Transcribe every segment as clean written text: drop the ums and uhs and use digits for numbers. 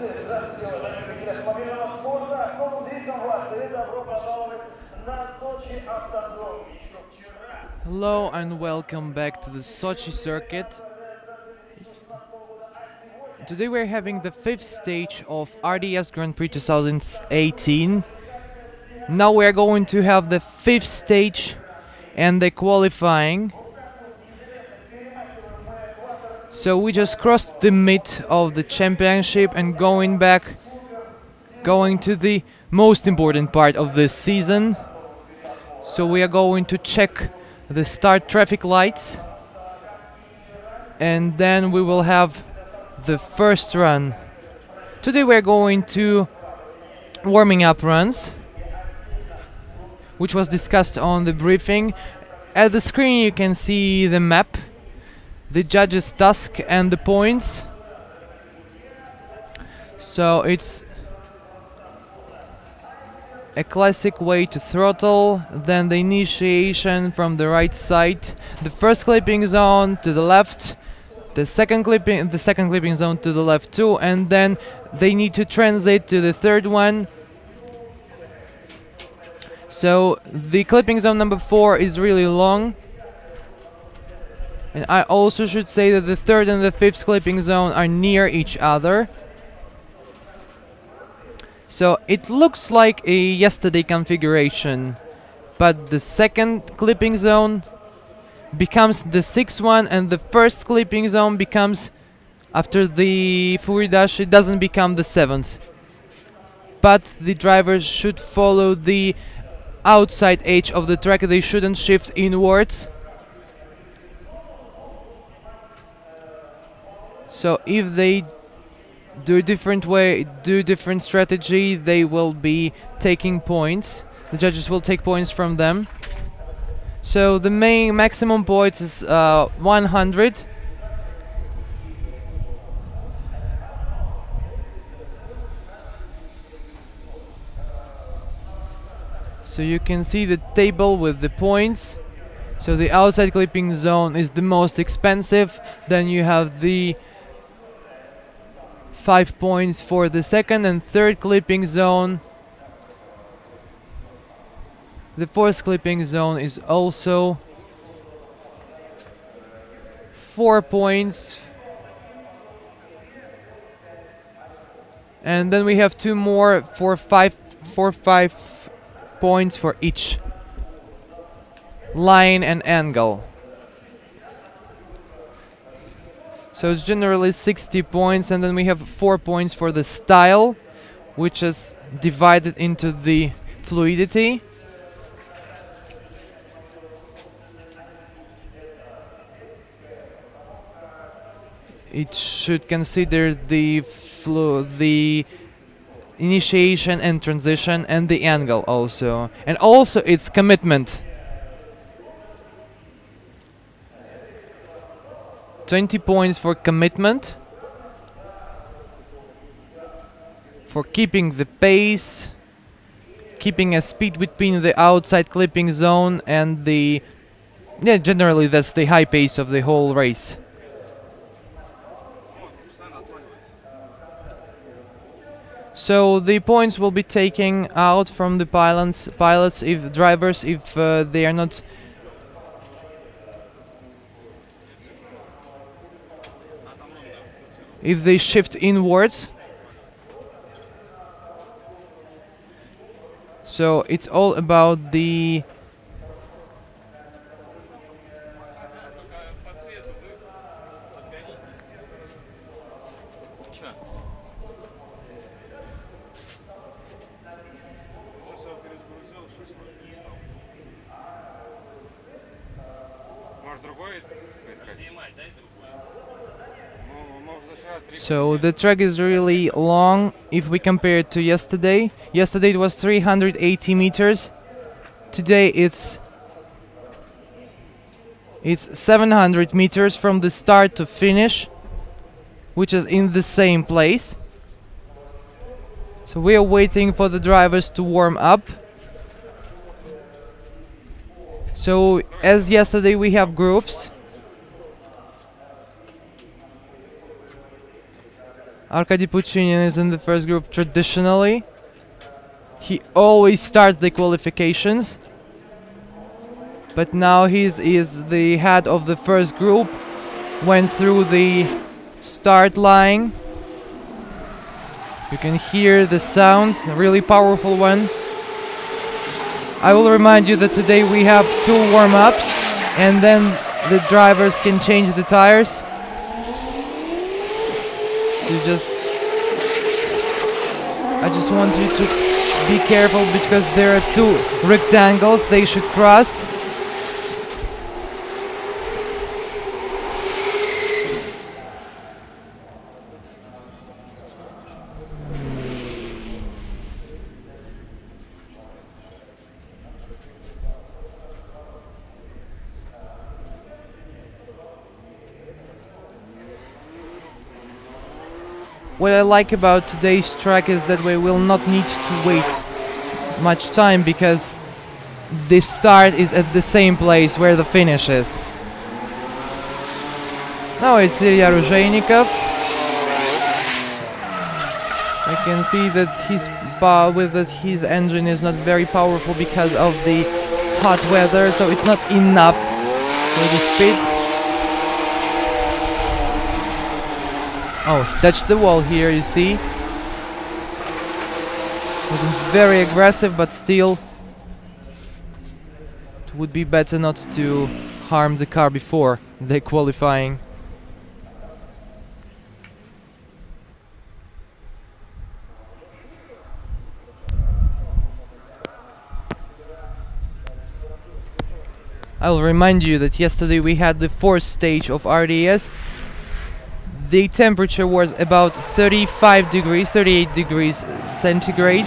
автомобильного спорта, Аудитором власти. Добро пожаловать на Сочи Автодром. Еще вчера. Hello and welcome back to the Sochi circuit. Today we're having the 5th stage of RDS Grand Prix 2018. Now we're going to have the 5th stage and the qualifying. So we just crossed the mid of the championship and going to the most important part of this season. So we are going to check the start traffic lights, and then we will have the first run. Today we're going to warming up runs, which was discussed on the briefing. At the screen you can see the map, the judges' task and the points. So it's a classic way to throttle, then the initiation from the right side, the first clipping zone to the left, the second clipping zone to the left too, and then they need to transit to the third one. So the clipping zone number 4 is really long, and I also should say that the third and the fifth clipping zone are near each other. So it looks like a yesterday configuration, but the second clipping zone becomes the 6th one, and the first clipping zone becomes, after the Furidash, it doesn't become the 7th. But the drivers should follow the outside edge of the track, they shouldn't shift inwards. So if they do a different way, do different strategy, they will be taking points. The judges will take points from them. So the main maximum points is 100. So you can see the table with the points. So the outside clipping zone is the most expensive. Then you have the 5 points for the second and third clipping zone. The fourth clipping zone is also 4 points. And then we have 2 more for 5 points for each line and angle. So it's generally 60 points, and then we have 4 points for the style, which is divided into the fluidity. It should consider the initiation and transition and the angle also, and also its commitment. 20 points for commitment, for keeping the pace, keeping a speed between the outside clipping zone and the... yeah, generally that's the high pace of the whole race. So the points will be taken out from the pilots if drivers, if they are not... if they shift inwards. So it's all about the... So the track is really long if we compare it to yesterday. Yesterday it was 380 meters. Today it's 700 meters from the start to finish, which is in the same place. So we are waiting for the drivers to warm up. So as yesterday we have groups. Arkady Puchinin is in the first group traditionally. He always starts the qualifications. But now he is the head of the first group. Went through the start line. You can hear the sound, a really powerful one. I will remind you that today we have 2 warm-ups and then the drivers can change the tires. So I just want you to be careful because there are 2 rectangles they should cross. What I like about today's track is that we will not need to wait much time because the start is at the same place where the finish is. Now it's Ilya Ruzheynikov. I can see that his engine is not very powerful because of the hot weather, so it's not enough for the speed. Oh, he touched the wall here, you see. Wasn't very aggressive, but still it would be better not to harm the car before the qualifying. I will remind you that yesterday we had the 4th stage of RDS. The temperature was about 35 degrees, 38 degrees centigrade,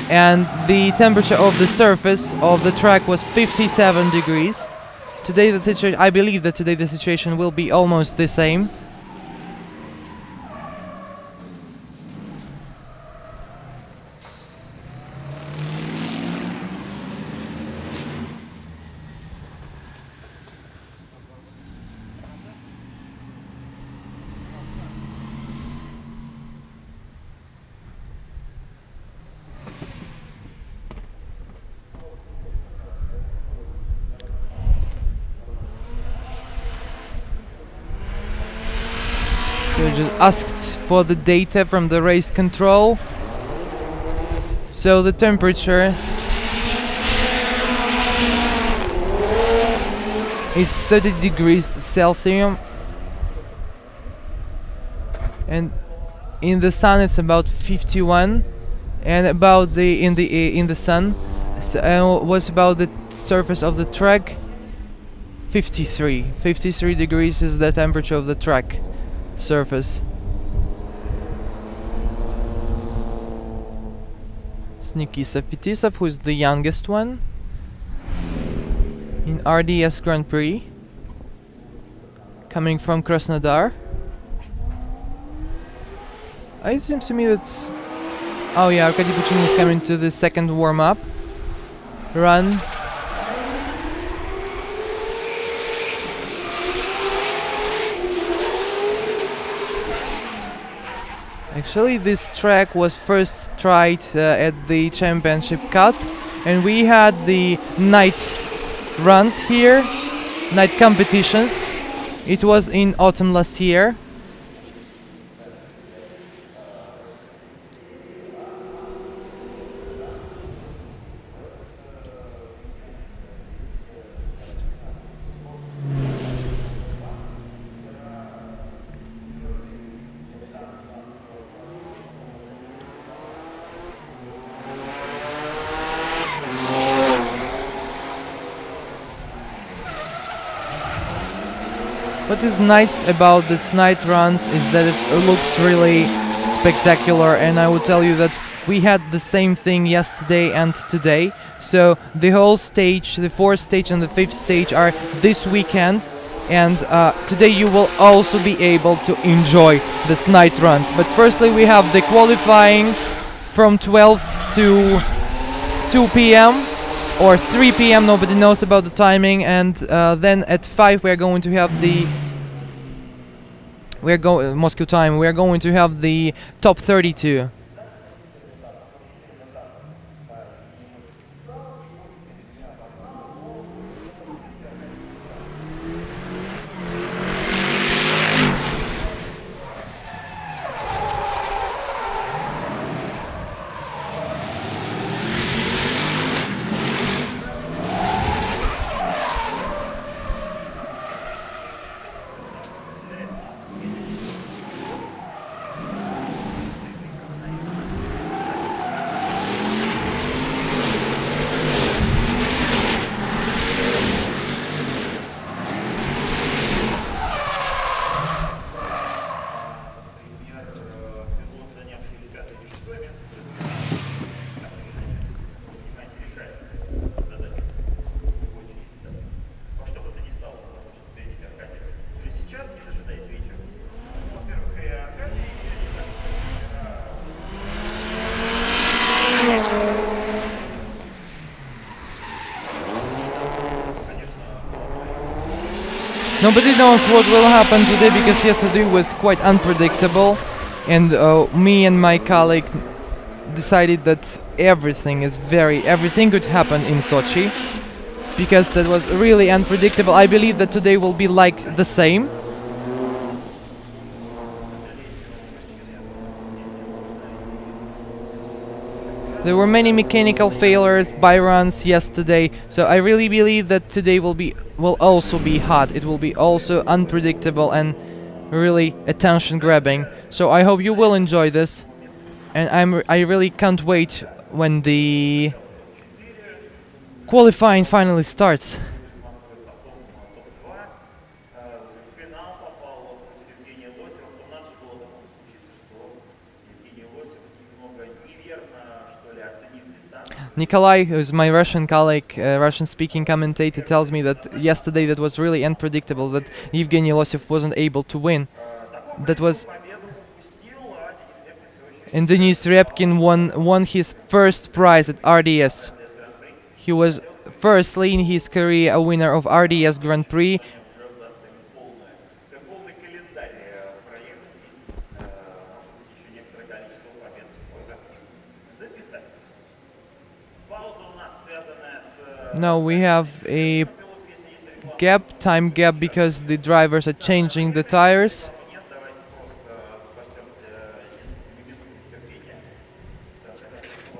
and the temperature of the surface of the track was 57 degrees. Today I believe that today the situation will be almost the same. So I just asked for the data from the race control. So the temperature is 30 degrees Celsius, and in the sun it's about 51, and about in the sun was about the surface of the track 53 degrees is the temperature of the track surface. It's Nikita Fetisov, who is the youngest one in RDS Grand Prix, coming from Krasnodar. It seems to me that... Oh yeah, Arkady Puchinin is coming to the second warm-up run. Actually, this track was first tried at the Championship Cup, and we had the night runs here, night competitions. It was in autumn last year. What is nice about this night runs is that it looks really spectacular, and I will tell you that we had the same thing yesterday and today. So the whole stage, the 4th stage and the 5th stage are this weekend, and today you will also be able to enjoy this night runs. But firstly we have the qualifying from 12 to 2 p.m. or 3 p.m. nobody knows about the timing, and then at 5 we are going to have the we're going Moscow time. We are going to have the top 32. Nobody knows what will happen today because yesterday was quite unpredictable, and me and my colleague decided that everything could happen in Sochi because that was really unpredictable. I believe that today will be like the same. There were many mechanical failures by runs yesterday, so I really believe that today will also be hot. It will be also unpredictable and really attention-grabbing. So I hope you will enjoy this, and I really can't wait when the qualifying finally starts. Nikolai, who's my Russian colleague, Russian-speaking commentator, tells me that yesterday that was really unpredictable, that Evgeny Losев wasn't able to win. That was... And Denis Ryabkin won his first prize at RDS. He was firstly in his career a winner of RDS Grand Prix. Now we have a time gap, because the drivers are changing the tires.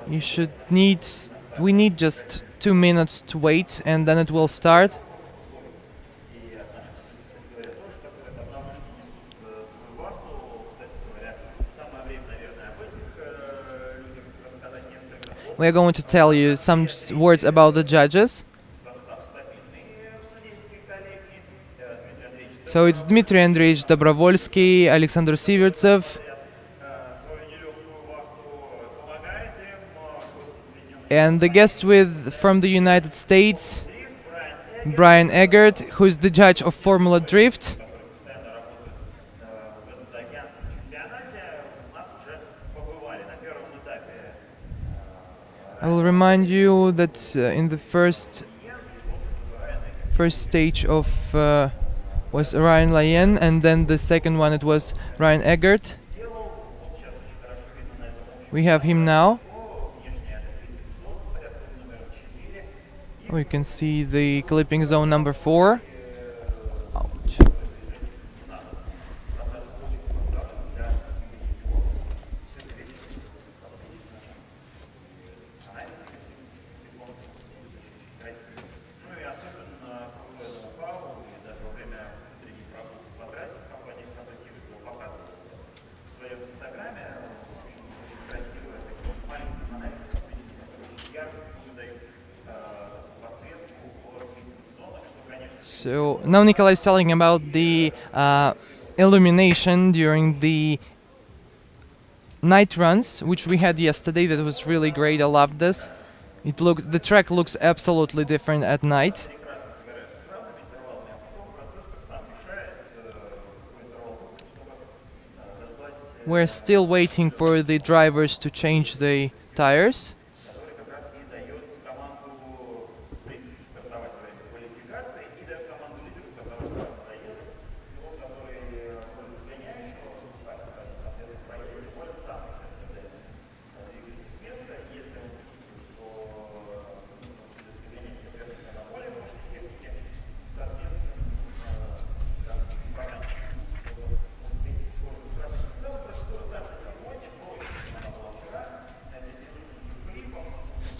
We need just 2 minutes to wait, and then it will start. We are going to tell you some words about the judges. So it's Dmitry Andreevich Dobrovolsky, Alexander Sivertsev, and the guest from the United States, Brian Eggert, who is the judge of Formula Drift. I will remind you that in the first stage of was Ryan Lyon, and then the second one it was Ryan Eggert. We have him now. We can see the clipping zone number 4. Ouch. So now Nikolai is telling about the illumination during the night runs, which we had yesterday. That was really great. I loved this. The track looks absolutely different at night. We're still waiting for the drivers to change the tires.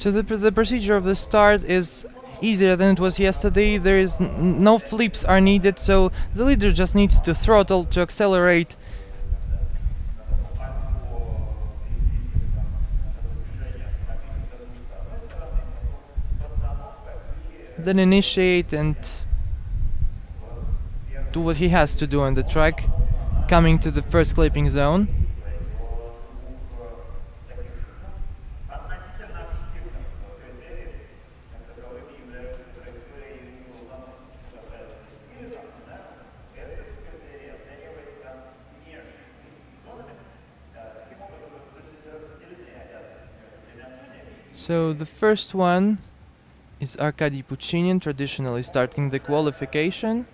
So the procedure of the start is easier than it was yesterday. There is no flips are needed, so the leader just needs to throttle to accelerate. Then initiate and do what he has to do on the track, coming to the first clipping zone. So the first one is Arkady Puchinin, traditionally starting the qualification.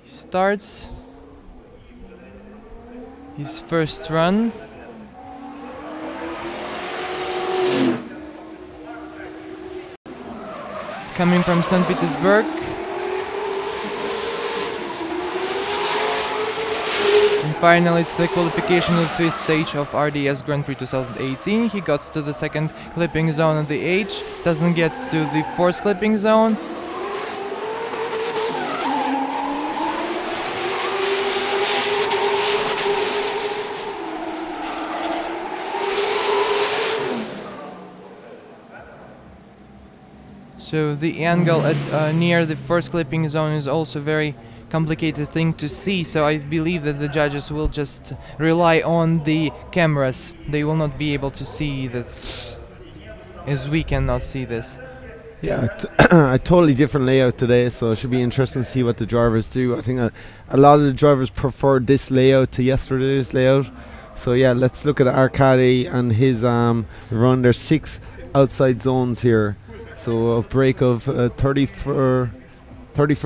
He starts his first run. Coming from St. Petersburg. And finally, it's the qualification of the stage of RDS Grand Prix 2018. He got to the second clipping zone at the H, doesn't get to the fourth clipping zone. So the angle at near the first clipping zone is also very complicated thing to see, so I believe that the judges will just rely on the cameras. They will not be able to see this, as we cannot see this. Yeah, a totally different layout today, so it should be interesting to see what the drivers do. I think a lot of the drivers preferred this layout to yesterday's layout. So yeah, let's look at Arkady and his run. There's 6 outside zones here. So a break of 30 for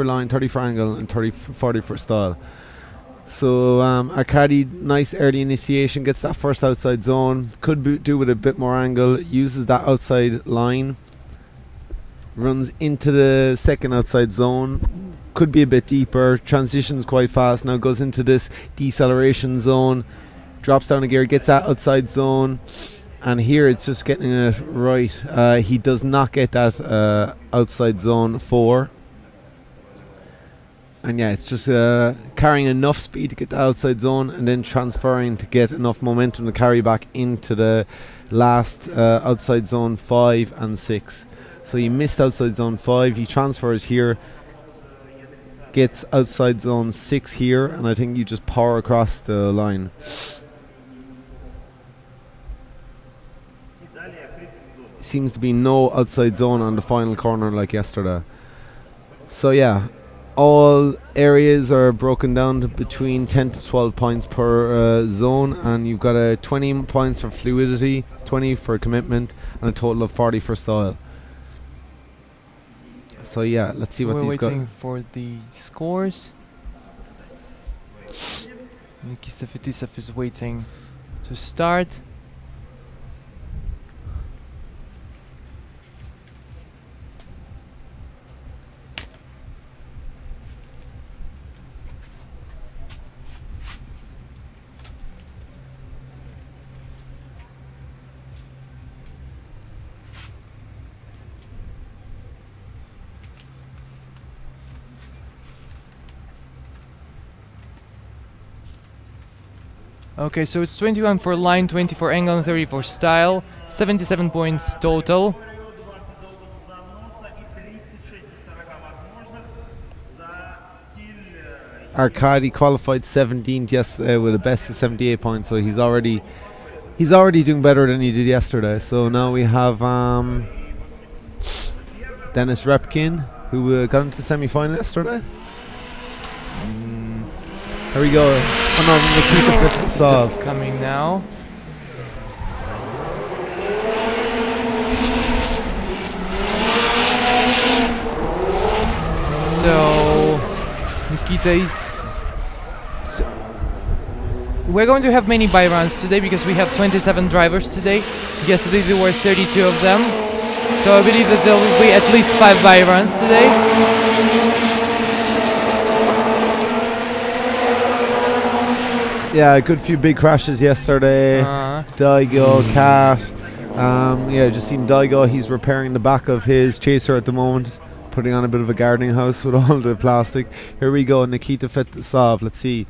line, 30 for angle, and 40 for stall. So Arkady, nice early initiation, gets that first outside zone. Could do with a bit more angle. Uses that outside line. Runs into the second outside zone. Could be a bit deeper. Transitions quite fast. Now goes into this deceleration zone. Drops down a gear, gets that outside zone. And here it's just getting it right. He does not get that outside zone 4. And yeah, it's just carrying enough speed to get the outside zone and then transferring to get enough momentum to carry back into the last outside zone 5 and 6. So he missed outside zone 5. He transfers here, gets outside zone 6 here, and I think you just power across the line. Seems to be no outside zone on the final corner like yesterday. So yeah, all areas are broken down to between 10 to 12 points per zone, and you've got 20 points for fluidity, 20 for commitment, and a total of 40 for style. So yeah, let's see what these got. We're waiting for the scores. Nikita Fetisov is waiting to start. Okay, so it's 21 for line, 20 for angle, and 30 for style. 77 points total. Arkady qualified 17th yesterday with a best of 78 points, so he's already doing better than he did yesterday. So now we have Denis Repkin, who got into the semi-final yesterday. Here we go. Oh no, Nikita Fetisov coming now. So Nikita is. So we're going to have many buy runs today because we have 27 drivers today. Yesterday there were 32 of them. So I believe that there will be at least 5 buy runs today. Yeah, a good few big crashes yesterday. Daigo, Cat. Yeah, just seen Daigo. He's repairing the back of his chaser at the moment, putting on a bit of a gardening house with all the plastic. Here we go, Nikita Fetisov. Let's see,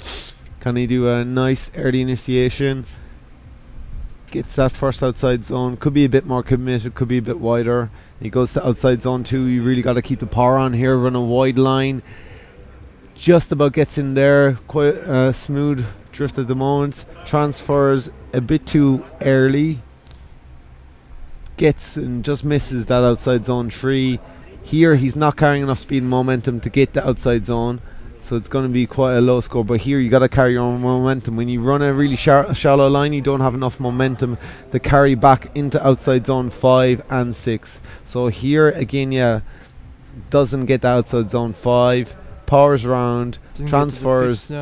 can he do a nice early initiation? Gets that first outside zone. Could be a bit more committed, could be a bit wider. He goes to outside zone 2. You really got to keep the power on here. Run a wide line. Just about gets in there. Quite smooth drift at the moment. Transfers a bit too early. Gets and just misses that outside zone 3. Here he's not carrying enough speed and momentum to get the outside zone, so it's going to be quite a low score. But here you got to carry your own momentum. When you run a really shallow line, you don't have enough momentum to carry back into outside zone 5 and 6. So here again, yeah, doesn't get the outside zone 5, powers around, transfers,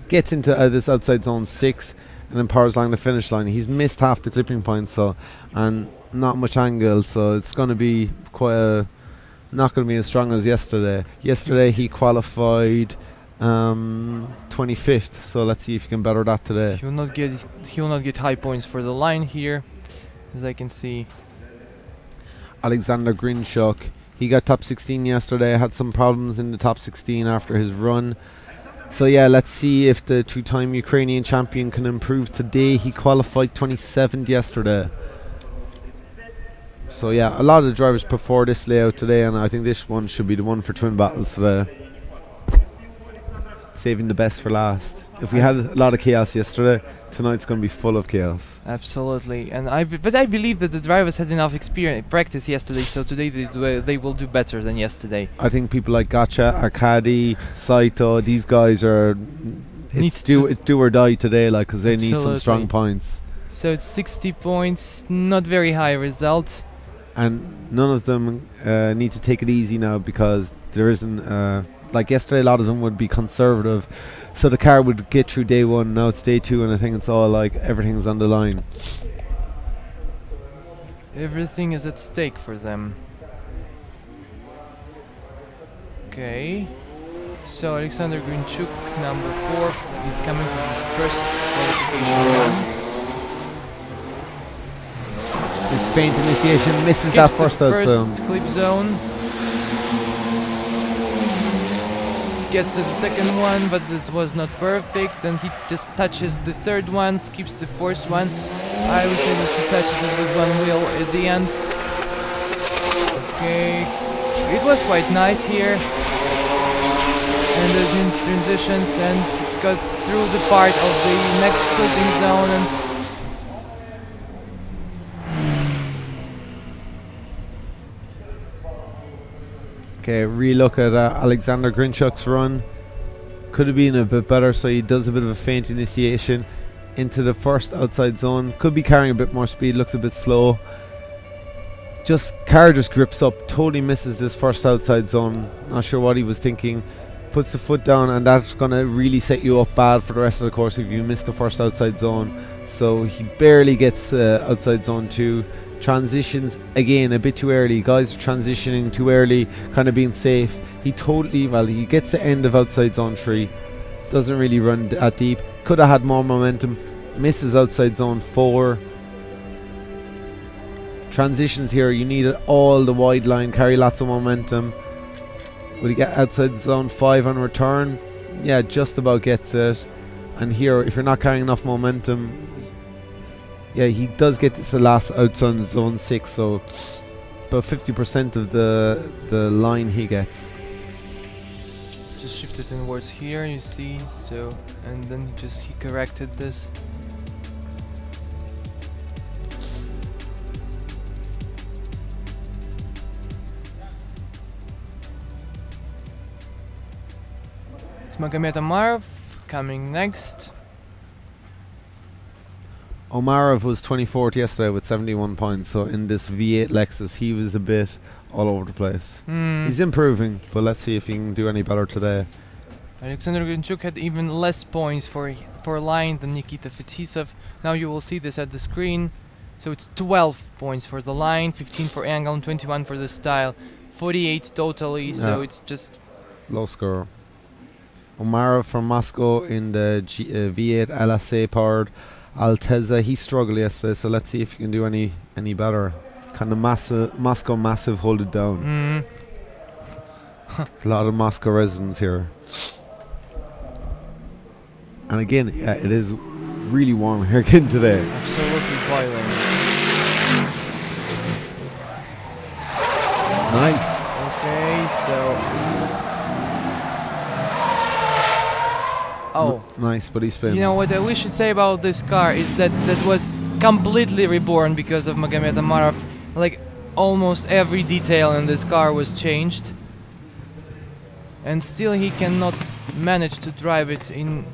gets into this outside zone 6, and then powers along the finish line. He's missed half the clipping points, so, and not much angle, so it's going to be quite a, not going to be as strong as yesterday. Yesterday he qualified 25th, so let's see if he can better that today. He will not get high points for the line here, as I can see. Alexander Grinchuk, he got top 16 yesterday, had some problems in the top 16 after his run. So yeah, let's see if the two-time Ukrainian champion can improve today. He qualified 27th yesterday. So yeah, a lot of the drivers prefer this layout today, and I think this one should be the one for twin battles today. Saving the best for last. If we had a lot of chaos yesterday, tonight's going to be full of chaos. Absolutely, and but I believe that the drivers had enough practice yesterday, so today they will do better than yesterday. I think people like Gotcha, Arkady, Saito, these guys are it's do or die today, like, because they need some strong points. So it's 60 points, not very high result. And none of them need to take it easy now, because there isn't like yesterday a lot of them would be conservative, so the car would get through day 1. Now it's day 2, and I think it's all like everything's on the line. Everything is at stake for them. Okay, so Alexander Grinchuk, number 4, is coming to his first qualification run. This faint initiation misses Skips that first out zone. Clip zone. Gets to the second one, but this was not perfect. Then he just touches the third one, skips the fourth one. I would say that he touches it with one wheel at the end. Okay, it was quite nice here. And the transitions, and got through the part of the next clipping zone, and okay, relook at Alexander Grinchuk's run. Could have been a bit better, so he does a bit of a feint initiation into the first outside zone. Could be carrying a bit more speed, looks a bit slow. Car just grips up, totally misses this first outside zone. Not sure what he was thinking. Puts the foot down, and that's going to really set you up bad for the rest of the course if you miss the first outside zone. So he barely gets outside zone 2. Transitions again a bit too early. Guys are transitioning too early, kind of being safe. He gets the end of outside zone 3, doesn't really run that deep. Could have had more momentum, misses outside zone 4. Transitions here, you need all the wide line, carry lots of momentum. Will he get outside zone 5 on return? Yeah, just about gets it. And here, if you're not carrying enough momentum, yeah, he does get to the last outside zone 6, so about 50% of the line he gets. Just shifted inwards here, you see, so, and then he corrected this. It's Magomed Amarov coming next. Omarov was 24th yesterday with 71 points, so in this V8 Lexus he was a bit all over the place. He's improving, but let's see if he can do any better today. Alexander Grinchuk had even less points for line than Nikita Fetisov. Now you will see this at the screen. So it's 12 points for the line, 15 for angle, and 21 for the style. 48 totally, so it's just low score. Omara from Moscow in the V8 LSA powered Altezza. He struggled yesterday, so let's see if he can do any better. Kind of Moscow massive hold it down. A lot of Moscow residents here. And again, yeah, it is really warm here again today. Absolutely boiling. Nice. Okay, so. Oh. Nice, but he spins. You know what we should say about this car is that that was completely reborn because of Magomed Amarov. Like, almost every detail in this car was changed. And still he cannot manage to drive it in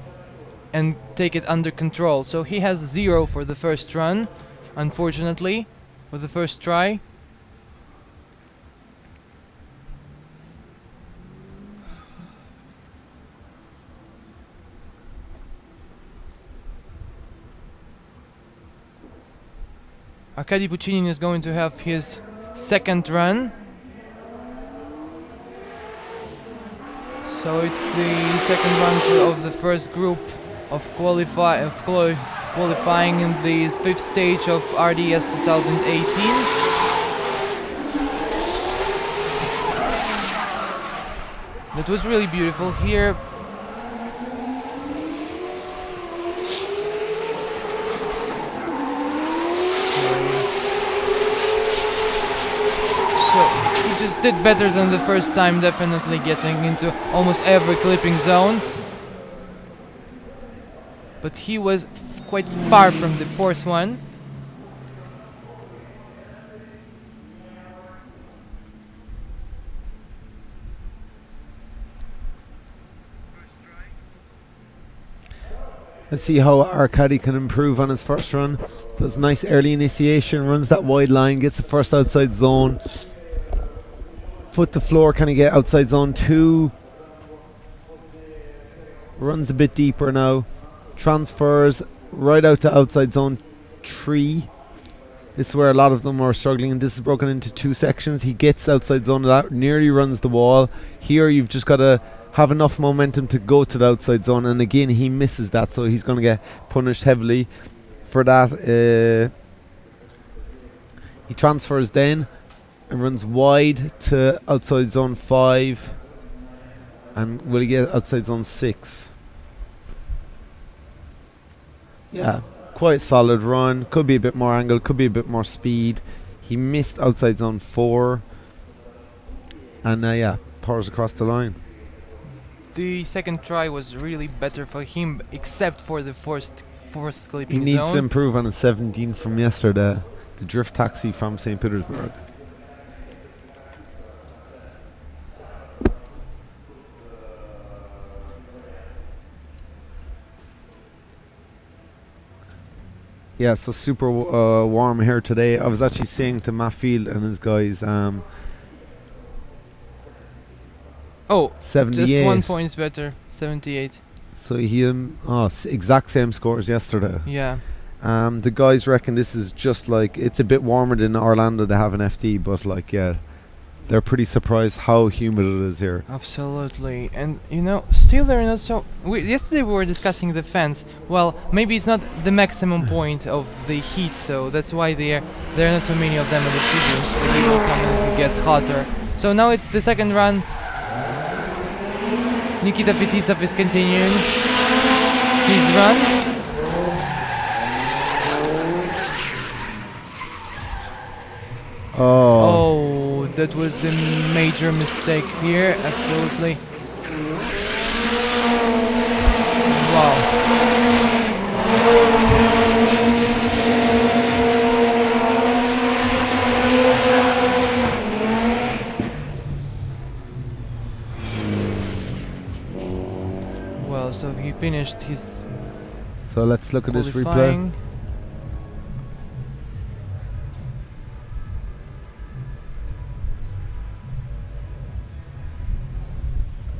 and take it under control. So he has 0 for the first run, unfortunately, for the first try. Arkady Puchinin is going to have his second run. So it's the second run of the first group of qualifying in the 5th stage of RDS 2018. That was really beautiful here. He just did better than the first time, definitely getting into almost every clipping zone. But he was quite far from the 4th one. Let's see how Arkady can improve on his first run. Does nice early initiation, runs that wide line, gets the first outside zone. Foot to floor, can he get outside zone 2? Runs a bit deeper now. Transfers right out to outside zone 3. This is where a lot of them are struggling, and this is broken into 2 sections. He gets outside zone, that nearly runs the wall. Here you've just got to have enough momentum to go to the outside zone, and again he misses that, so he's going to get punished heavily for that. He transfers then and runs wide to outside zone 5, and will he get outside zone 6? Yeah, quite solid run. Could be a bit more angle, could be a bit more speed. He missed outside zone 4, and yeah, powers across the line. The second try was really better for him, except for the fourth clipping zone. He needs zone. to improve on his 17 from yesterday, the drift taxi from St. Petersburg. Yeah, so super warm here today. I was actually saying to Matt Field and his guys, oh, 78. just 1 point better, 78. So he exact same scores yesterday. Yeah. The guys reckon this is just like, it's a bit warmer than Orlando to have an FD, but like, yeah, they're pretty surprised how humid it is here. Absolutely. And you know, still they're not so. Yesterday we were discussing the fans. Well, maybe it's not the maximum point of the heat, so that's why there are not so many of them in the studios. They will come and it gets hotter. So now it's the second run. Nikita Fetisov is continuing his runs. Oh, that was a major mistake here, absolutely. Wow. Well, so he finished his. So let's look at this replay.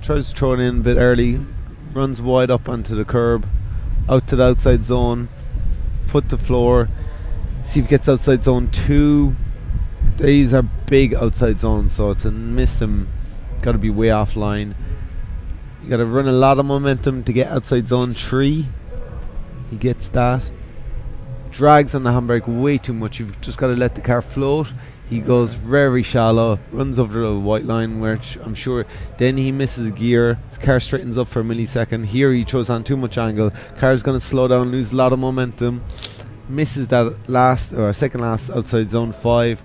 Tries to throw it in a bit early, runs wide up onto the curb, out to the outside zone, foot to floor, see if he gets outside zone 2. These are big outside zones, so it's a miss him, got to be way offline. You got to run a lot of momentum to get outside zone 3. He gets that. Drags on the handbrake way too much. You've just got to let the car float. He goes very shallow, runs over the white line, which I'm sure then he misses gear. His car straightens up for a millisecond. Here he throws on too much angle. Car's going to slow down, lose a lot of momentum. Misses that last or second last outside zone 5,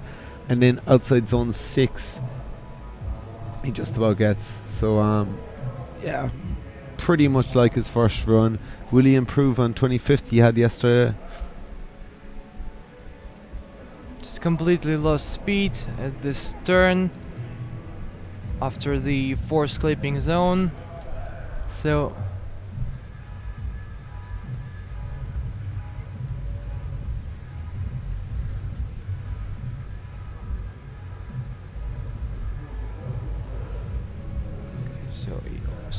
and then outside zone 6 he just about gets. So yeah, pretty much like his first run. Will he improve on 25th he had yesterday? Just completely lost speed at this turn after the force clipping zone. So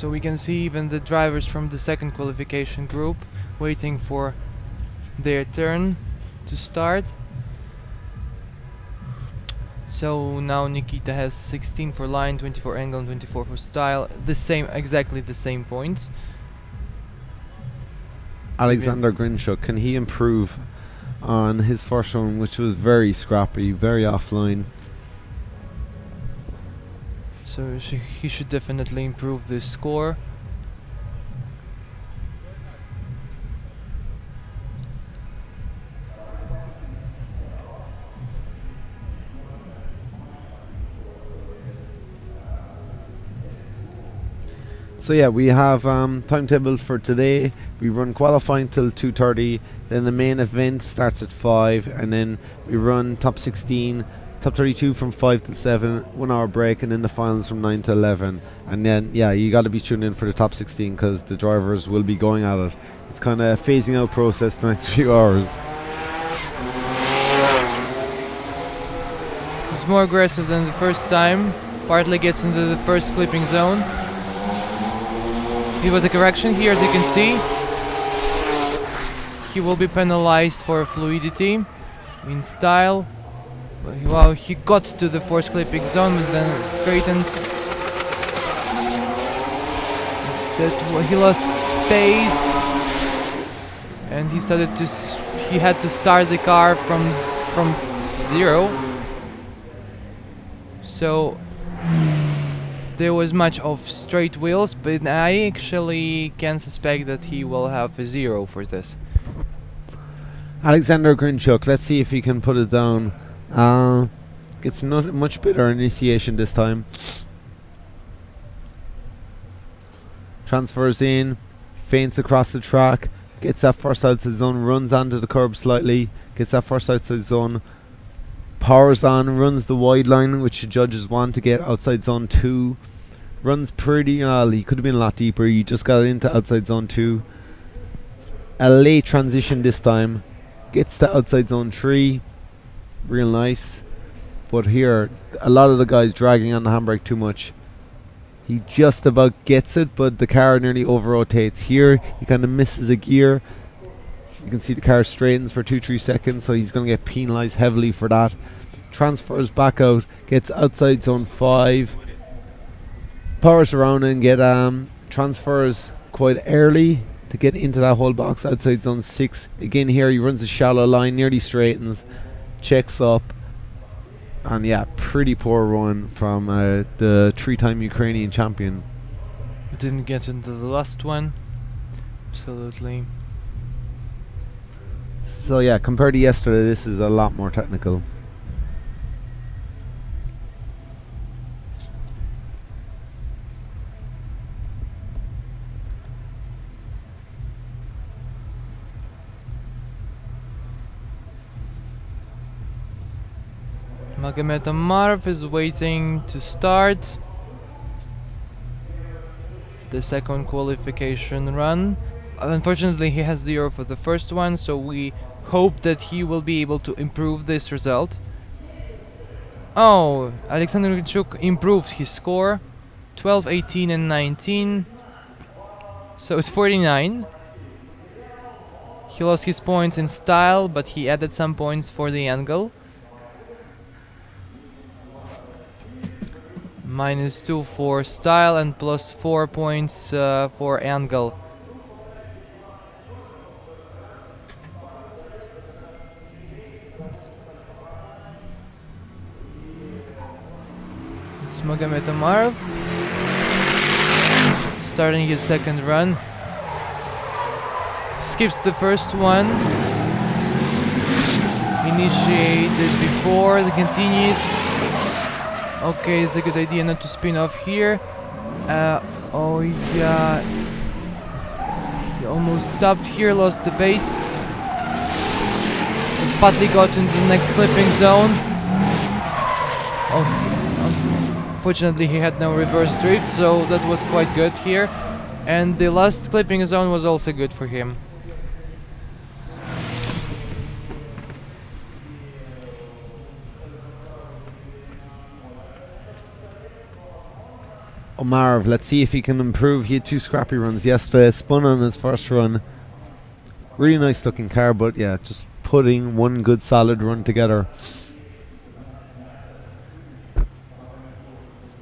So we can see even the drivers from the second qualification group waiting for their turn to start. So now Nikita has 16 for line, 24 angle, and 24 for style. Exactly the same points. Alexander Grinchuk, can he improve on his first run, which was very scrappy, very offline? So he should definitely improve this score. So yeah, we have timetable for today. We run qualifying till 2:30, then the main event starts at 5, and then we run top 16, top 32 from 5 to 7, 1 hour break, and then the finals from 9 to 11. And then yeah, you got to be tuned in for the top 16 because the drivers will be going at it. It's kind of a phasing out process the next few hours. He's more aggressive than the first time. Partly gets into the first clipping zone. It was a correction here, as you can see. He will be penalized for fluidity in style. Well, he got to the force clipping zone, but then straightened. He lost space, and he started to. He had to start the car from 0. So there was much of straight wheels, but I actually can suspect that he will have a 0 for this. Alexander Grinchuk, let's see if he can put it down. Gets not much better initiation this time. Transfers in, feints across the track, gets that first outside zone, runs onto the curb slightly, gets that first outside zone, powers on, runs the wide line, which the judges want to get outside zone 2. Runs pretty, he could have been a lot deeper, he just got into outside zone 2. A late transition this time, gets to outside zone 3, real nice. But here, a lot of the guys dragging on the handbrake too much. He just about gets it, but the car nearly over-rotates. Here, he kind of misses a gear. You can see the car straightens for 2-3 seconds, so he's going to get penalised heavily for that. Transfers back out, gets outside zone 5. Powers around and get transfers quite early to get into that whole box outside zone 6. Again here he runs a shallow line, nearly straightens, checks up, and yeah, pretty poor run from the 3-time Ukrainian champion. Didn't get into the last one. Absolutely. So yeah, compared to yesterday, this is a lot more technical. Magomed Amarov is waiting to start the second qualification run. Unfortunately, he has 0 for the first one, so we hope that he will be able to improve this result. Oh, Alexander Grinchuk improved his score. 12, 18, and 19. So it's 49. He lost his points in style, but he added some points for the angle. -2 for style and +4 points for angle. It's Magomed Amarov starting his second run. Skips the first one. Initiated before, they continued. Okay, it's a good idea not to spin off here. Oh yeah. He almost stopped here, lost the base. Just partly got into the next clipping zone. Oh, unfortunately he had no reverse drift, so that was quite good here. And the last clipping zone was also good for him. Omarov, let's see if he can improve. He had 2 scrappy runs yesterday, spun on his first run. Really nice looking car, but yeah, just putting one good solid run together.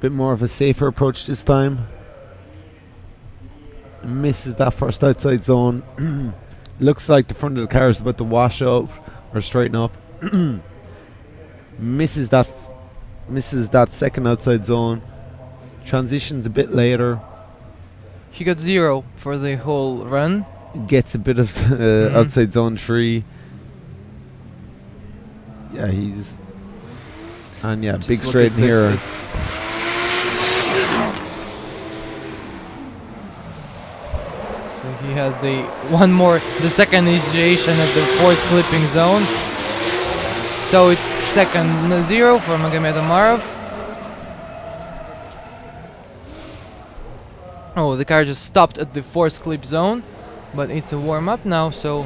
Bit more of a safer approach this time. Misses that first outside zone. Looks like the front of the car is about to wash up or straighten up. misses that second outside zone. Transitions a bit later. He got 0 for the whole run. Gets a bit of outside zone 3. Yeah, he's... And yeah, Just big look straight at this, here. So he had the second initiation of the force clipping zone. So it's second 0 for Magomed Amarov. Oh, the car just stopped at the force clip zone, but it's a warm-up now, so...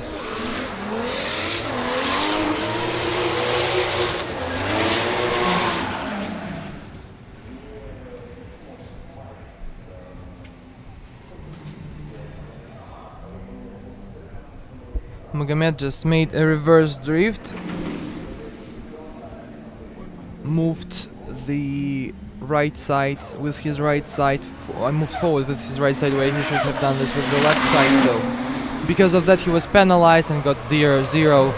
Magomed just made a reverse drift, moved the right side with his right side, moved forward with his right side where he should have done this with the left side, so because of that he was penalized and got 0.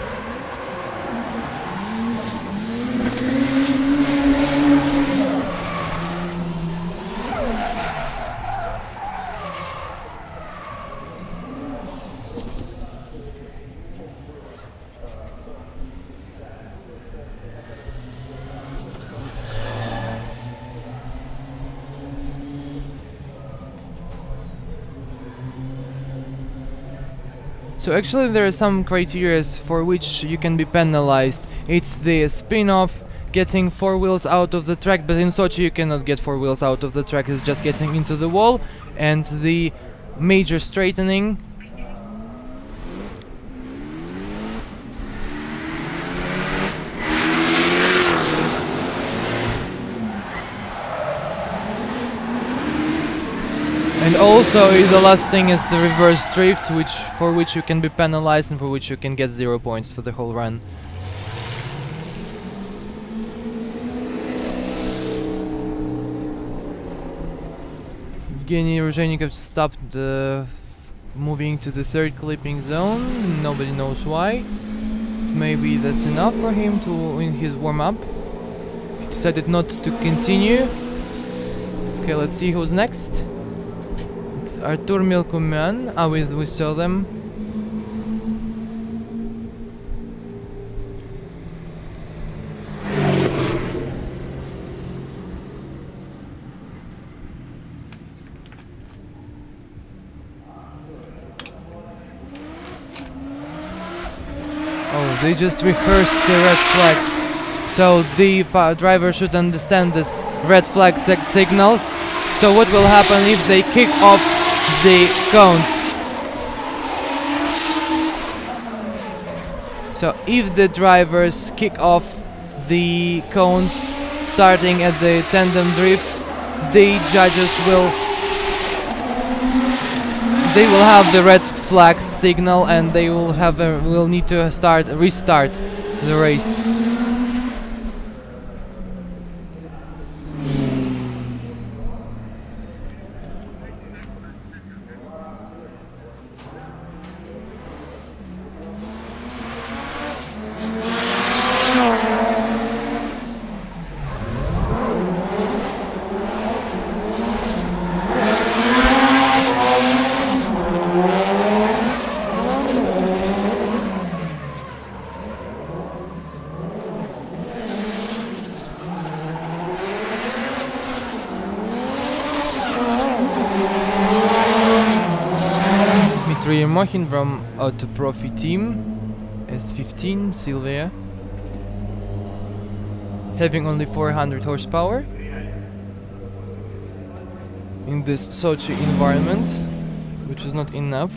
So actually there are some criteria for which you can be penalized. It's the spin-off, getting 4 wheels out of the track, but in Sochi you cannot get 4 wheels out of the track, it's just getting into the wall, and the major straightening. And also the last thing is the reverse drift, for which you can be penalized and for which you can get 0 points for the whole run. Evgeny Rozhenikov stopped moving to the third clipping zone. Nobody knows why. Maybe that's enough for him to win his warm-up. He decided not to continue. Okay, let's see who's next. Artur Milkumian, we saw them. Oh, they just rehearsed the red flags. So the driver should understand this red flag signals. So what will happen if they kick off the cones? So if the drivers kick off the cones starting at the tandem drift, the judges will have the red flag signal and they will need to restart the race. Dmitry Mokhin from AUTODROM team, S15 Silvia, having only 400 horsepower in this Sochi environment, which is not enough.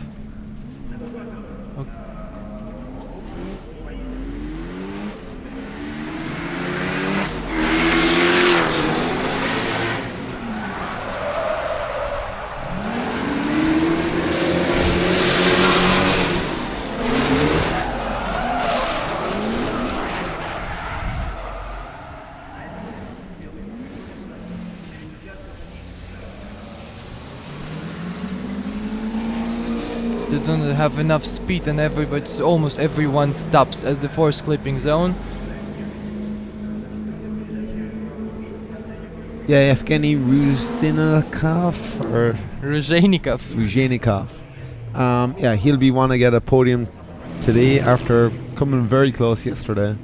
They don't have enough speed, and almost everyone stops at the force clipping zone. Yeah, Evgeny Ruzhenikov. Yeah, he'll be want to get a podium today after coming very close yesterday.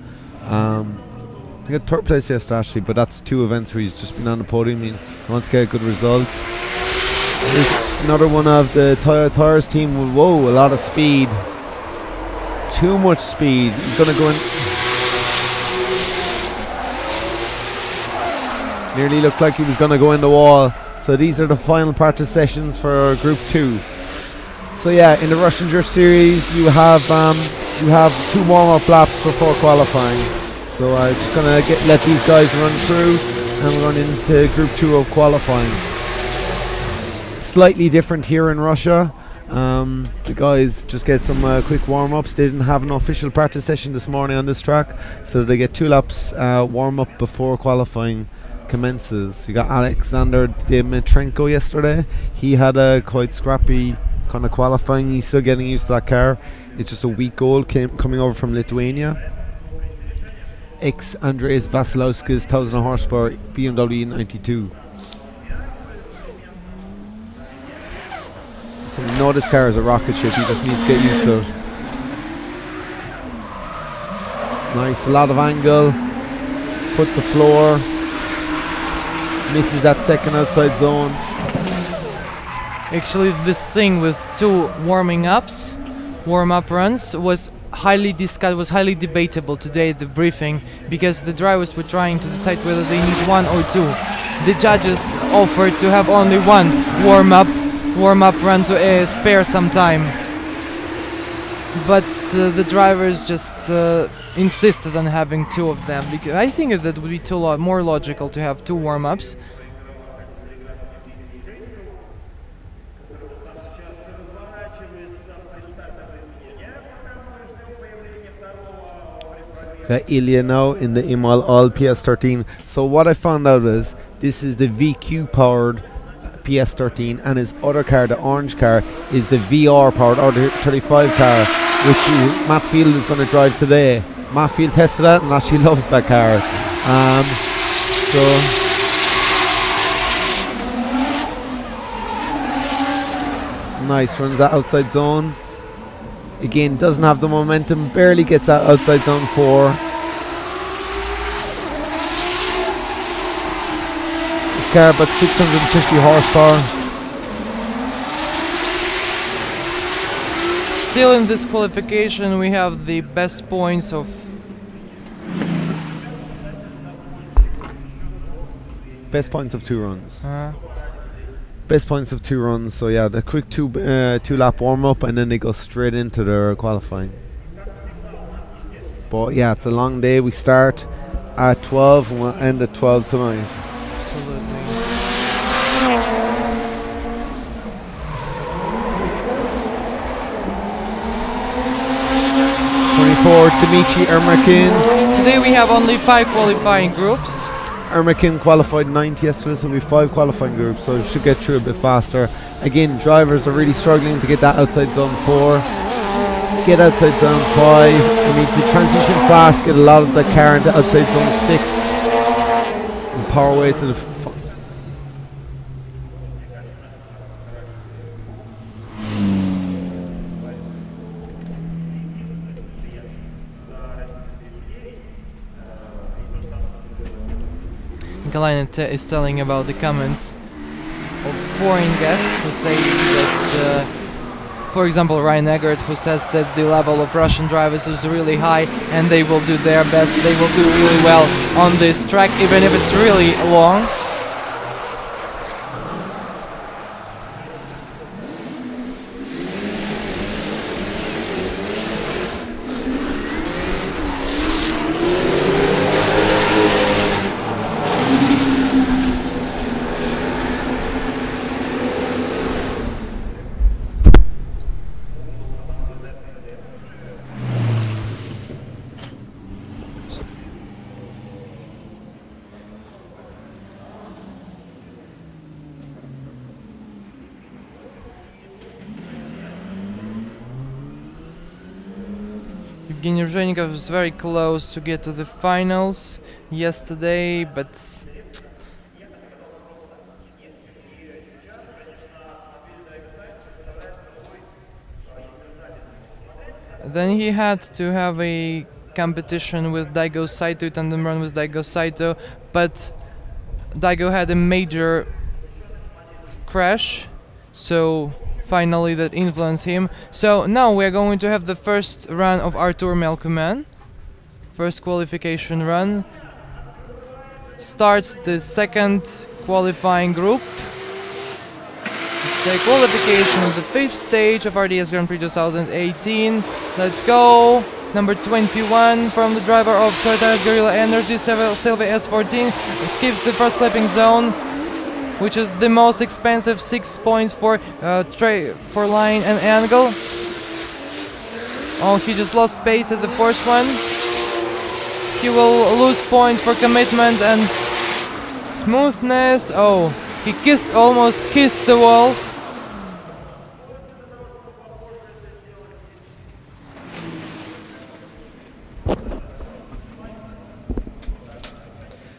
He got third place yesterday actually, but that's 2 events where he's just been on the podium. He wants to get a good result. There's another one of the Toyota's team. Whoa, a lot of speed. Too much speed. He's going to go in. Nearly looked like he was going to go in the wall. So these are the final practice sessions for Group 2. So yeah, in the Russian Drift Series, you have 2 warm-up laps before qualifying. So I'm just going to let these guys run through, and we're going into Group 2 of qualifying. Slightly different here in Russia. The guys just get some quick warm-ups. They didn't have an official practice session this morning on this track, so they get 2 laps warm-up before qualifying commences. You got Alexander Dmitrenko yesterday. He had a quite scrappy kind of qualifying. He's still getting used to that car. It's just a week old, coming over from Lithuania. Andreas Vasilowski's 1000 horsepower BMW 92. So we know this car is a rocket ship. He just needs to get used to it. Nice, a lot of angle. Put the floor. Misses that second outside zone. Actually, this thing with 2 warm-up runs was highly discussed, was highly debatable today at the briefing, because the drivers were trying to decide whether they need 1 or 2. The judges offered to have only 1 warm-up run to spare some time, but the drivers just insisted on having 2 of them, because I think that would be more logical to have 2 warm-ups. Got Ilya now in the Imal All PS13. So what I found out is this is the VQ powered PS13, and his other car, the orange car, is the VR powered R35 car, which Matt Field is going to drive today. Matt Field tested that and actually loves that car. Nice, runs that outside zone. Again, doesn't have the momentum, barely gets that outside zone 4. This car about 650 horsepower. Still in this qualification, we have the best points of Best points of 2 runs. Best points of 2 runs. So yeah, the quick 2 lap warm up, and then they go straight into their qualifying. But yeah, it's a long day. We start at 12 and we'll end at 12 tonight. Absolutely. Dmitry Ermakin. Today we have only 5 qualifying groups. Ermakin qualified 9th yesterday, so we have 5 qualifying groups, so we should get through a bit faster. Again, drivers are really struggling to get that outside zone 4, get outside zone 5. We need to transition fast, get a lot of the car into outside zone 6, and power away to the Kalina is telling about the comments of foreign guests who say that for example, Ryan Eggert, who says that the level of Russian drivers is really high and they will do their best, they will do really well on this track, even if it's really long. Evgeny Rozhenikov was very close to get to the finals yesterday, but then he had to have a competition with Daigo Saito, tandem run with Daigo Saito, but Daigo had a major crash, so finally that influenced him. So now we're going to have the first run of Artur Melkuman. First qualification run. Starts the second qualifying group. It's the qualification of the 5th stage of RDS Grand Prix 2018. Let's go! Number 21 from the driver of Toyota Guerrilla Energy, Silvia S14, skips the first clipping zone, which is the most expensive, 6 points for line and angle. Oh, he just lost pace at the first one. He will lose points for commitment and smoothness. Oh, he almost kissed the wall.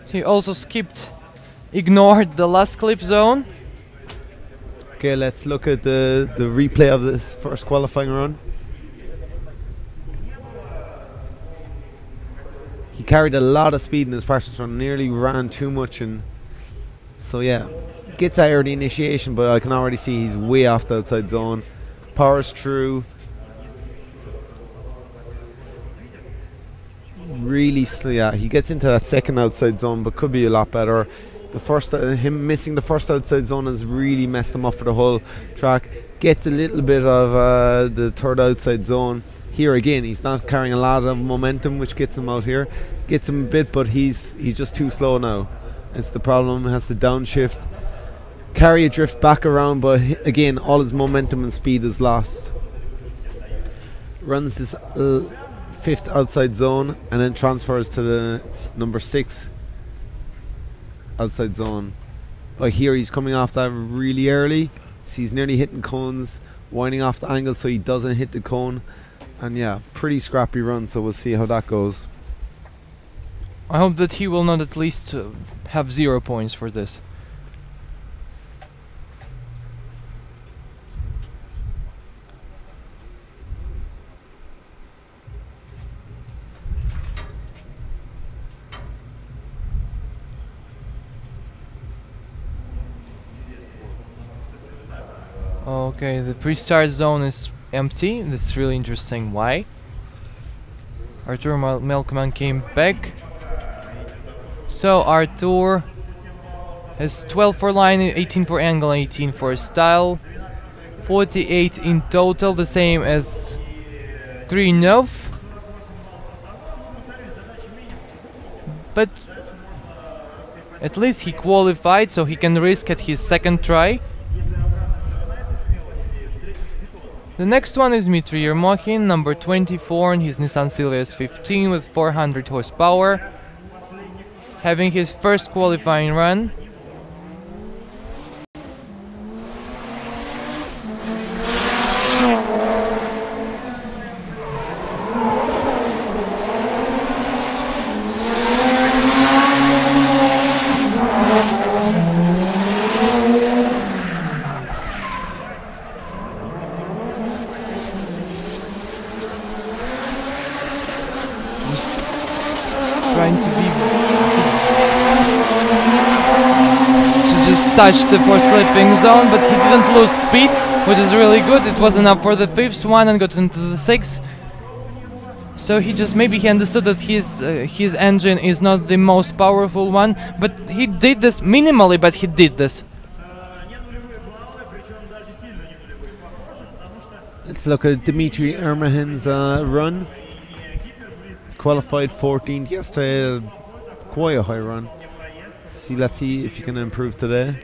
So he also ignored the last clip zone. Okay, let's look at the replay of this first qualifying run. He carried a lot of speed in his practice run, nearly ran too much, and so yeah, gets out the initiation, but I can already see he's way off the outside zone. Powers through. Really, yeah, he gets into that second outside zone, but could be a lot better. The first, him missing the first outside zone has really messed him up for the whole track. Gets a little bit of the third outside zone. Here again, he's not carrying a lot of momentum, which gets him out here. Gets him a bit, but he's just too slow now. It's the problem. Has to downshift, carry a drift back around, but again, all his momentum and speed is lost. Runs this 5th outside zone and then transfers to the number 6 outside zone. But here he's coming off that really early. So he's nearly hitting cones, winding off the angle so he doesn't hit the cone. And yeah, pretty scrappy run, so we'll see how that goes. I hope that he will not at least have 0 points for this. Okay, the pre-start zone is empty. This is really interesting. Why? Artur Melkuman came back. So Artur has 12 for line, 18 for angle, 18 for style, 48 in total, the same as Grinov. But at least he qualified, so he can risk at his second try. The next one is Dmitry Yermokhin, number 24 in his Nissan Silvia S15 with 400 horsepower, having his first qualifying run. Touched the force clipping zone, but he didn't lose speed. which is really good. It was enough for the 5th one and got into the 6th. So he just maybe he understood that his engine is not the most powerful one, but he did this minimally, but he did this. Let's look at Dmitry Ermahin's run. Qualified 14th yesterday, quite a high run. Let's see if he can improve today.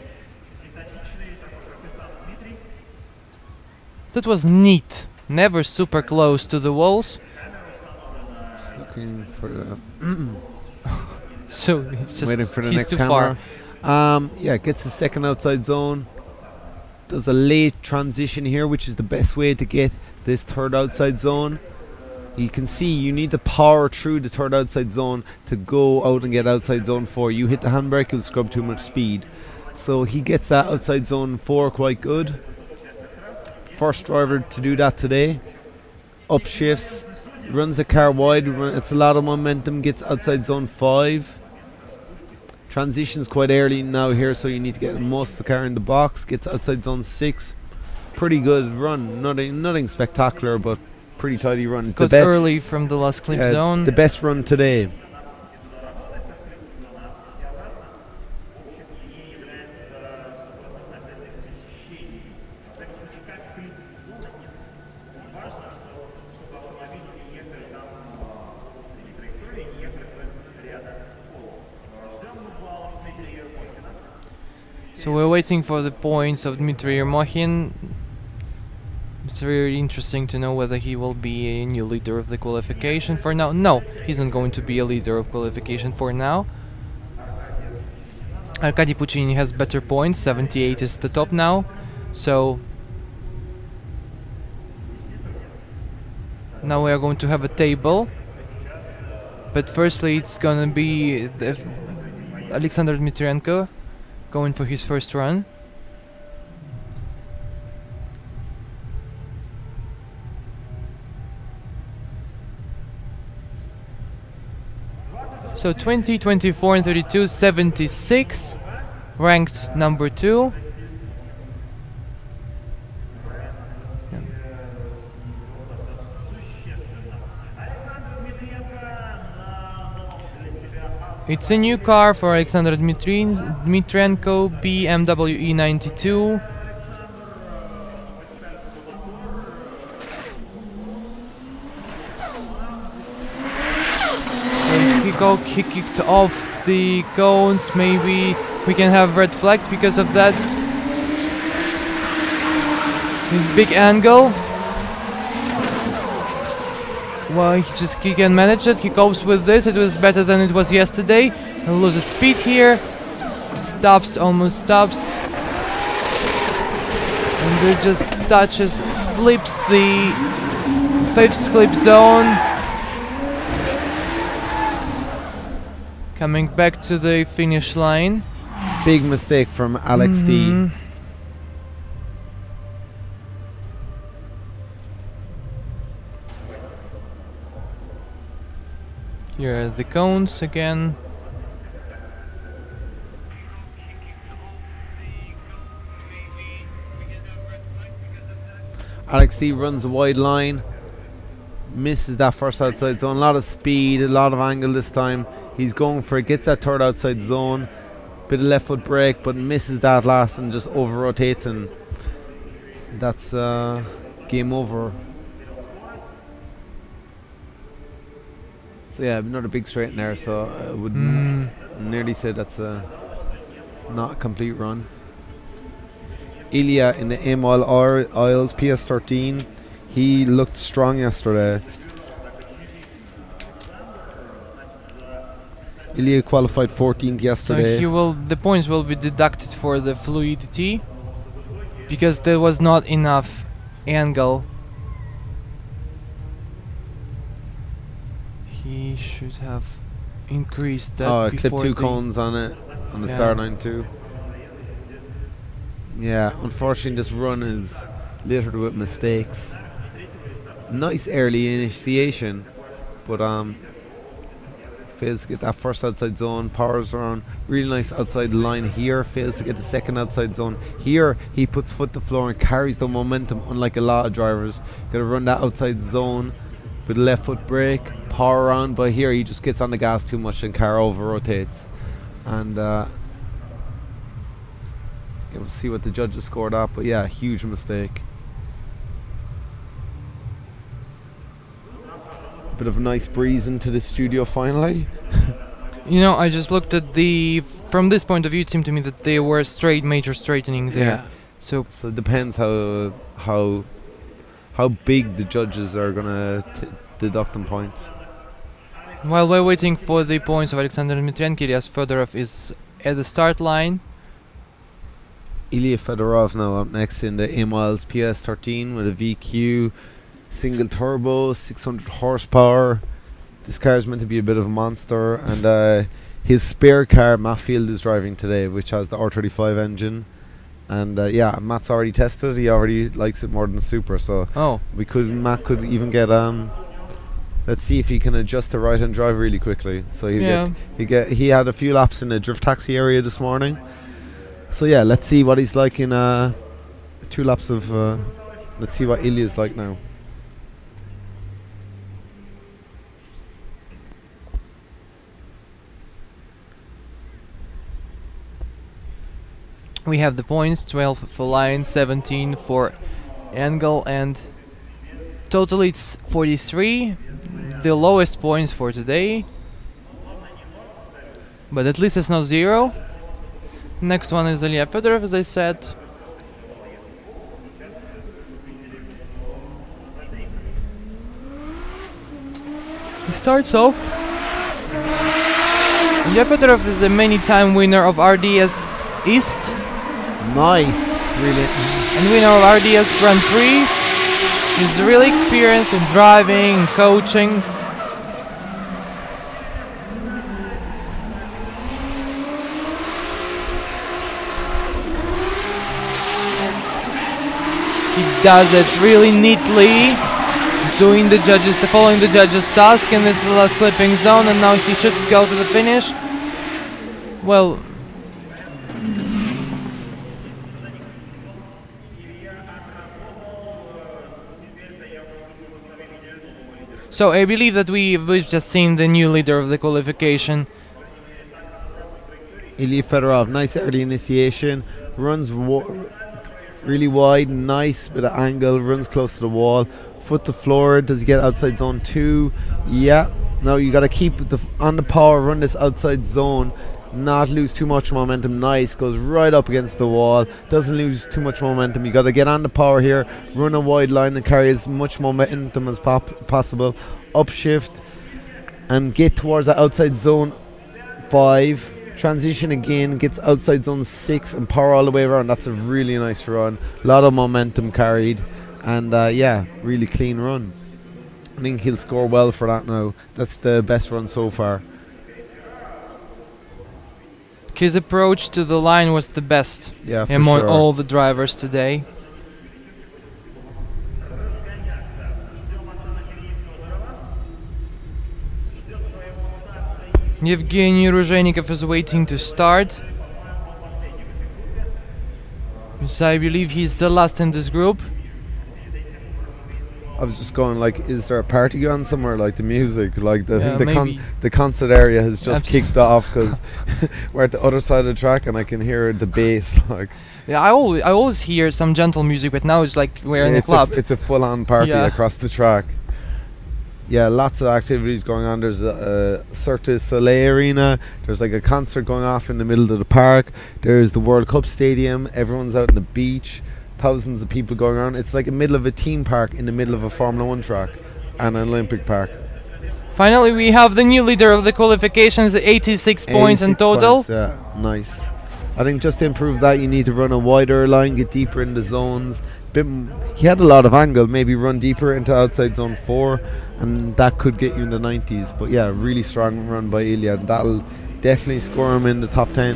That was neat. Never super close to the walls. Just looking for the So it's just waiting for the he's next too camera. far. Yeah, gets the second outside zone. Does a late transition here, which is the best way to get this third outside zone. You can see you need to power through the third outside zone to go out and get outside zone 4. You hit the handbrake, you'll scrub too much speed. So he gets that outside zone 4 quite good. First driver to do that today. Upshifts, runs the car wide, it's a lot of momentum, gets outside zone 5. Transitions quite early now here, so you need to get most of the car in the box. Gets outside zone 6. Pretty good run, nothing spectacular, but pretty tidy run. Got early from the last clip zone. The best run today. So we're waiting for the points of Dmitry Ermochin. It's very interesting to know whether he will be a new leader of the qualification for now. No, he's not going to be a leader of qualification for now. Arkady Puccini has better points, 78 is the top now. So now we are going to have a table. But firstly it's gonna be Alexander Dmitrienko going for his first run. So 20, 24 and 32, 76, ranked number 2. It's a new car for Alexander Dmitrienko, BMW E92. He kicked off the cones. Maybe we can have red flags because of that. Big angle. Well, he can manage it. He copes with this. It was better than it was yesterday. He loses speed here. Stops, almost stops. And it just touches, slips the 5th clip zone. Coming back to the finish line. Big mistake from Alex D. Here are the cones again. Alex D runs a wide line. Misses that first outside zone. A lot of speed, a lot of angle this time. He's going for it, gets that third outside zone. Bit of left foot brake, but misses that last and just over rotates, and that's game over. So yeah, another big straight in there, so I would nearly say that's not a complete run. Ilya in the M Oils PS13, he looked strong yesterday. Ilya qualified 14th yesterday. So the points will be deducted for the fluidity because there was not enough angle. He should have increased that. Oh, clip 2 cones on it on the start line too. Yeah, unfortunately this run is littered with mistakes. Nice early initiation, but fails to get that first outside zone, powers around, really nice outside line here, fails to get the second outside zone. Here he puts foot to floor and carries the momentum, unlike a lot of drivers. Gotta run that outside zone with a left foot brake, power around, but here he just gets on the gas too much and car over rotates. And we'll see what the judges scored up, but yeah, huge mistake. Bit of a nice breeze into the studio finally. You know, I just looked at from this point of view, it seemed to me that there were major straightening there. Yeah. So it depends how big the judges are gonna deduct them points. while we're waiting for the points of Alexander Dmitrienko, Ilyas Fedorov is at the start line. Ilya Fedorov now up next in the A-Miles PS13 with a VQ, single turbo, 600 horsepower. This car is meant to be a bit of a monster, and his spare car Matfield is driving today, which has the R35 engine. And yeah, Matt's already tested it. He already likes it more than the Super, so Matt could even get let's see if he can adjust to right-hand drive really quickly. So he had a few laps in the drift taxi area this morning. So yeah, let's see what he's like in 2 laps of let's see what Ilya's like now. We have the points, 12 for Lion, 17 for Engel, and totally it's 43, the lowest points for today. But at least it's not 0. Next one is Ilya Fedorov, as I said. He starts off. Ilya Fedorov is a many-time winner of RDS East. Nice, really. And winner of RDS Grand Prix. He's really experienced in driving and coaching. He does it really neatly, following the judge's task, and it's the last clipping zone, and now he should go to the finish. Well, so I believe that we've just seen the new leader of the qualification. Ilya Fedorov, nice early initiation, runs really wide, nice bit of angle, runs close to the wall, foot to floor. Does he get outside zone 2? Yeah. Now you got to keep on the power, run this outside zone, not lose too much momentum. Nice, goes right up against the wall, doesn't lose too much momentum. You got to get on the power here, run a wide line and carry as much momentum as possible, upshift and get towards the outside zone 5. Transition again, gets outside zone 6 and power all the way around. That's a really nice run, a lot of momentum carried, and yeah, really clean run. I think he'll score well for that now. That's the best run so far. His approach to the line was the best among all the drivers today. Evgeny Rozhenikov is waiting to start. So I believe he's the last in this group. I was just going like, is there a party on somewhere? Like the music, like the concert area has just kicked off because we're at the other side of the track and I can hear the bass. Like, yeah, I always hear some gentle music, but now it's like we're in a club. It's a full-on party across the track. Yeah, lots of activities going on. There's a Cirque du Soleil arena. There's like a concert going off in the middle of the park. There's the World Cup stadium. Everyone's out on the beach. Thousands of people going around. It's like a middle of a theme park in the middle of a Formula 1 track and an Olympic park. Finally, we have the new leader of the qualifications, 86 points in total. Points, yeah, nice. I think just to improve that, you need to run a wider line, get deeper in the zones. He had a lot of angle, maybe run deeper into outside zone 4, and that could get you in the 90s. But yeah, really strong run by Ilya. That'll definitely score him in the top 10.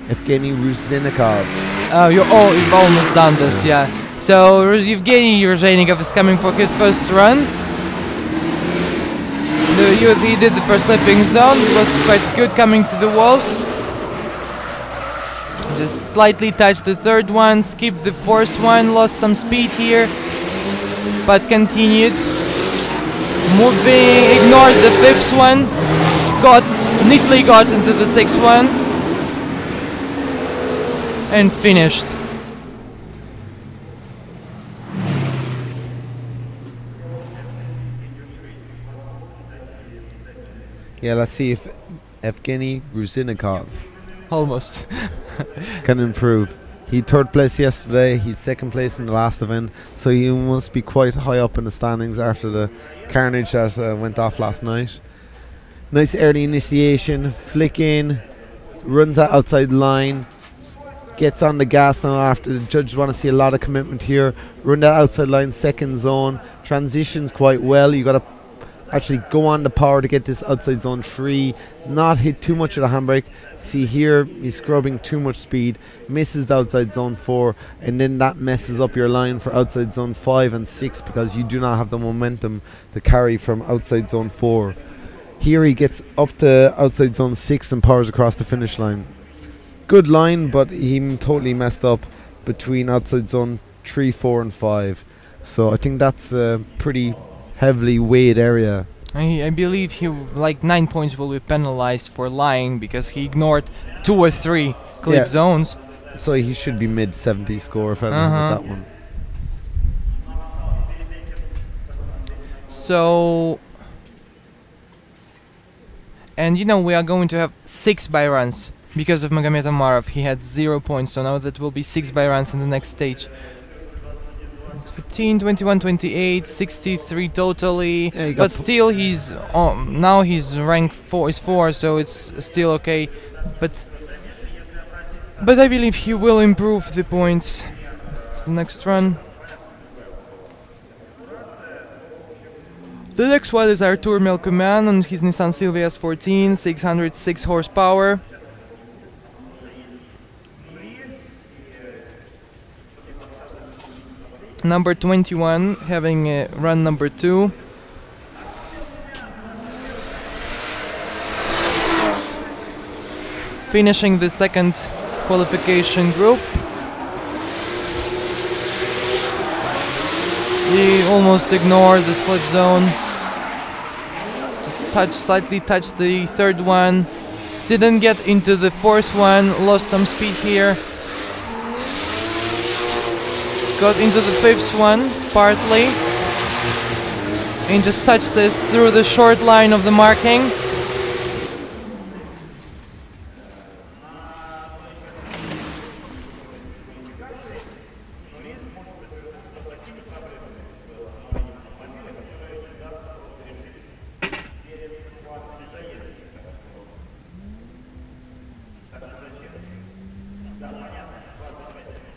Evgeny Rozhenikov. Oh, you've almost done this, yeah. So Evgeny Rozhenikov is coming for his first run. The UAV did the first clipping zone, it was quite good coming to the wall. Just slightly touched the third one, skipped the fourth one, lost some speed here, but continued. Moving, ignored the fifth one, neatly got into the sixth one, and finished. Yeah, let's see if Evgeny Gruzinikov Almost. can improve. He third place yesterday, he's second place in the last event, so he must be quite high up in the standings after the carnage that went off last night. Nice early initiation, flick in, runs that outside line, gets on the gas now after the judges want to see a lot of commitment here. Run that outside line, second zone, transitions quite well. You got to actually go on the power to get this outside zone 3, not hit too much of the handbrake. See here, he's scrubbing too much speed, misses the outside zone 4, and then that messes up your line for outside zone 5 and 6 because you do not have the momentum to carry from outside zone 4. Here he gets up to outside zone 6 and powers across the finish line. Good line, but he totally messed up between outside zone 3, 4 and 5. So I think that's a pretty heavily weighed area. I believe he, like 9 points will be penalized for lying because he ignored 2 or 3 clip zones. So he should be mid 70 score if I remember that one. So, and you know, we are going to have 6 buy runs because of Magomed Amarov. He had 0 points, so now that will be 6 buy runs in the next stage. 15, 21, 28, 63 totally, but still he's now he's rank 4 is 4, so it's still okay. But I believe he will improve the points the next run. The next one is Artur Melkuman on his Nissan Silvia S14, 606 horsepower. Number 21 having run number 2. Finishing the second qualification group. He almost ignored the split zone. Just slightly touched the third one. Didn't get into the fourth one, lost some speed here. Got into the fifth one, partly, and just touched this through the short line of the marking.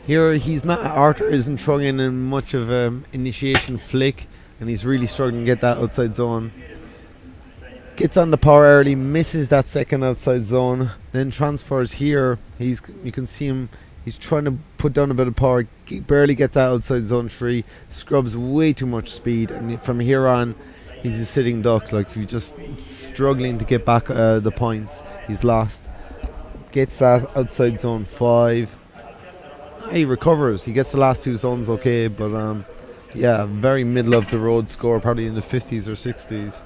Here Arthur isn't throwing in much of initiation flick, and he's really struggling to get that outside zone. Gets on the power early, misses that second outside zone, then transfers here. You can see him, he's trying to put down a bit of power, barely gets that outside zone 3, scrubs way too much speed, and from here on he's a sitting duck, like he's just struggling to get back the points he's lost. Gets that outside zone 5. He recovers, he gets the last 2 zones okay, but yeah, very middle of the road score, probably in the 50s or 60s.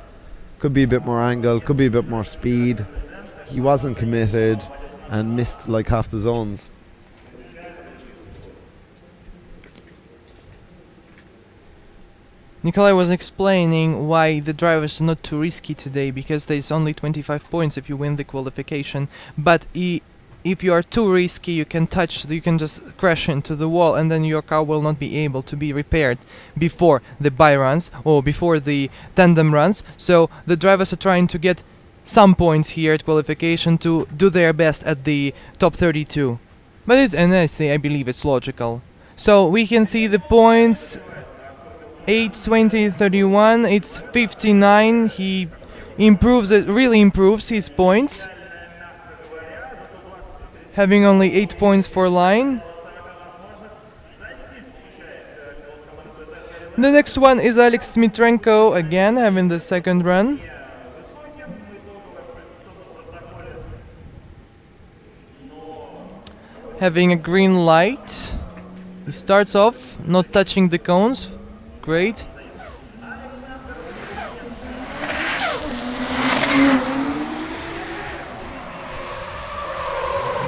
Could be a bit more angle, could be a bit more speed. He wasn't committed and missed like half the zones. Nikolai was explaining why the drivers are not too risky today, because there's only 25 points if you win the qualification, but if you are too risky, you can just crash into the wall, and then your car will not be able to be repaired before the buy runs or before the tandem runs. So the drivers are trying to get some points here at qualification to do their best at the top 32. But honestly, I believe it's logical. So we can see the points: 8, 20, 31. It's 59. He really improves his points, having only 8 points for line. The next one is Alex Dmitrenko, again having the second run. having a green light. He starts off not touching the cones. Great.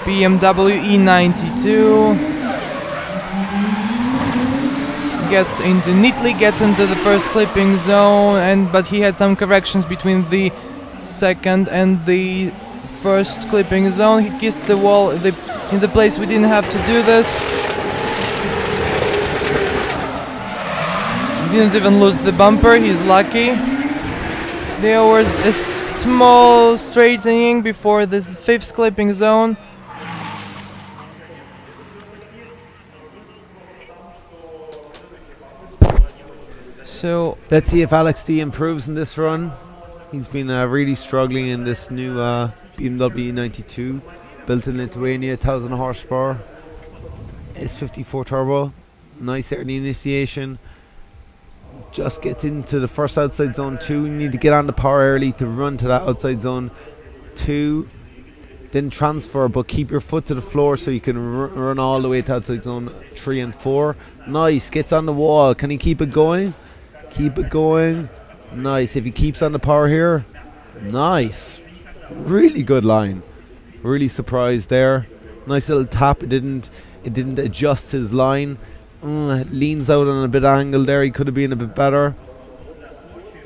BMW E92 neatly gets into the first clipping zone, but he had some corrections between the second and the first clipping zone. He kissed the wall in the place we didn't have to do this. Didn't even lose the bumper, he's lucky. There was a small straightening before the fifth clipping zone. So let's see if Alex D improves in this run. He's been really struggling in this new BMW 92, built in Lithuania, 1000 horsepower, S54 turbo. Nice early initiation. Just gets into the first outside zone 2. You need to get on the power early to run to that outside zone 2. Then transfer, but keep your foot to the floor so you can run all the way to outside zone 3 and 4. Nice, gets on the wall. Can he keep it going? Keep it going. Nice. If he keeps on the power here, nice. Really good line. Really surprised there. Nice little tap. It didn't adjust his line. Leans out on a bit of angle there. He could have been a bit better.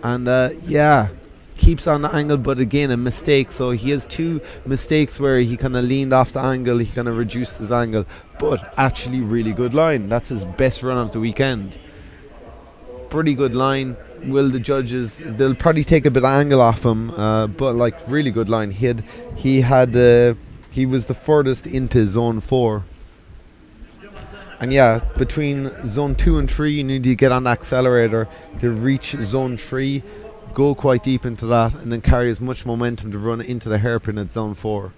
And yeah, keeps on the angle, but again a mistake. So he has 2 mistakes where he kind of leaned off the angle. He kind of reduced his angle, but actually really good line. That's his best run of the weekend. Pretty good line. Will the judges, they'll probably take a bit of angle off him, but like really good line. He was the furthest into zone 4. And yeah, between zone 2 and 3 you need to get on the accelerator to reach zone 3, go quite deep into that, and then carry as much momentum to run into the hairpin at zone 4.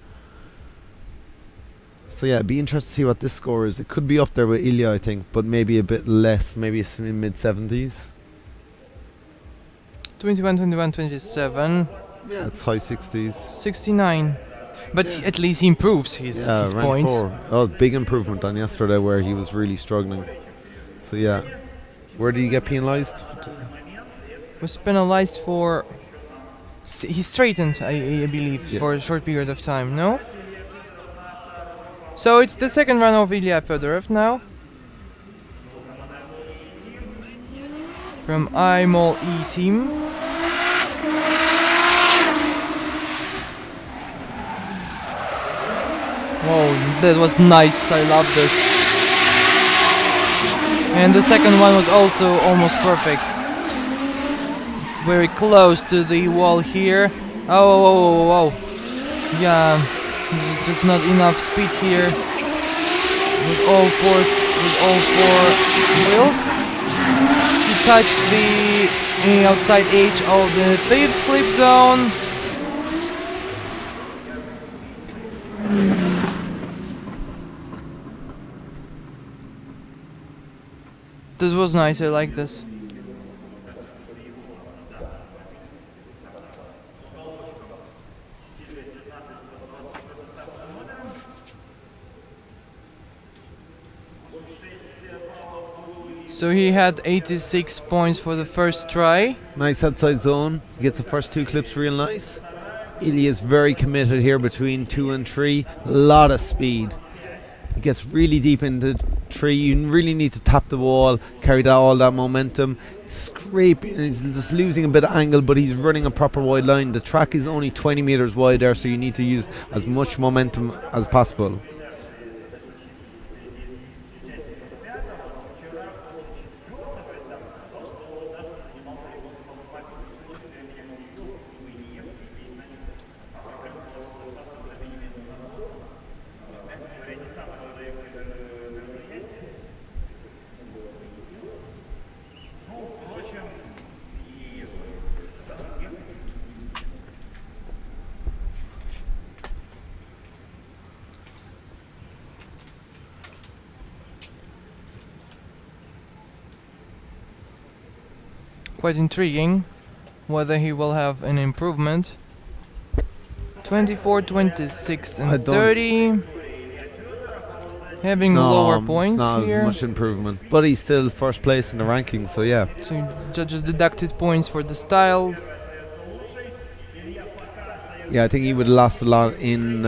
So yeah, it'd be interesting to see what this score is. It could be up there with Ilya, I think, but maybe a bit less, maybe it's in mid-70s. 21, 21, 27. Yeah, it's high 60s. 69. But yeah, at least he improves his points. 4. Oh, big improvement on yesterday where he was really struggling. So yeah. Where did he get penalised? Was penalised for... he straightened, I believe, for a short period of time, no? So it's the second run of Ilya Fedorov now. From IMOL E team. Whoa, that was nice, I love this. And the second one was also almost perfect. Very close to the wall here. Oh. Yeah, there's just not enough speed here. With all 4 wheels. He touched the outside edge of the 5th clip zone. This was nice, I like this. So he had 86 points for the first try. Nice outside zone. He gets the first 2 clips real nice. Ilya is very committed here between 2 and 3. A lot of speed. He gets really deep into 3. You really need to tap the wall, carry all that momentum. Scrape. He's just losing a bit of angle, but he's running a proper wide line. The track is only 20 meters wide there, so you need to use as much momentum as possible. Quite intriguing whether he will have an improvement. 24, 26 and 30. having lower points it's not here. as much improvement, but he's still first place in the rankings, so yeah. So judges deducted points for the style. Yeah, I think he would have lost a lot in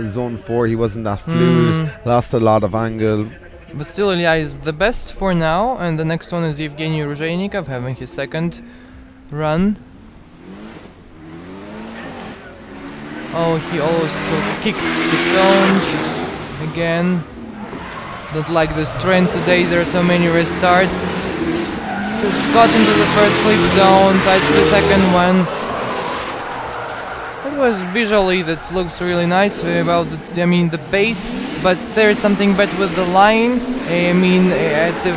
zone 4. He wasn't that fluid, lost a lot of angle. But still, Ilya is the best for now, and the next one is Evgeny Ruzheynikov having his second run. Oh, he also kicked the cones again. Don't like this trend today, there are so many restarts. Just got into the first clip zone, touched the second one. That was visually, that looks really nice about the base, but there's something bad with the line. I mean, at the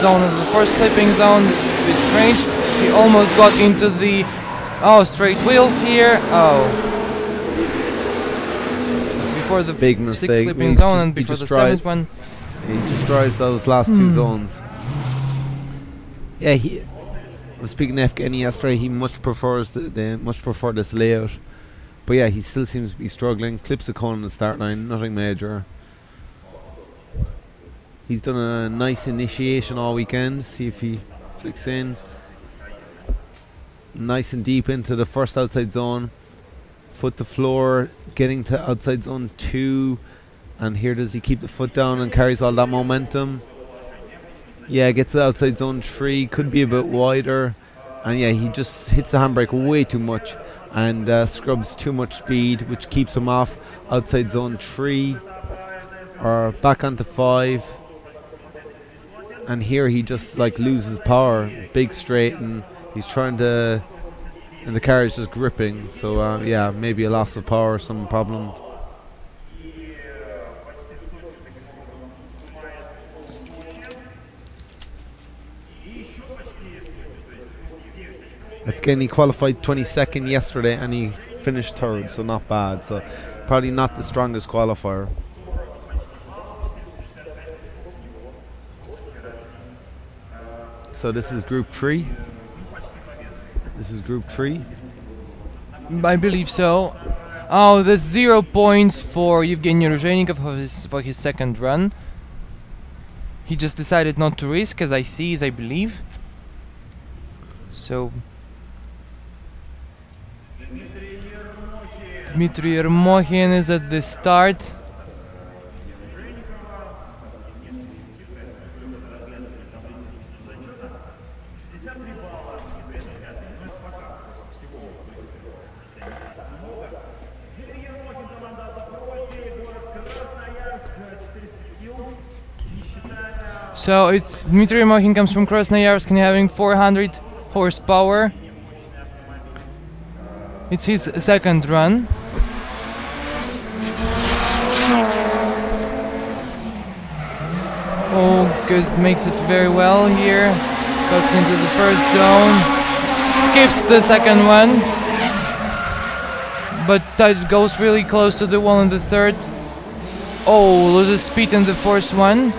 zone of the first clipping zone, it's a bit strange. He almost got into the straight wheels here. Before the big sixth mistake. clipping zone and before the seventh one. He just drives those last two zones. Yeah, I was speaking to Evgeny yesterday. He much prefers this layout. But yeah, he still seems to be struggling. Clips a cone on the start line, nothing major. He's done a nice initiation all weekend. See if he flicks in. Nice and deep into the first outside zone. Foot to floor, getting to outside zone 2. And here does he keep the foot down and carries all that momentum. Yeah, gets to outside zone 3, could be a bit wider. And yeah, he just hits the handbrake way too much and scrubs too much speed, which keeps him off outside zone 3 or back onto 5. And here he just like loses power, big straight, and he's trying to, and the car is just gripping. So yeah, maybe a loss of power, some problem. Evgeny qualified 22nd yesterday and he finished 3rd, so not bad. So probably not the strongest qualifier. So this is group 3. This is group 3. I believe so. Oh, there's 0 points for Evgeny Ruzheynikov for his second run. He just decided not to risk, as I believe. So Dmitry Ermokhin is at the start. So it's Dmitry Ermokhin comes from Krasnoyarsk and having 400 horsepower. It's his second run. Oh, good, makes it very well here. Goes into the first zone. Skips the second one. But goes really close to the wall in the third. Oh, loses speed in the first one.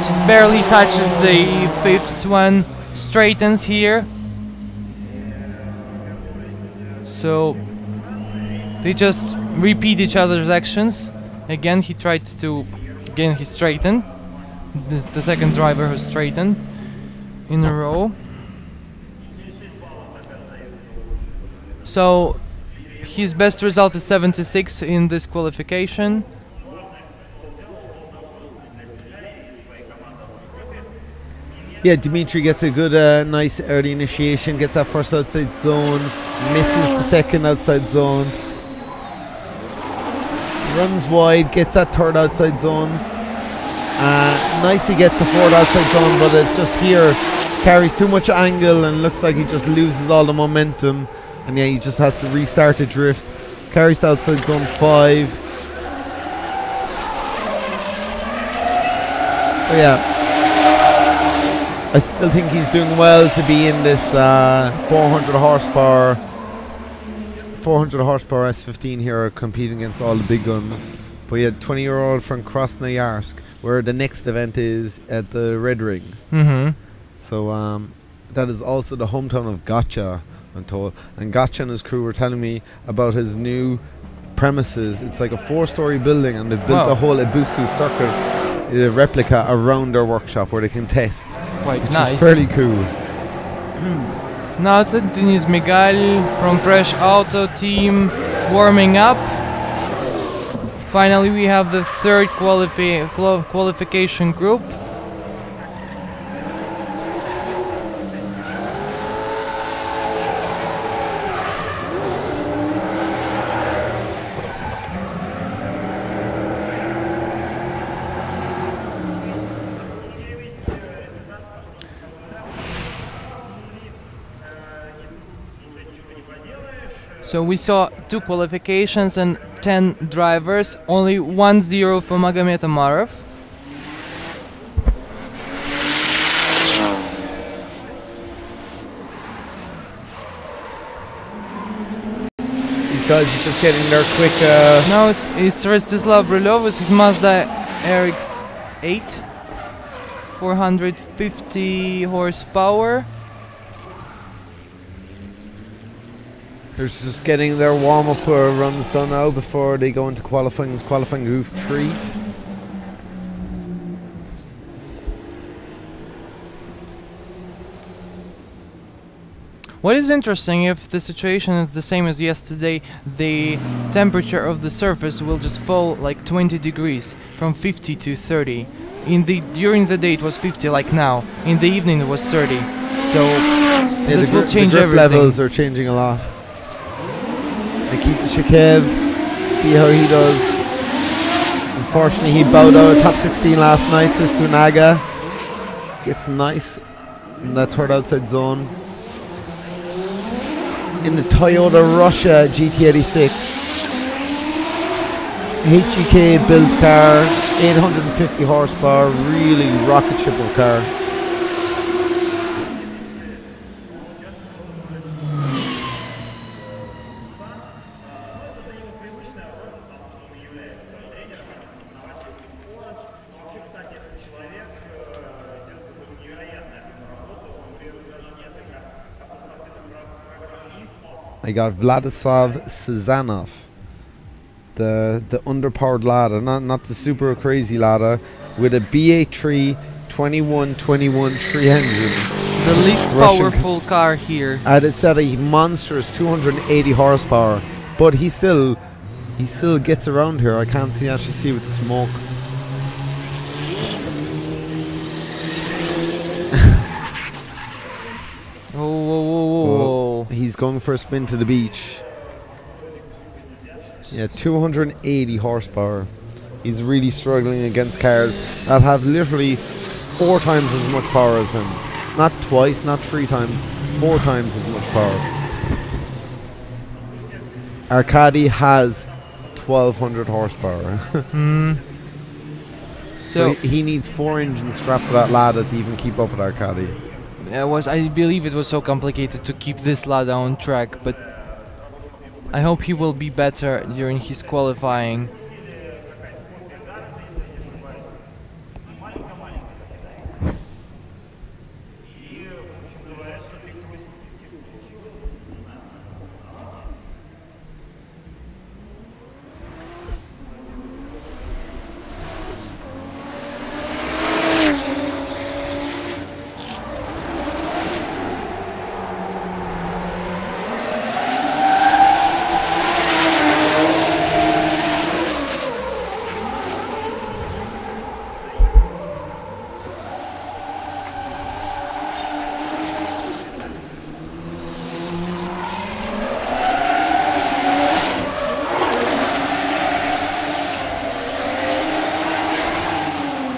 Just barely touches the fifth one. Straightens here. So they just repeat each other's actions. Again, he tried to, again he straightened. This the second driver who straightened in a row. So his best result is 76 in this qualification. Yeah, Dmitry gets a good, nice early initiation, gets that first outside zone, misses the second outside zone, runs wide, gets that third outside zone, nicely gets the fourth outside zone, but it just here carries too much angle and looks like he just loses all the momentum, and yeah, he just has to restart the drift. Carries to outside zone 5. But yeah, I still think he's doing well to be in this 400 horsepower S15 here, competing against all the big guns. But yeah, 20-year-old from Krasnoyarsk, where the next event is at the Red Ring. So that is also the hometown of Gotcha, I'm told. And Gotcha and his crew were telling me about his new premises. It's like a 4-story building, and they've built Wow. a whole Ibusu circuit replica around their workshop where they can test, Quite which nice. is fairly cool. Now it's Denis Miguel from Fresh Auto team warming up. Finally, we have the third qualification group. So we saw 2 qualifications and 10 drivers, only 1-0 for Magomed Amarov. These guys are just getting their quick. Now it's Rostislav Brylov with his Mazda RX-8, 450 horsepower. They're just getting their warm-up runs done now before they go into qualifying. It's qualifying Group 3. What is interesting, if the situation is the same as yesterday, the temperature of the surface will just fall like 20 degrees, from 50 to 30. During the day it was 50 like now, in the evening it was 30. So Yeah, that will change the grip everything. levels are changing a lot. Nikita Shikev, see how he does. Unfortunately, he bowed out of top 16 last night to Sunaga. Gets nice in that third outside zone. In the Toyota Russia GT86, HEK built car, 850 horsepower, really rocket ship of car. I got Vladislav Sazanov, the underpowered Lada, not the super crazy Lada, with a BA3 2121 3 engine. The least Russian powerful car here. And it's at a monstrous 280 horsepower, but he still gets around here. I can't actually see with the smoke. Oh. He's going for a spin to the beach. Yeah, 280 horsepower. He's really struggling against cars that have literally 4 times as much power as him. Not twice, not 3 times, 4 times as much power. Arkady has 1200 horsepower. So he needs 4 engines strapped to that Lada to even keep up with Arkady. I believe it was so complicated to keep this Lada on track, but I hope he will be better during his qualifying.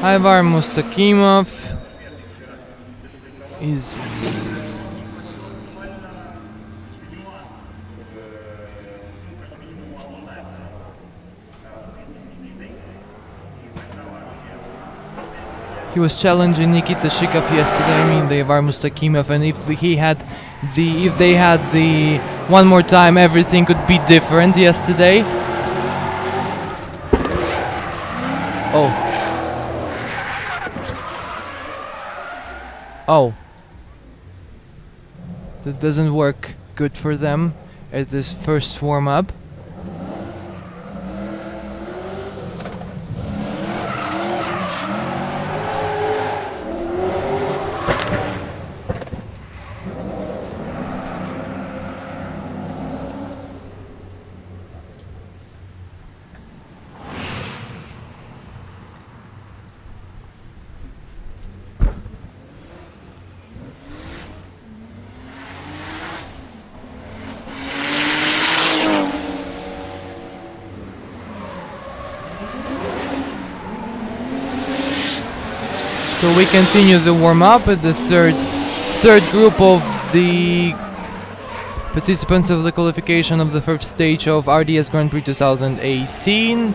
Ivar Mustakimov is he was challenging Nikita Shikov yesterday, the Ivar Mustakimov, and if they had the one more time, everything could be different yesterday. Oh, that doesn't work good for them at this first warm-up. So we continue the warm-up at the third group of the participants of the qualification of the first stage of RDS Grand Prix 2018.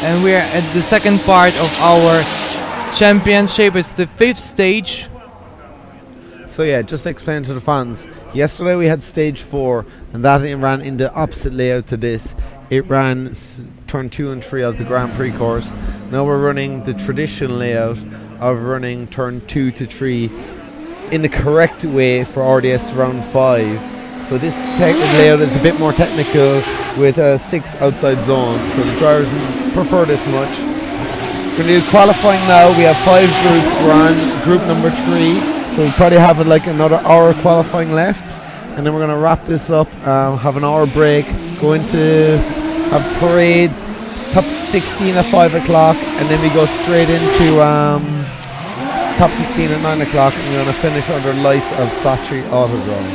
And we're at the second part of our championship. It's the 5th stage. So yeah, just to explain to the fans, yesterday we had stage 4, and that it ran in the opposite layout to this. It ran turn 2 and 3 of the Grand Prix course. Now we're running the traditional layout of running turn 2 to 3 in the correct way for RDS round 5. So this layout is a bit more technical with 6 outside zones, so the drivers prefer this much. We're going to do qualifying now. We have 5 groups. We're on group number 3, so we probably have like another hour qualifying left, and then we're going to wrap this up, have an hour break, go into have parades, top 16 at 5 o'clock, and then we go straight into top 16 at 9 o'clock, and we're going to finish under lights of SOCHI AUTODROM.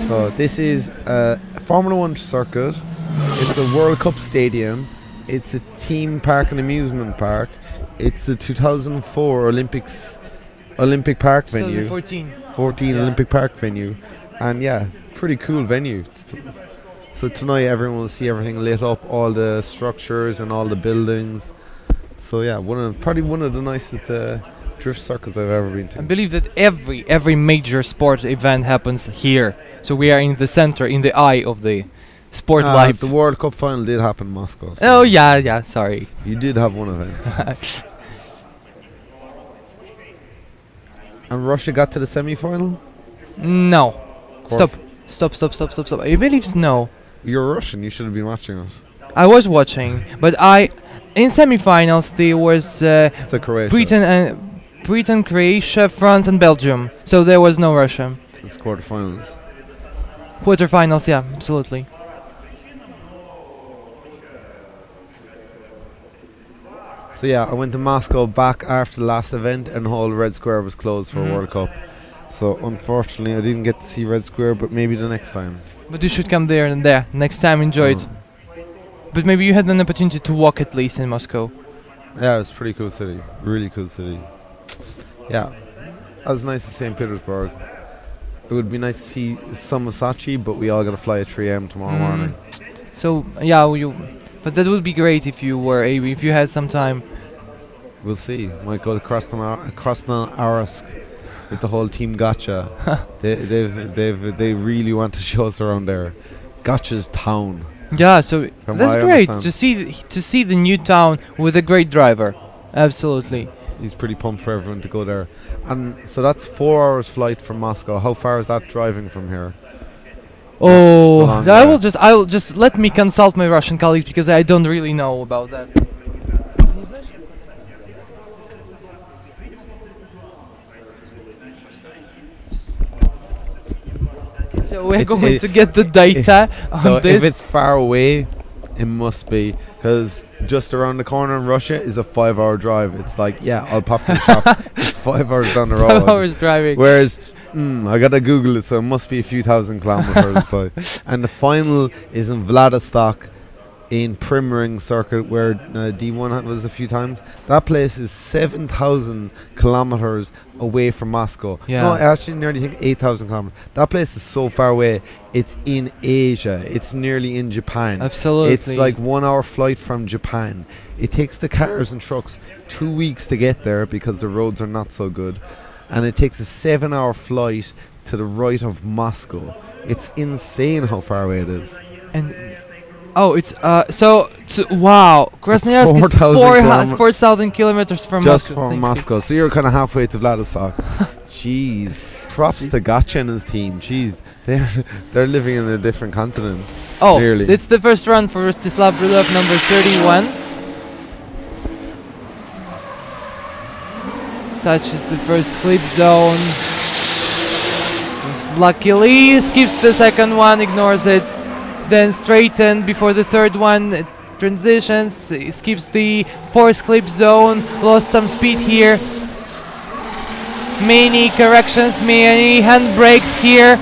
So this is a Formula 1 circuit. It's a World Cup stadium. It's a theme park and amusement park. It's the 2004 Olympic Park venue. 14 yeah. Olympic Park venue. And yeah, pretty cool venue. So tonight everyone will see everything lit up, all the structures and all the buildings. So yeah, probably one of the nicest drift circuits I've ever been to. I believe that every major sport event happens here. So we are in the center, in the eye of the sport life. The World Cup final did happen in Moscow. So oh yeah, sorry. You did have one event. And Russia got to the semi-final? No. Stop. I believe no. You're Russian, you should have been watching it. I was watching, but in semi-finals there was Britain, Croatia, France and Belgium. So there was no Russia. It's quarterfinals. Quarterfinals, yeah, absolutely. So yeah, I went to Moscow back after the last event, and the whole Red Square was closed for World Cup. So unfortunately I didn't get to see Red Square, but maybe the next time. But you should come there and there. Next time enjoy it. But maybe you had an opportunity to walk at least in Moscow. Yeah, it was a pretty cool city. Really cool city. Yeah. As nice as St. Petersburg. It would be nice to see some of SOCHI, but we all got to fly at 3 a.m. tomorrow morning. So yeah, but that would be great if you were able, if you had some time. We'll see. Might go to Krasnoyarsk with the whole team Gotcha. they really want to show us around there. Gotcha's town. Yeah, so that's great to see the new town with a great driver. Absolutely. He's pretty pumped for everyone to go there. And so that's 4 hours flight from Moscow. How far is that driving from here? Oh, I will just let me consult my Russian colleagues because I don't really know about that. So we're going to get the data on this. If it's far away, it must be, because just around the corner in Russia is a 5-hour drive. It's like, yeah, I'll pop to the shop. It's 5 hours down the road. 5 hours driving. Whereas, I gotta Google it, so it must be a few thousand kilometers. And the final is in Vladivostok, in Primring circuit, where D1 was a few times. That place is 7,000 kilometers away from Moscow. Yeah. No, I actually nearly think 8,000 kilometers. That place is so far away. It's in Asia. It's nearly in Japan. Absolutely. It's like 1 hour flight from Japan. It takes the cars and trucks 2 weeks to get there because the roads are not so good. And it takes a 7-hour flight to the right of Moscow. It's insane how far away it is. And it's wow, Krasnoyarsk is 4,000 kilometers from just Moscow. From Moscow. So you're kind of halfway to Vladivostok. Jeez, props to Gotcha and his team. Jeez, they're living in a different continent. Oh, clearly. It's the first run for Rostislav Brylov, number 31. Touches the first clip zone. Luckily, skips the second one, ignores it. Then straighten before the third one, transitions, skips the fourth clip zone, lost some speed here. Many corrections, many handbrakes here.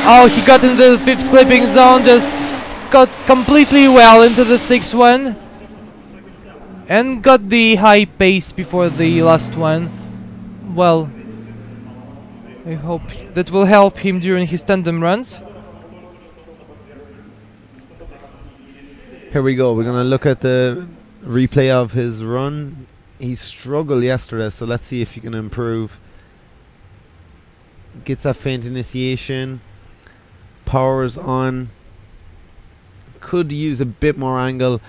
Oh, he got into the fifth clipping zone, just got completely well into the sixth one. and got the high pace before the last one. Well, I hope that will help him during his tandem runs. Here we go. We're going to look at the replay of his run. He struggled yesterday, so let's see if he can improve. Gets that faint initiation. Powers on. Could use a bit more angle.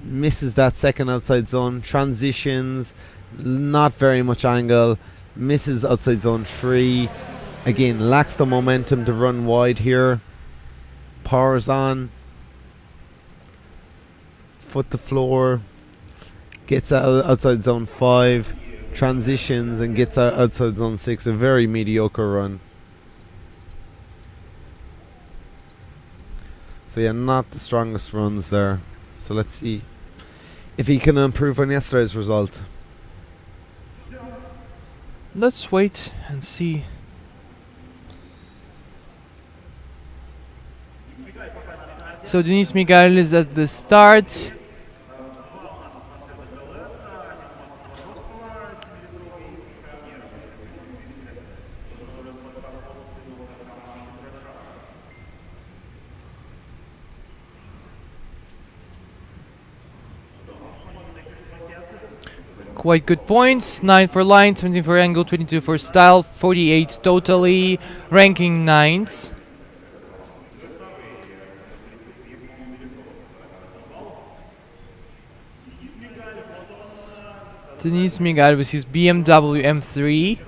Misses that second outside zone. Transitions. Not very much angle. Misses outside zone 3. Again, lacks the momentum to run wide here. Powers on. Foot to floor. Gets out outside zone 5. Transitions and gets out outside zone 6. A very mediocre run. So yeah, not the strongest runs there. So let's see if he can improve on yesterday's result. Let's wait and see. So Denis Miguel is at the start. Quite good points. 9 for line, 17 for angle, 22 for style, 48 totally, ranking 9th. Denis Miguel with his BMW M3,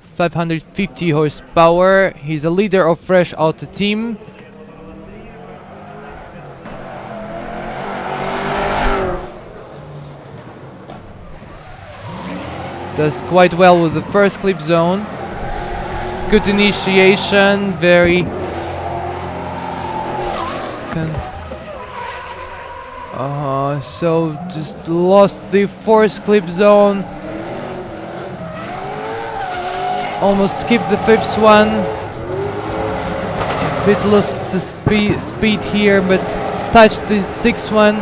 550 horsepower. He's a leader of Fresh Auto Team. Does quite well with the first clip zone. Good initiation, very... so just lost the fourth clip zone. Almost skipped the fifth one. Bit lost the speed here, but touched the sixth one.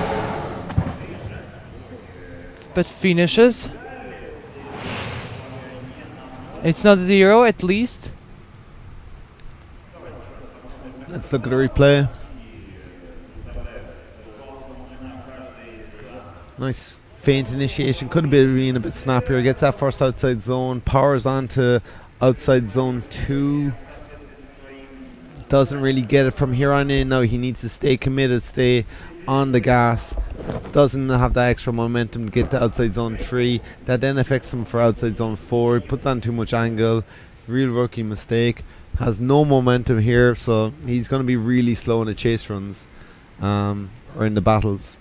But finishes. It's not 0 at least. Let's look at the replay. Nice faint initiation. Could have been a bit snappier. Gets that first outside zone. Powers on to outside zone 2. Doesn't really get it from here on in. Now he needs to stay committed, stay on the gas. Doesn't have that extra momentum to get to outside zone 3. That then affects him for outside zone 4. He puts on too much angle. Real rookie mistake. Has no momentum here, so he's going to be really slow in the chase runs or in the battles.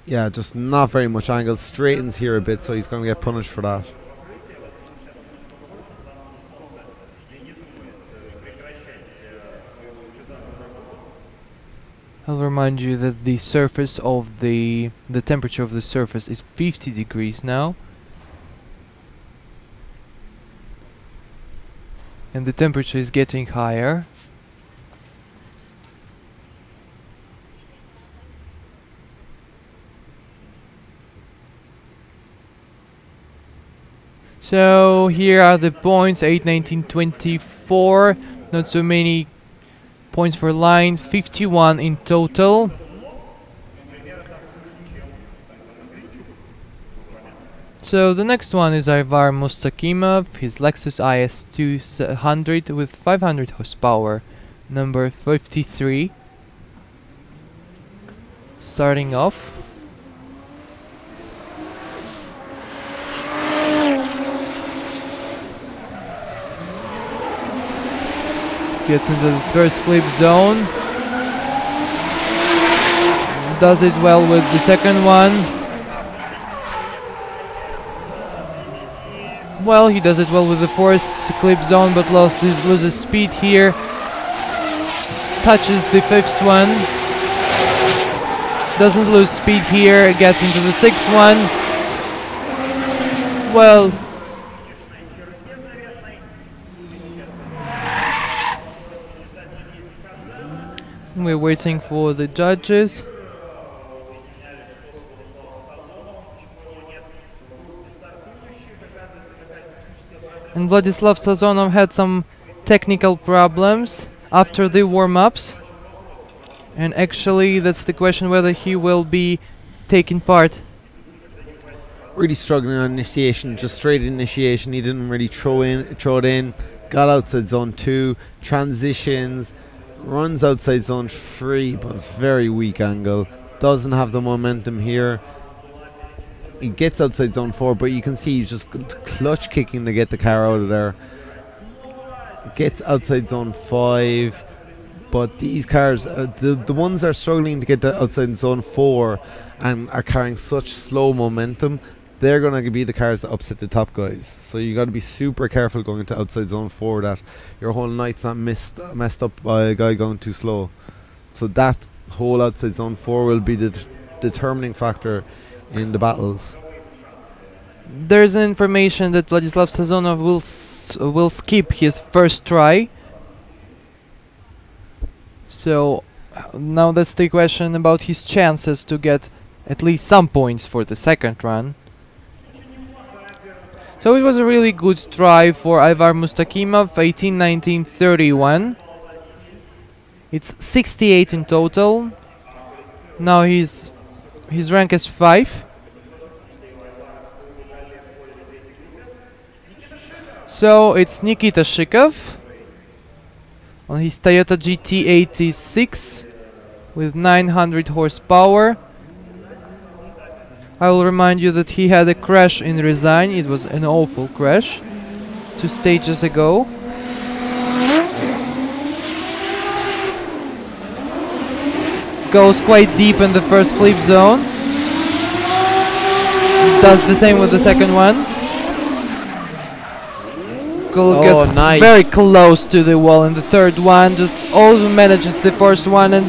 Yeah, just not very much angle. Straightens here a bit, so he's going to get punished for that. I'll remind you that the surface of the temperature of the surface is 50 degrees now. And the temperature is getting higher. So here are the points: 8, 19, 24. Not so many points for line, 51 in total. So the next one is Ivar Mustakimov, his Lexus IS 200 with 500 horsepower, number 53. Starting off. Gets into the first clip zone. Does it well with the second one. Well, he does it well with the fourth clip zone, but loses speed here. Touches the fifth one. Doesn't lose speed here. Gets into the sixth one. Well, we're waiting for the judges. And Vladislav Sazonov had some technical problems after the warm-ups. And actually, that's the question whether he will be taking part. Really struggling on initiation, just straight initiation. He didn't really throw it in. Got outside zone 2, transitions, runs outside zone 3, but very weak angle. Doesn't have the momentum here. He gets outside zone 4, but you can see he's just clutch kicking to get the car out of there. Gets outside zone 5, but these cars, the ones that are struggling to get to outside zone 4 and are carrying such slow momentum, they're going to be the cars that upset the top guys. So you got to be super careful going into outside zone 4 that your whole night's not messed up by a guy going too slow. So that whole outside zone 4 will be the determining factor in the battles. There's information that Vladislav Sazonov will skip his first try. So now that's the question about his chances to get at least some points for the second run. So it was a really good try for Ivar Mustakimov, 18-19-31. It's 68 in total. Now his rank is 5. So it's Nikita Shikov on his Toyota GT86 with 900 horsepower. I will remind you that he had a crash in Resign. It was an awful crash 2 stages ago. Goes quite deep in the first clip zone. Does the same with the second one. Gets nice. Very close to the wall in the third one. Just also manages the first one and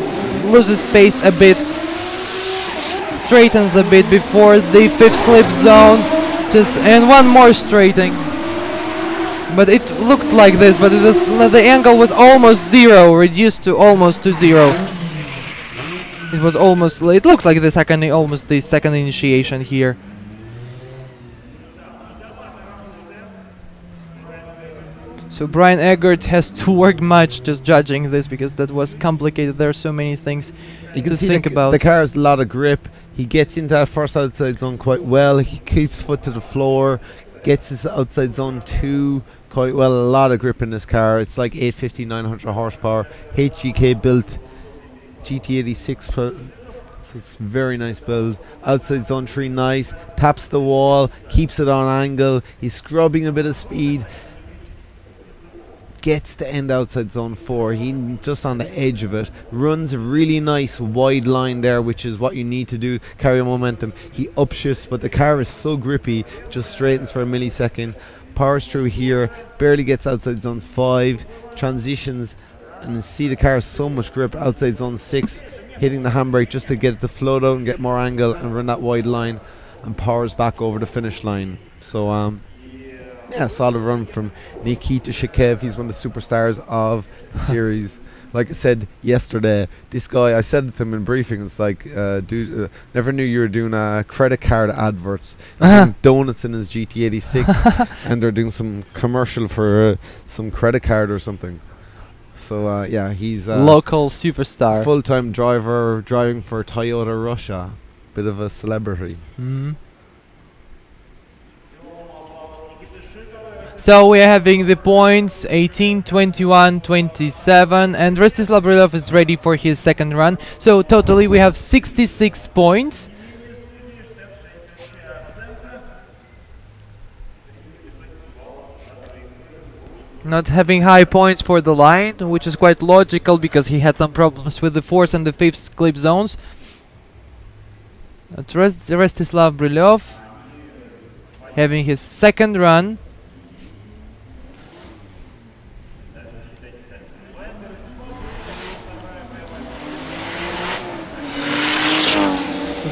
loses space a bit. Straightens a bit before the 5th clip zone. And one more straightening. But it looked like this, but the angle was almost 0, reduced to almost to 0. It was almost, it looked like almost the second initiation here. So Brian Eggert has to work much just judging this, because that was complicated. There are so many things to think about. The car has a lot of grip. He gets into that first outside zone quite well. He keeps foot to the floor, gets his outside zone 2 quite well. A lot of grip in this car. It's like 850, 900 horsepower. HGK built GT86, so it's very nice build. Outside zone 3, nice. Taps the wall, keeps it on angle. He's scrubbing a bit of speed. Gets to end outside zone 4. He just on the edge of it. Runs a really nice wide line there, which is what you need to do, carry momentum. He upshifts, but the car is so grippy, just straightens for a millisecond. Powers through here, barely gets outside zone 5. Transitions, and you see the car has so much grip. Outside zone 6, hitting the handbrake just to get it to float out and get more angle and run that wide line, and powers back over the finish line. So yeah, solid run from Nikita Shikev. He's one of the superstars of the series. Like I said yesterday, this guy, I said it to him in briefing, it's like, dude, never knew you were doing credit card adverts. He's doing donuts in his GT86 and they're doing some commercial for some credit card or something. So yeah, he's a local superstar, full-time driver, driving for Toyota Russia. Bit of a celebrity. So we're having the points 18, 21, 27, and Rostislav Brylov is ready for his second run. So totally we have 66 points. Not having high points for the line, which is quite logical because he had some problems with the 4th and the 5th clip zones. Rostislav Brylov having his second run.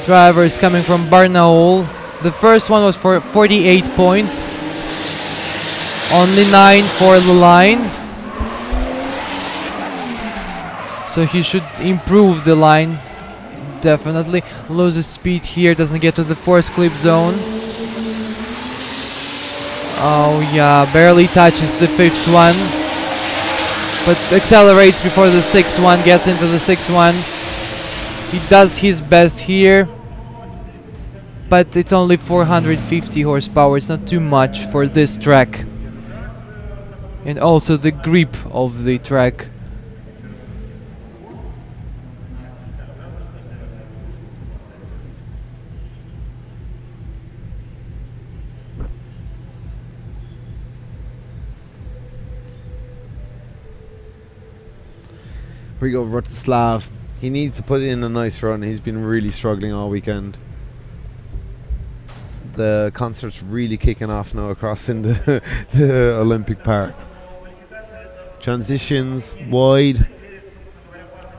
Driver is coming from Barnaul. The first one was for 48 points. Only 9 for the line. So he should improve the line. Definitely. Loses speed here. Doesn't get to the 4th clip zone. Oh yeah, barely touches the fifth one, but accelerates before the sixth one gets into the sixth one. He does his best here, but it's only 450 horsepower. It's not too much for this track, and also the grip of the track. Here we go, Vratislav. He needs to put in a nice run. He's been really struggling all weekend. The concert's really kicking off now across in the Olympic Park. Transitions wide,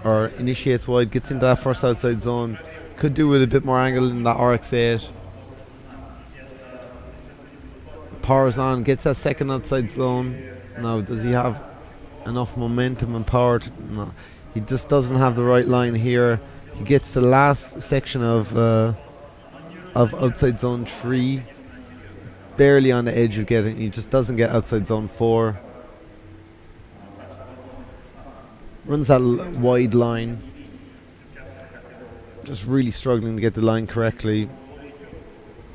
or initiates wide, gets into that first outside zone. Could do with a bit more angle in that RX-8. Powers on, gets that second outside zone. Now, does he have enough momentum and power to... No. He just doesn't have the right line here. He gets the last section of outside zone 3, barely on the edge of getting. He just doesn't get outside zone 4. Runs that wide line. Just really struggling to get the line correctly.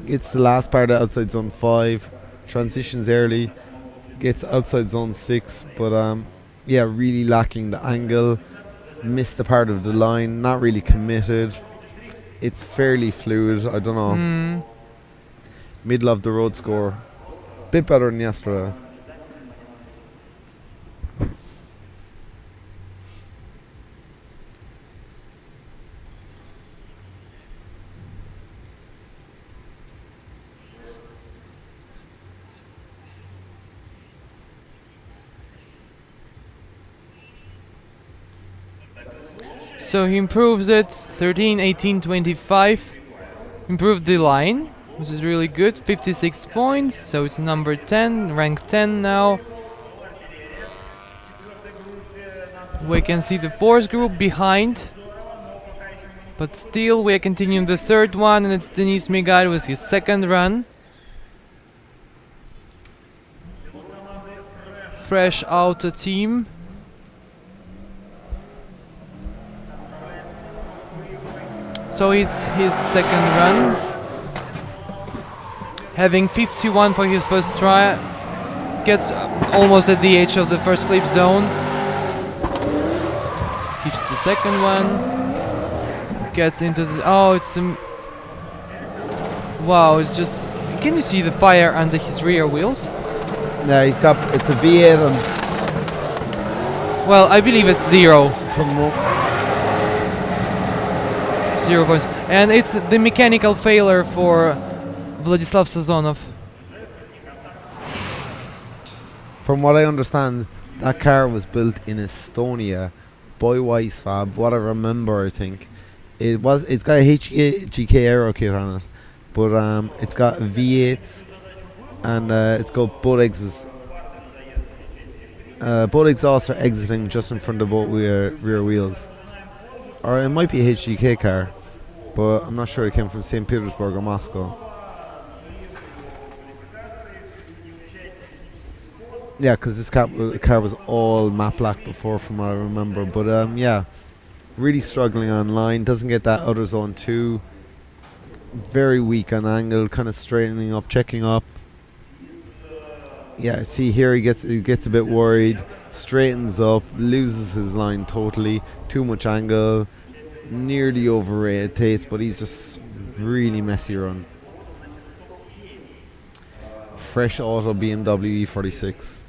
Gets the last part of outside zone 5. Transitions early. Gets outside zone 6, but yeah, really lacking the angle. Missed the part of the line, not really committed. It's fairly fluid, I don't know. Middle of the road score. Bit better than yesterday. So he improves it, 13, 18, 25. Improved the line, which is really good. 56 points, so it's number 10, rank 10 now. We can see the fourth group behind. But still, we are continuing the third one, and it's Denis Migad with his second run. Fresh auto team. So it's his second run. Having 51 for his first try. Gets almost at the edge of the first clip zone. Skips the second one. Gets into the... Oh, it's... wow, it's just... Can you see the fire under his rear wheels? No, he's got... It's a V8 on... Well, I believe it's 0. From 0 points. And it's the mechanical failure for Vladislav Sazonov. From what I understand, that car was built in Estonia by Weissfab. What I remember, I think. It's got a HGK aero kit on it. But it's got V8s and it's got both exits. Both exhausts are exiting just in front of both rear wheels. Or it might be a HGK car, but I'm not sure it came from St. Petersburg or Moscow. Yeah, because this car was all matte black before, from what I remember. But yeah, really struggling on line. Doesn't get that outer zone 2. Very weak on angle, kind of straightening up, checking up. Yeah, see here he gets a bit worried. Straightens up, loses his line totally. Too much angle. Nearly overrated taste, but he's just really messy run. Fresh auto BMW E46.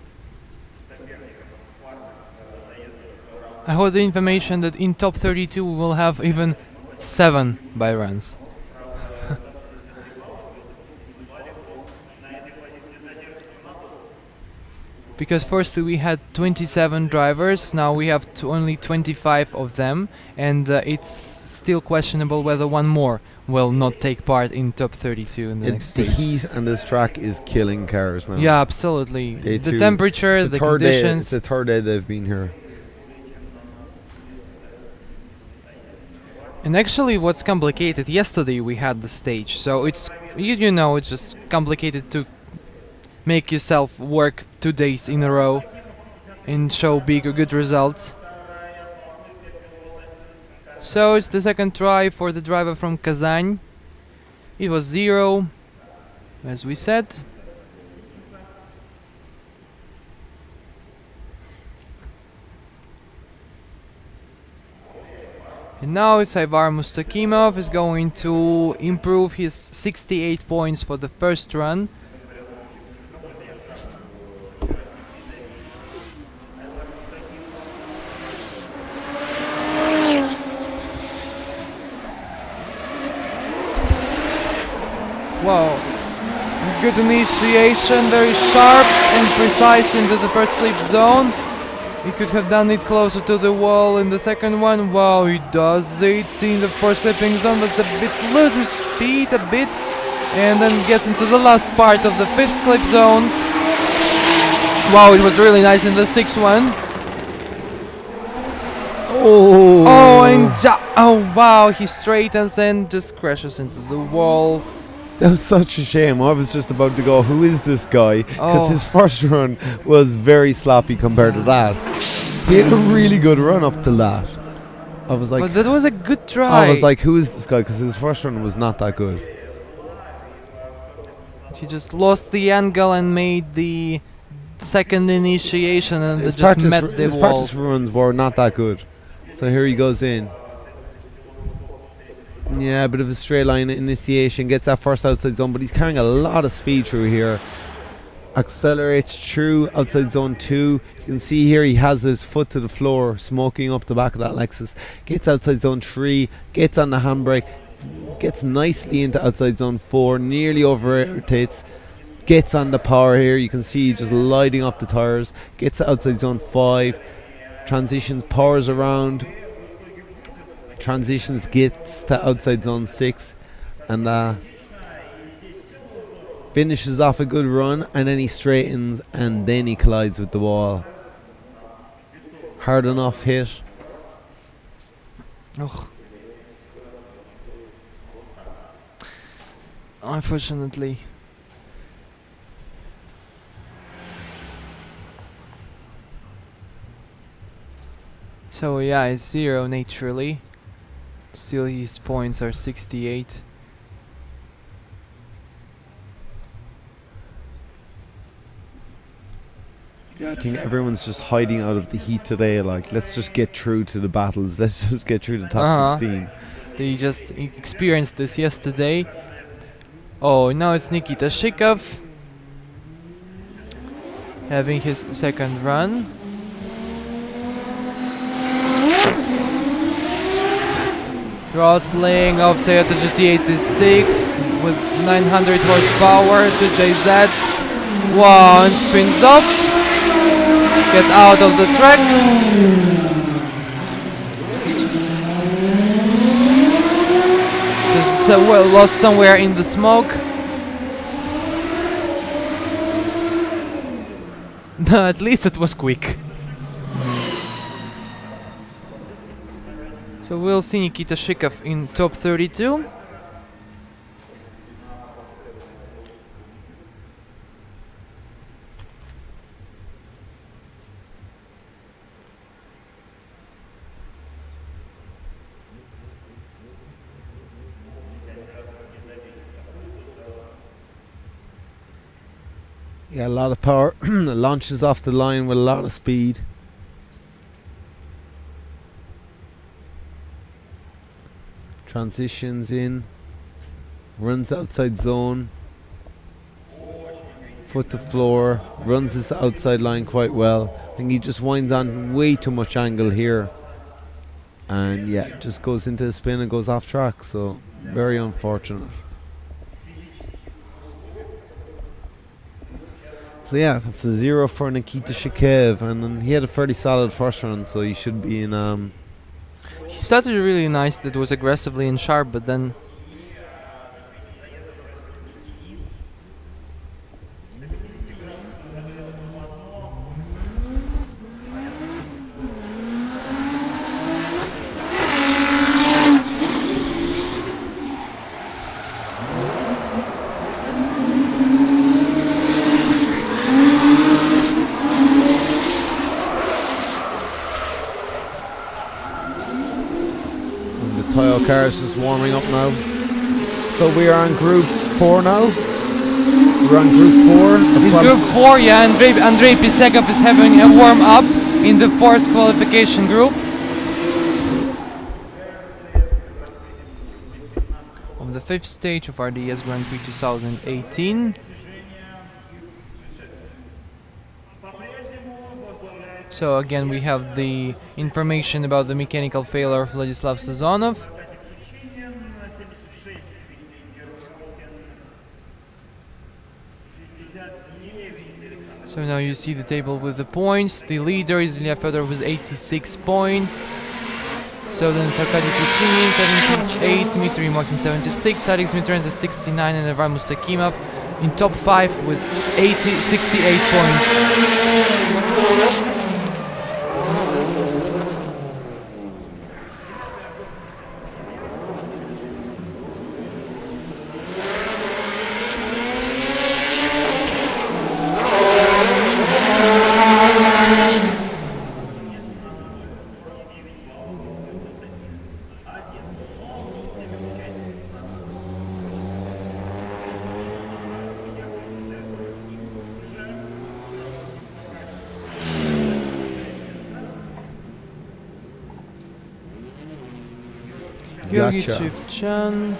I heard the information that in top 32 we will have even 7 by runs. Because firstly we had 27 drivers, now we have only 25 of them, and it's still questionable whether one more will not take part in top 32 in the next The stage. heat on this track is killing cars now. Yeah, absolutely. Day The two. temperature, It's the third conditions. It's the third day they've been here. And actually what's complicated, yesterday we had the stage, so it's, you know, it's just complicated to make yourself work 2 days in a row and show big or good results. So it's the second try for the driver from Kazan. It was 0, as we said. And now it's Ivar Mustakimov is going to improve his 68 points for the first run. Wow, good initiation, very sharp and precise into the first clip zone. He could have done it closer to the wall in the second one. Wow, he does it in the first clipping zone, but a bit loses speed a bit, and then gets into the last part of the fifth clip zone. Wow, it was really nice in the sixth one. Oh, and oh wow, he straightens and just crashes into the wall. That was such a shame. I was just about to go, who is this guy? Because his first run was very sloppy compared to that. He had a really good run up to that. I was like... But that was a good try. I was like, who is this guy? Because his first run was not that good. He just lost the angle and made the second initiation and His just met the his wall. practice runs were not that good. So here he goes in. Yeah, a bit of a straight line initiation, gets that first outside zone, but he's carrying a lot of speed through here. Accelerates through outside zone 2. You can see here he has his foot to the floor, smoking up the back of that Lexus. Gets outside zone 3, gets on the handbrake, gets nicely into outside zone 4, nearly overtakes. Gets on the power here, you can see just lighting up the tires. Gets to outside zone 5, transitions, powers around. Transitions, gets to outside zone 6, and finishes off a good run, and then he straightens and then he collides with the wall. Hard enough hit. Ugh. Unfortunately. So yeah, it's 0 naturally. Still his points are 68. Yeah, I think everyone's just hiding out of the heat today. Like, let's just get through to the battles. Let's just get through the top 16. They just experienced this yesterday. Oh, now it's Nikita Shikov having his second run. Throttling of Toyota GT86 with 900 horsepower to JZ. Wow, and spins off. Gets out of the track. Just well lost somewhere in the smoke. At least it was quick. So we'll see Nikita Shikov in top 32. Yeah, a lot of power. Launches off the line with a lot of speed. Transitions in, runs outside zone, foot to floor, runs this outside line quite well. I think he just winds on way too much angle here, and yeah, just goes into a spin and goes off track, so very unfortunate. So yeah, that's a 0 for Nikita Shikov, and he had a fairly solid first run, so he should be in He started really nice, that was aggressively and sharp, but then Toyo car is just warming up now. So we are on Group 4 now. We're on Group 4. It's Group 4, yeah. Andrei Pisekov is having a warm up in the 4th qualification group of the 5th stage of RDS Grand Prix 2018. So again, we have the information about the mechanical failure of Vladislav Sazonov. So now you see the table with the points. The leader is Ilya Fedorov with 86 points. So then it's Arkady Kuchinin 78, Dmitry Mokin 76, Alex Mitrenta 69, and Evan Mustakimov in top 5 with 68 points. Georgi Chivchan.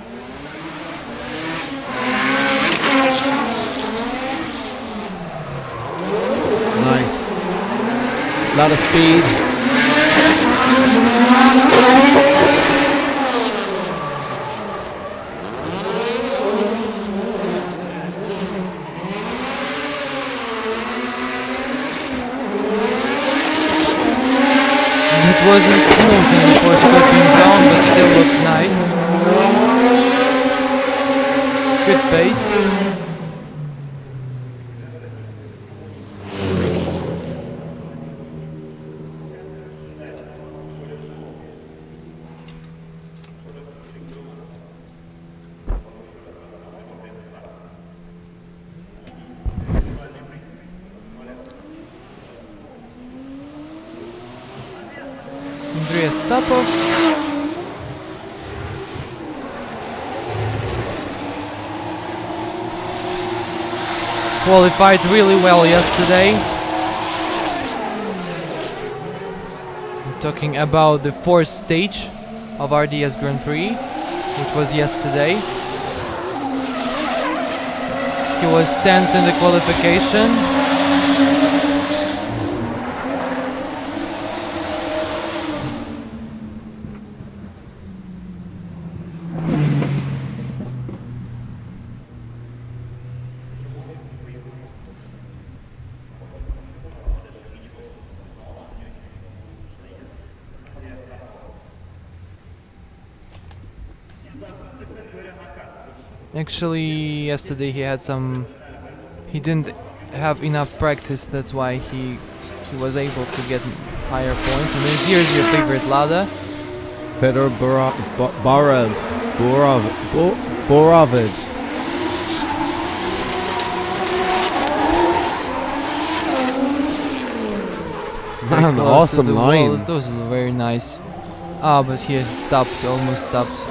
Nice. A lot of speed. It wasn't smooth in the first clipping zone, but still looked nice. Good pace. Stopov. Qualified really well yesterday. I'm talking about the 4th stage of RDS Grand Prix, which was yesterday. He was 10th in the qualification. Actually, yesterday he didn't have enough practice, that's why he was able to get higher points. And then here's your favorite Lada. Fedor Borovets. Man, awesome line. That was very nice. Ah, but he stopped, almost stopped.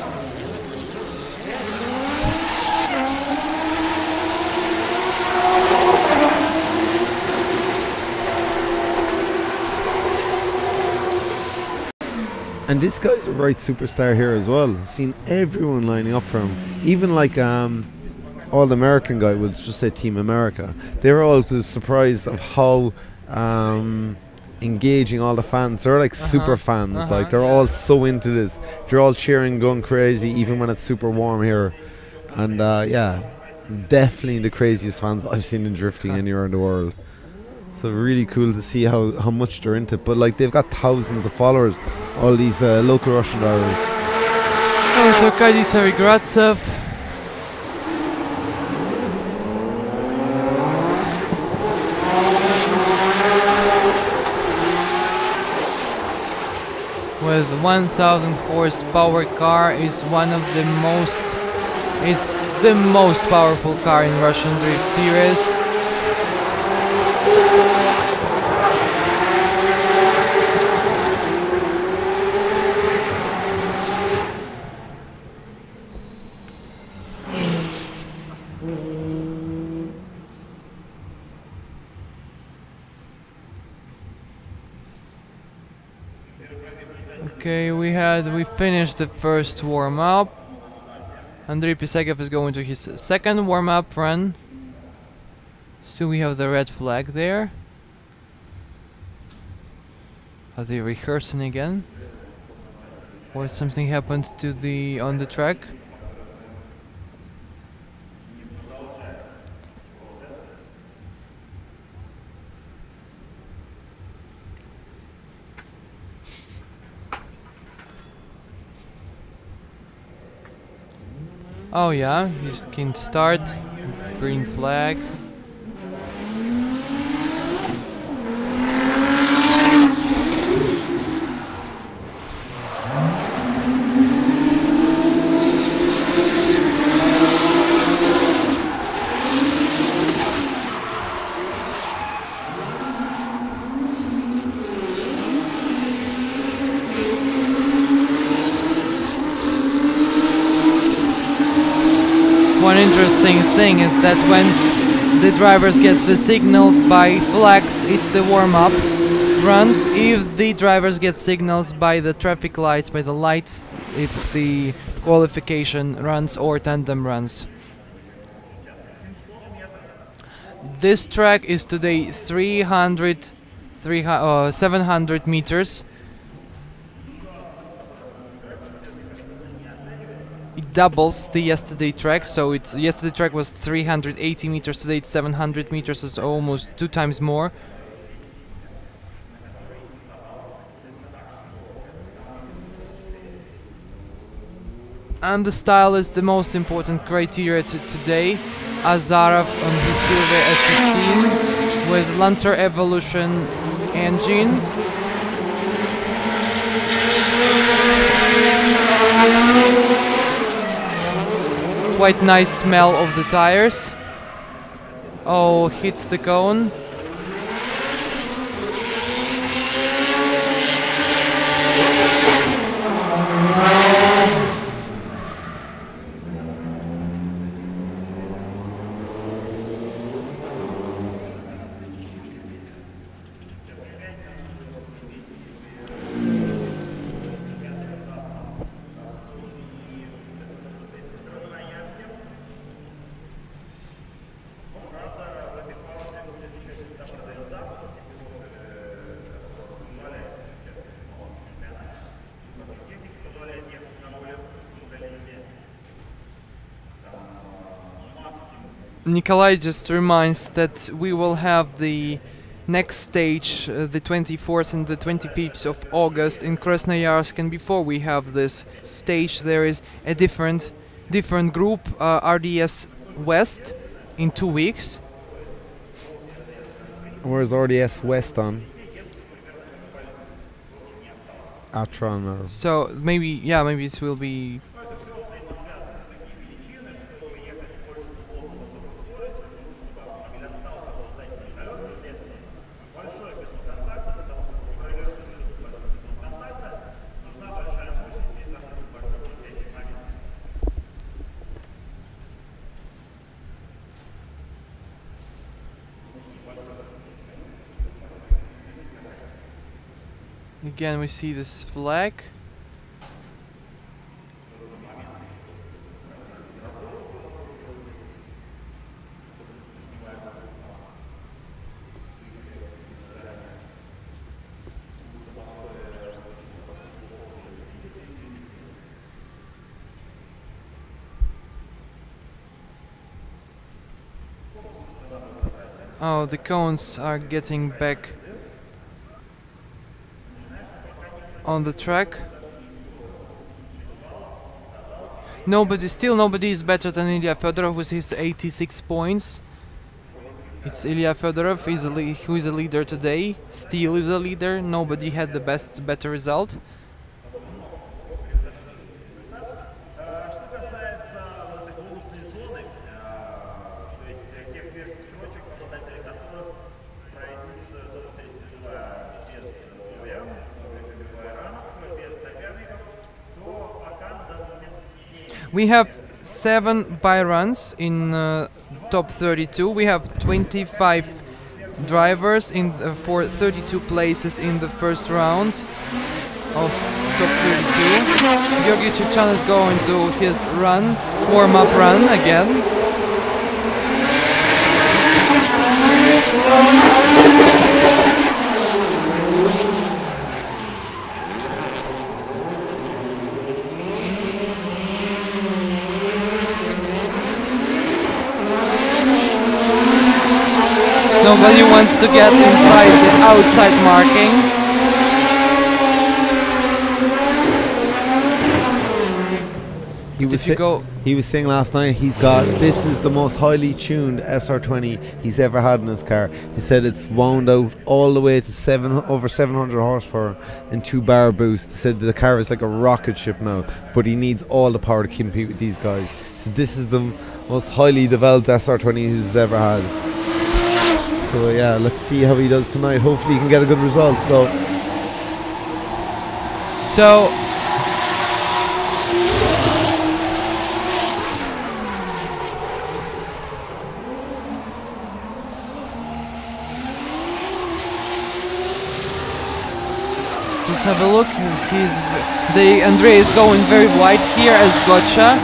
And this guy's a right superstar here as well. Seen everyone lining up for him. Even like all the American guy, we'll just say Team America. They were all just surprised of how engaging all the fans. They're like super fans. Like they're all so into this. They're all cheering, going crazy, even when it's super warm here. And yeah, definitely the craziest fans I've seen in drifting anywhere in the world. So really cool to see how much they're into it. But like they've got thousands of followers, all these local Russian drivers. Oh, so Arkady Sarigratsev. With 1000 horsepower car is the most powerful car in Russian Drift Series. Okay, we finished the first warm-up. Andrei Pisegev is going to his second warm-up run. So we have the red flag there. Are they rehearsing again? Or something happened to the on the track? Oh yeah, you can start. Green flag. One interesting thing is that when the drivers get the signals by flags, it's the warm-up runs. If the drivers get signals by the traffic lights, by the lights, it's the qualification runs or tandem runs. This track is today 700 meters. It doubles the yesterday track, so it's yesterday track was 380 meters, today it's 700 meters, so it's almost 2 times more. And the style is the most important criteria today. Azarov on his Silver S15 with Lancer Evolution engine. Quite nice smell of the tires. Oh, hits the cone. Nikolai just reminds that we will have the next stage, the 24th and the 25th of August in Krasnoyarsk, and before we have this stage there is a different group, RDS West, in 2 weeks. Where's RDS West on? Atron or... So maybe, yeah, maybe it will be... Again we see this flag. Oh, the cones are getting back on the track. Nobody is better than Ilya Fedorov with his 86 points. It's Ilya Fedorov who is a leader today. Still is a leader. Nobody had the better result. We have 7 buy runs in top 32. We have 25 drivers in for 32 places in the first round. of top 32. Georgi Chivchan is going to his run, warm-up run again. Nobody wants to get inside the outside marking. He was saying last night this is the most highly tuned SR20 he's ever had in his car. He said it's wound out all the way to over 700 horsepower and 2-bar boost. He said the car is like a rocket ship now, but he needs all the power to compete with these guys. So this is the most highly developed SR20 he's ever had. So yeah, let's see how he does tonight. Hopefully he can get a good result. So just have a look. Andrei is going very wide here as Gotcha,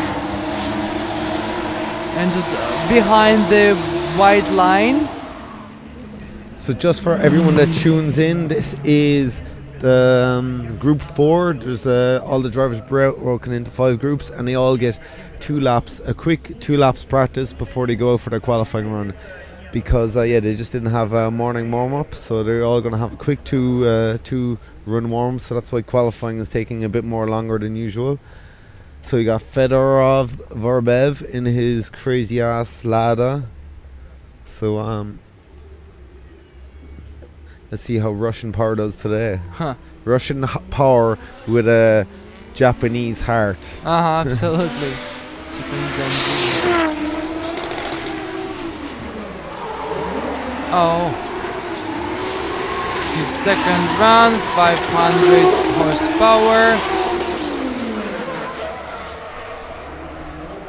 and just behind the white line. So just for everyone that tunes in, this is the Group 4. There's all the drivers broken into 5 groups, and they all get 2 laps, a quick 2 laps practice before they go out for their qualifying run. Because they just didn't have a morning warm-up, so they're all going to have a quick two run warm. So that's why qualifying is taking a bit more longer than usual. So you got Fedorov Vorbev in his crazy ass Lada. So let's see how Russian Power does today. Russian Power with a Japanese heart. Absolutely. Oh, his second run, 500 horsepower.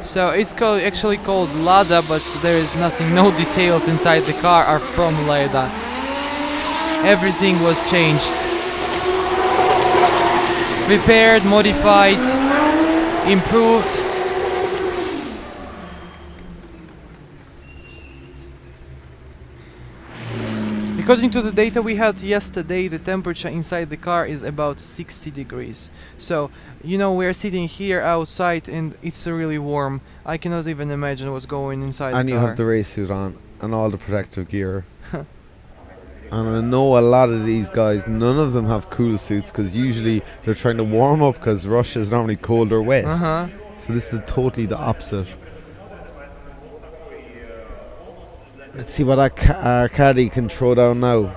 So it's actually called Lada, but there is nothing, no details inside the car are from Lada. Everything was changed, repaired, modified, improved. According to the data we had yesterday, the temperature inside the car is about 60 degrees. So, you know, we're sitting here outside and it's really warm. I cannot even imagine what's going inside the car. And you have the race suit on and all the protective gear. And I know a lot of these guys, none of them have cool suits because usually they're trying to warm up because Russia is normally cold or wet. So this is totally the opposite. Let's see what our caddy can throw down now.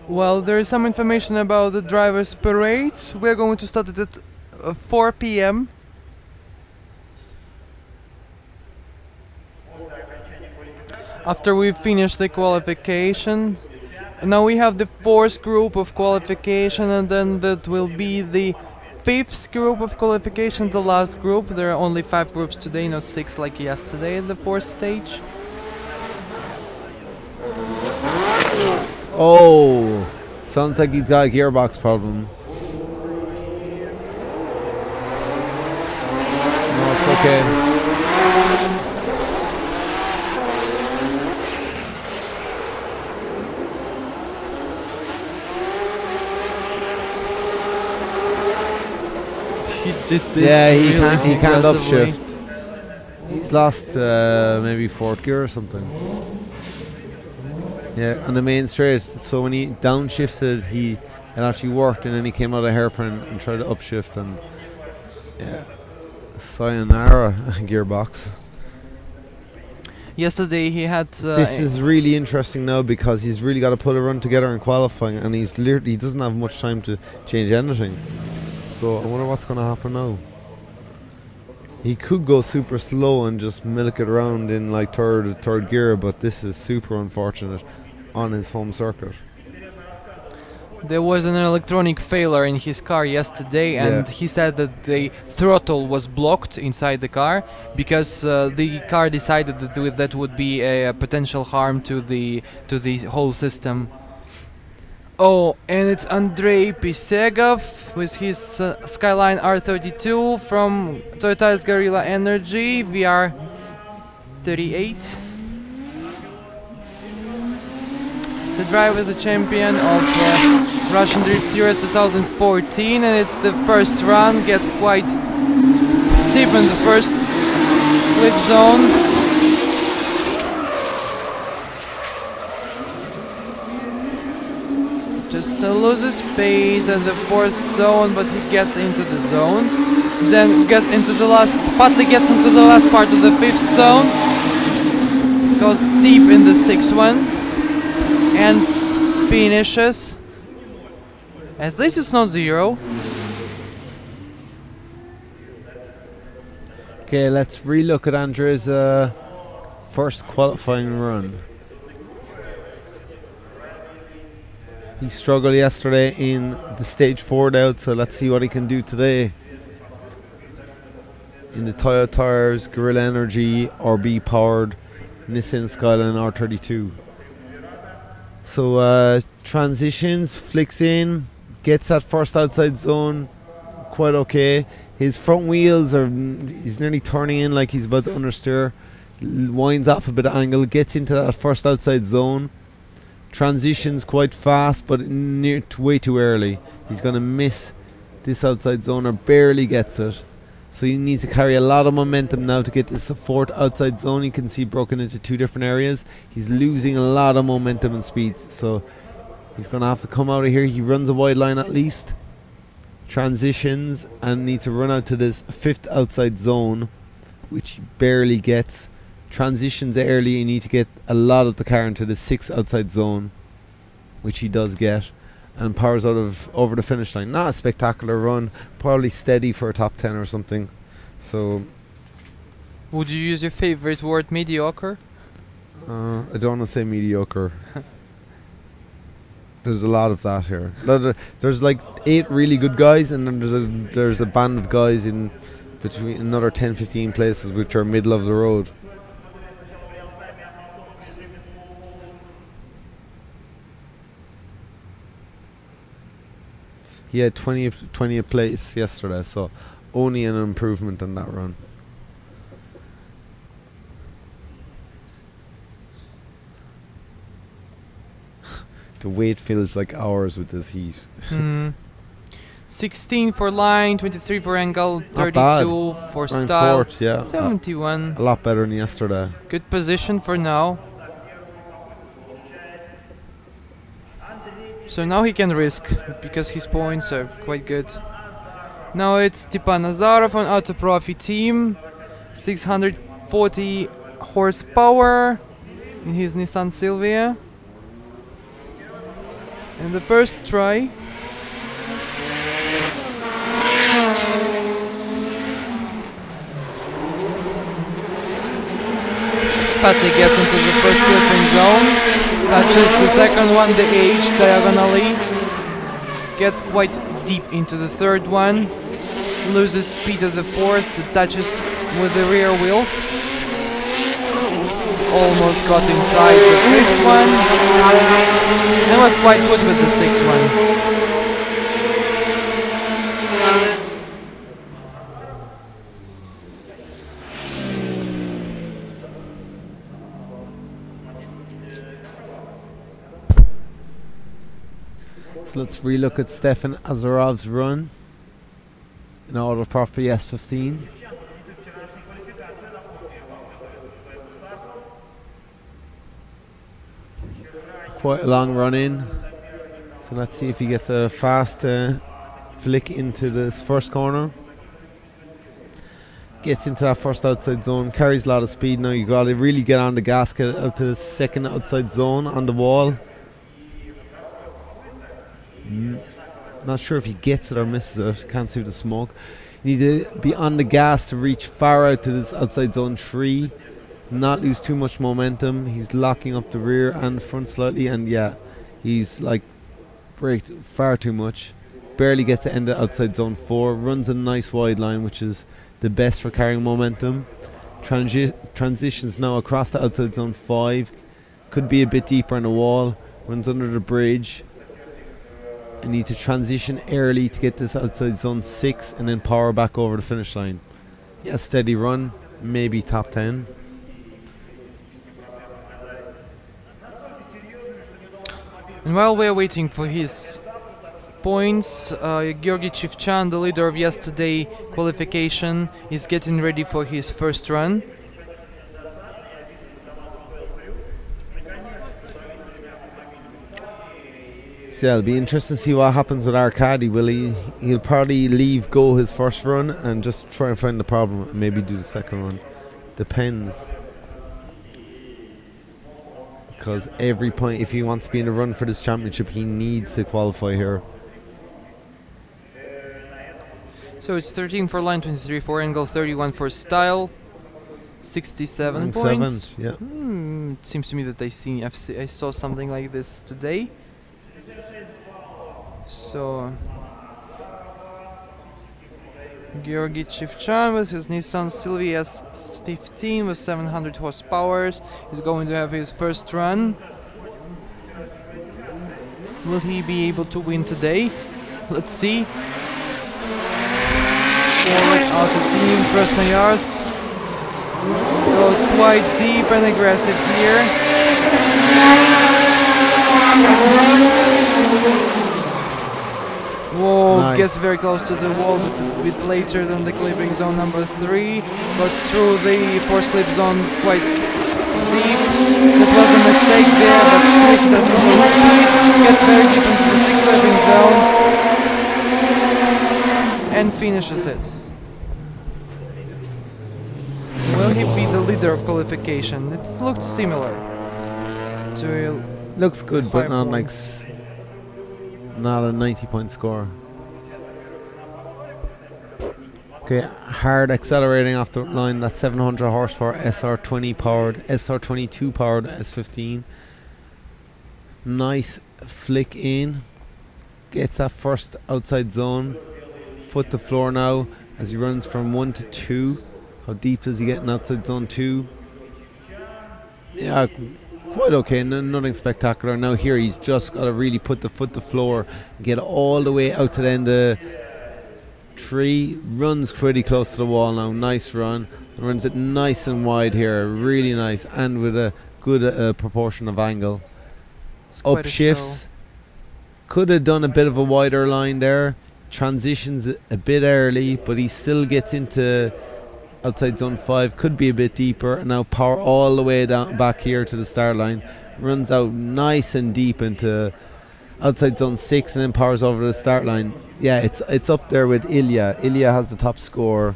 Well, there is some information about the drivers' parade. We're going to start it at 4 p.m. After we finish the qualification. Now we have the 4th group of qualification, and then that will be the 5th group of qualification, the last group. There are only 5 groups today, not 6 like yesterday at the 4th stage. Oh, sounds like he's got a gearbox problem. No, it's okay. He did this. Yeah, really he can't upshift. He's lost maybe 4th gear or something. Yeah, on the main straight. So when he downshifted, it actually worked, and then he came out of hairpin and tried to upshift, and yeah, sayonara gearbox. Yesterday he had. This is really interesting now because he's really got to put a run together in qualifying, and he doesn't have much time to change anything. So I wonder what's going to happen now. He could go super slow and just milk it around in like third gear, but this is super unfortunate on his home circuit. There was an electronic failure in his car yesterday, and Yeah. he said that the throttle was blocked inside the car because the car decided that that would be a potential harm to the whole system. Oh, and it's Andrei Pisegov with his Skyline R32 from Toyota's Guerrilla Energy VR38. The driver is a champion of Russian Drift Series 2014, and it's the first run. Gets quite deep in the first clip zone. Just loses pace in the fourth zone, but he gets into the zone. Then gets into the partly gets into the last part of the fifth zone. Goes deep in the sixth one. And finishes. At least it's not zero. Okay, let's relook at Andrew's first qualifying run. He struggled yesterday in the stage 4 out, so let's see what he can do today. In the Toyota's Guerrilla Energy RB powered Nissan Skyline R32. So transitions, flicks in, gets that first outside zone quite okay. His front wheels he's nearly turning in like he's about to understeer. Winds off a bit of angle, gets into that first outside zone. Transitions quite fast, but way too early. He's going to miss this outside zone or barely gets it. So he needs to carry a lot of momentum now to get this fourth outside zone. You can see broken into two different areas. He's losing a lot of momentum and speed. So he's going to have to come out of here. He runs a wide line at least. Transitions and needs to run out to this fifth outside zone, which he barely gets. Transitions early, you need to get a lot of the car into the sixth outside zone, which he does get, and powers out of over the finish line. Not a spectacular run, probably steady for a top 10 or something. So would you use your favorite word, mediocre? I don't want to say mediocre. There's a lot of that here. There's like 8 really good guys, and then there's a band of guys in between another 10-15 places which are middle of the road. He had 20th place yesterday, so only an improvement on that run. The wait feels like hours with this heat. 16 for line, 23 for angle, Not 32 bad. for Ran style, fourth, yeah. 71. A lot better than yesterday. Good position for now. So now he can risk, because his points are quite good. Now it's Stepan Nazarov on Autoprofi team. 640 horsepower in his Nissan Silvia. And the first try. Patty gets into the first clipping zone. Touches the second one, the H, diagonally. Gets quite deep into the third one. Loses speed of the fourth, touches with the rear wheels. Almost got inside the fifth one. And was quite good with the sixth one. So let's relook at Stefan Azarov's run in Autoprofi S15. Quite a long run in. So let's see if he gets a fast flick into this first corner. Gets into that first outside zone, carries a lot of speed. Now you got to really get on the gas, get out to the second outside zone on the wall. Not sure if he gets it or misses it. Can't see the smoke. You need to be on the gas to reach far out to this outside zone 3. Not lose too much momentum. He's locking up the rear and front slightly, and yeah, he's like braked far too much. Barely gets to end it outside zone 4. Runs a nice wide line, which is the best for carrying momentum. Transitions now across the outside zone 5. Could be a bit deeper on the wall. Runs under the bridge. I need to transition early to get this outside zone 6 and then power back over the finish line. Yeah, steady run. Maybe top 10. And while we're waiting for his points, Georgi Chivchan, the leader of yesterday qualification, is getting ready for his first run. So yeah, it'll be interesting to see what happens with Arcadi. Will he'll probably leave go his first run and just try and find the problem and maybe do the second run. Depends. Because every point, if he wants to be in the run for this championship, he needs to qualify here. So it's 13 for line, 23 for angle, 31 for style, 67 points. Yeah. It seems to me that I saw something like this today. So Georgi Chivchan with his Nissan Sylvia S15 with 700 horsepower is going to have his first run. Will he be able to win today? Let's see. Auto team Krasnoyarsk goes quite deep and aggressive here. Whoa, nice. Gets very close to the wall, but a bit later than the clipping zone number 3. Goes through the force clip zone quite deep. That was a mistake there, but still doesn't lose speed. Gets very deep into the 6th clipping zone and finishes it. Will he be the leader of qualification? It looked similar to looks good, but not like points. not a 90-point score. Okay, hard accelerating off the line. That's 700 horsepower, SR20 powered, SR22 powered, S15. Nice flick in. Gets that first outside zone. Foot to floor now as he runs from 1 to 2. How deep does he get in outside zone 2? Yeah, quite okay, nothing spectacular. Now here he's just got to really put the foot to floor and get all the way out to the end of 3. Runs pretty close to the wall now. Nice run. Runs it nice and wide here. Really nice, and with a good proportion of angle. Up shifts. Could have done a bit of a wider line there. Transitions a bit early, but he still gets into outside zone 5. Could be a bit deeper. And now power all the way down back here to the start line. Runs out nice and deep into outside zone 6 and then powers over the start line. Yeah, it's up there with Ilya. Ilya has the top score.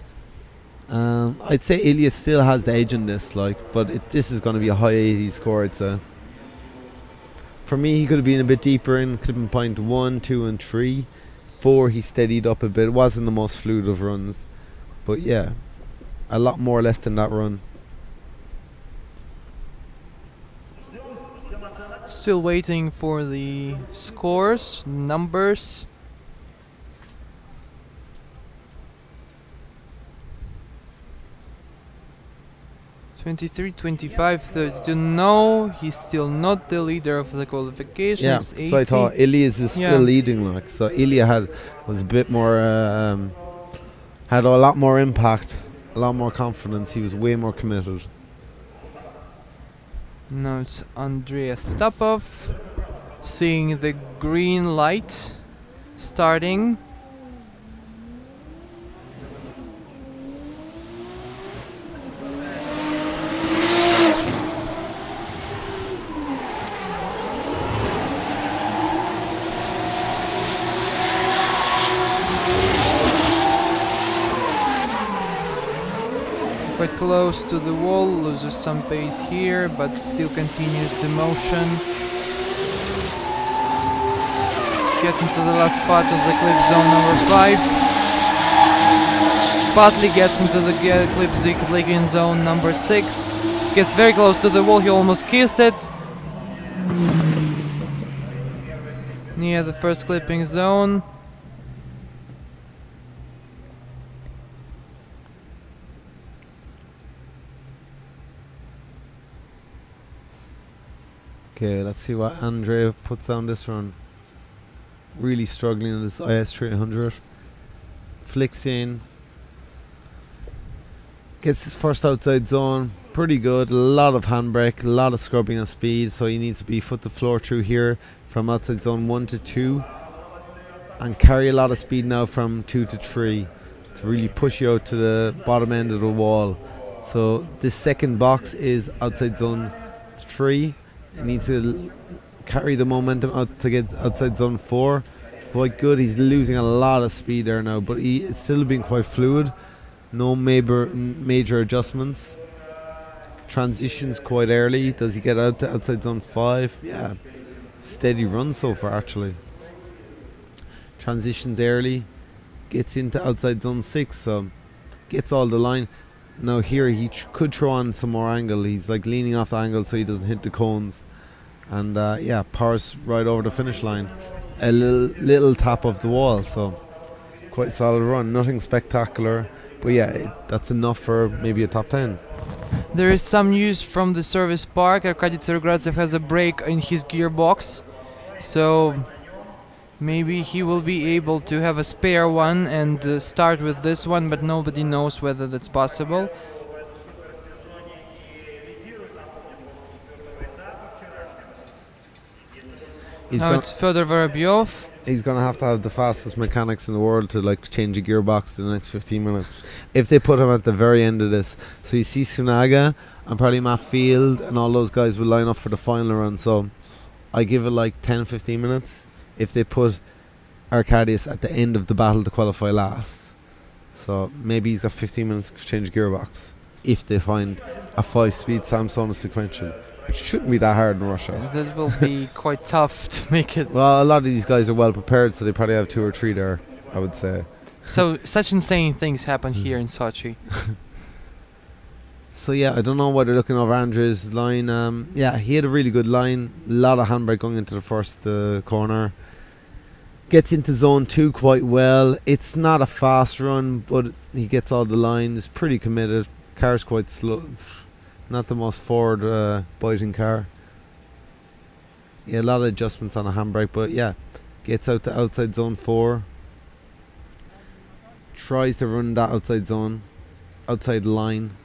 I'd say Ilya still has the edge in this, but this is going to be a high 80s score, I'd say. For me, he could have been a bit deeper in clipping point 1, 2 and 3. 4 he steadied up a bit. It wasn't the most fluid of runs, but yeah, a lot more left in that run. Still waiting for the scores, numbers. (23, 25, 32). No, he's still not the leader of the qualification. Yeah, so I thought Ilya's is still leading, so Ilya was a bit more had a lot more impact, a lot more confidence. He was way more committed. Now it's Andrei Stapov, seeing the green light starting. Quite close to the wall, loses some pace here, but still continues the motion. Gets into the last part of the clip zone number 5. Partly gets into the clipping zone number 6. Gets very close to the wall, he almost kissed it. near the first clipping zone. Okay, let's see what Andre puts down this run. Really struggling in this IS 300. Flicks in. Gets his first outside zone. Pretty good. A lot of handbrake, a lot of scrubbing and speed. So he needs to be foot to floor through here from outside zone 1 to 2. And carry a lot of speed now from 2 to 3 to really push you out to the bottom end of the wall. So this second box is outside zone 3. He needs to carry the momentum out to get outside zone 4. Quite good. He's losing a lot of speed there now, but he is still being quite fluid. No major adjustments. Transitions quite early. Does he get out to outside zone 5? Yeah. Steady run so far, actually. Transitions early. Gets into outside zone 6, so gets all the line. Now here he could throw on some more angle. He's like leaning off the angle so he doesn't hit the cones. And yeah, powers right over the finish line. A little tap of the wall, so quite solid run. Nothing spectacular, but yeah, that's enough for maybe a top 10. There is some news from the service park. Arkady Tsarugradzev has a break in his gearbox, so maybe he will be able to have a spare one and start with this one, but nobody knows whether that's possible. Now it's Fyodor Vorobyov. He's going to have the fastest mechanics in the world to like change a gearbox in the next 15 minutes. If they put him at the very end of this. So you see Sunaga and probably Matt Field and all those guys will line up for the final run. So I give it like 10-15 minutes if they put Arkadiusz at the end of the battle to qualify last. So maybe he's got 15 minutes to change gearbox if they find a 5-speed Samsonov sequential, which shouldn't be that hard in Russia. That will be quite tough to make it. Well, a lot of these guys are well prepared, so they probably have 2 or 3 there, I would say. So such insane things happen here in Sochi. So yeah, I don't know why they're looking over Andrew's line. Yeah, he had a really good line. A lot of handbrake going into the first corner. Gets into zone 2 quite well. It's not a fast run, but he gets all the lines. Pretty committed. Car's quite slow. Not the most forward biting car. Yeah, a lot of adjustments on a handbrake, but yeah, gets out to outside zone 4. Tries to run that outside zone, outside line.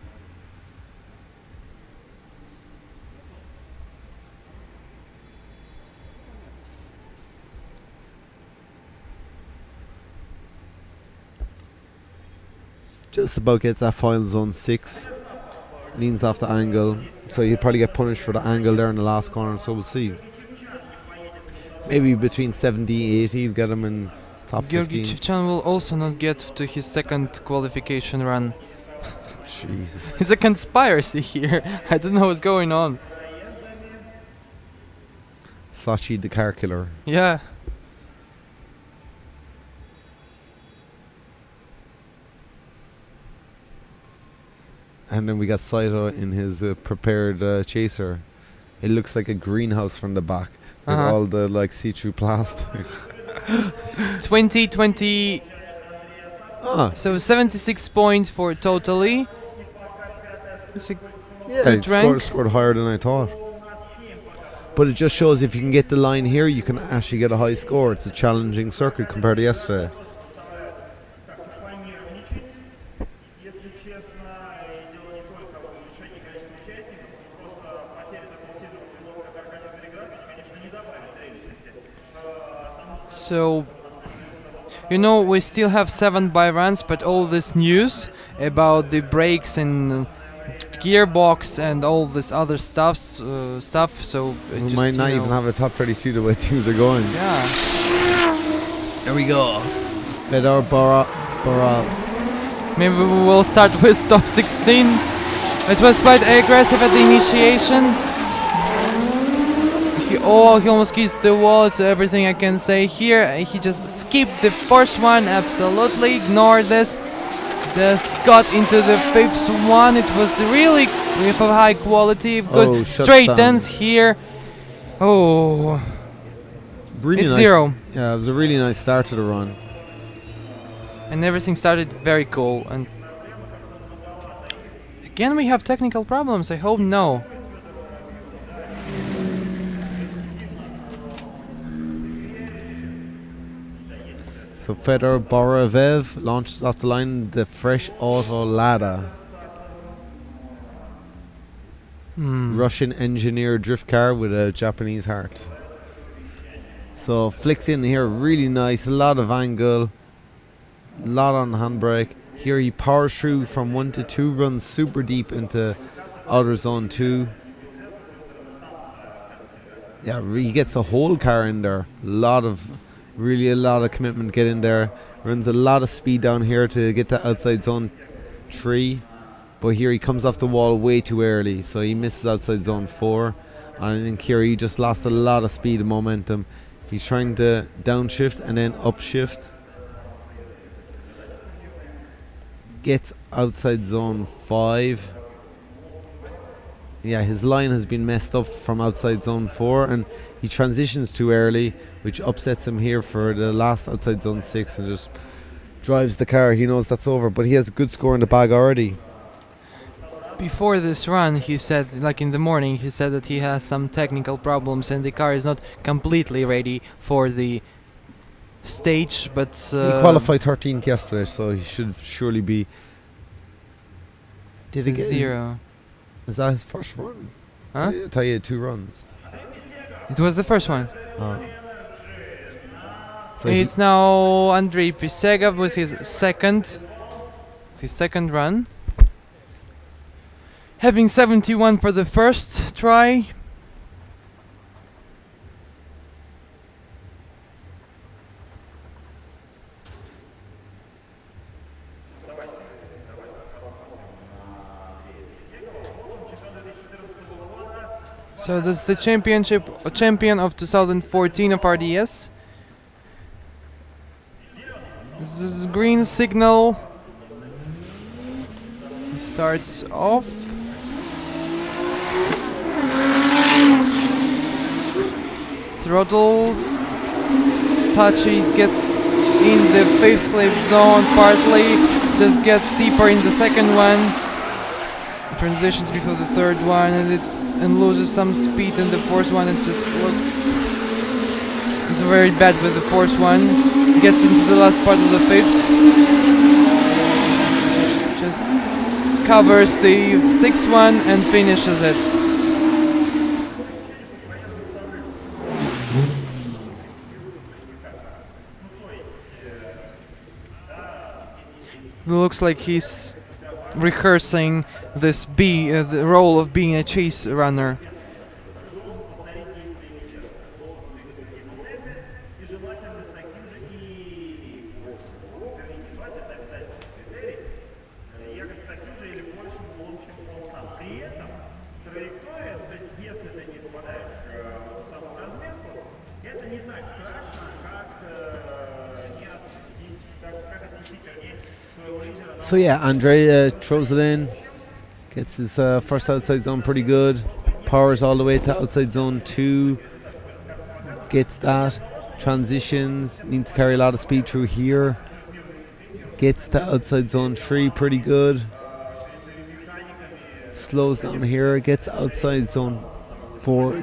Just about gets that final zone 6. Leans off the angle, so he'll probably get punished for the angle there in the last corner, so we'll see. Maybe between 70 80 he'll get him in top 15. Georgi Chivchan will also not get to his second qualification run. Jesus. It's a conspiracy here. I don't know what's going on. SOCHI the car killer. Yeah. And then we got Saito in his prepared chaser. It looks like a greenhouse from the back with all the like see-through plastic. 2020. So 76 points for totally. It's a good he rank. scored higher than I thought. But it just shows if you can get the line here, you can actually get a high score. It's a challenging circuit compared to yesterday. So, you know, we still have 7 buy runs, but all this news about the brakes and gearbox and all this other stuff, so We just, might not even have a top 32 the way things are going. Yeah. There we go. Fedor Borov. Maybe we will start with top 16. It was quite aggressive at the initiation. He almost kissed the wall, it's everything I can say here. He just skipped the first one, absolutely ignored this. Just got into the 5th one. It was really with a high quality, good straight dance here. Oh. really It's nice. 0. Yeah, it was a really nice start to the run. And everything started very cool. And again, we have technical problems. I hope no. So Fedor Borovev launches off the line the fresh auto Lada. Russian engineer drift car with a Japanese heart. So flicks in here, really nice, a lot of angle, a lot on the handbrake. Here he powers through from 1 to 2, runs super deep into outer zone 2. Yeah, he gets the whole car in there. Really a lot of commitment to get in there. Runs a lot of speed down here to get to outside zone 3. But here he comes off the wall way too early, so he misses outside zone 4. And in here he just lost a lot of speed and momentum. He's trying to downshift and then upshift. Gets outside zone 5. Yeah, his line has been messed up from outside zone 4, and he transitions too early, which upsets him here for the last outside zone 6 and just drives the car. He knows that's over, but he has a good score in the bag already. Before this run, he said, like in the morning, he said that he has some technical problems and the car is not completely ready for the stage, but... he qualified 13th yesterday, so he should surely be... Did he get 0. Is that his first run? Huh? I thought he had 2 runs. It was the first one. Oh. So It's now Andrei Pisegov with his second run. Having 71 for the first try. So this is the champion of 2014 of RDS. This is green signal. He starts off. Throttles. Touchy gets in the 5th clip zone partly. Just gets deeper in the second one. Transitions before the third one, and loses some speed in the 4th one. It just looked... It's very bad with the 4th one. Gets into the last part of the 5th. Just covers the 6th one and finishes it. It looks like he's rehearsing this the role of being a chase runner. So yeah, Andrea throws it in, gets his first outside zone pretty good, powers all the way to outside zone 2, gets that, transitions, needs to carry a lot of speed through here, gets to outside zone 3 pretty good, slows down here, gets outside zone 4,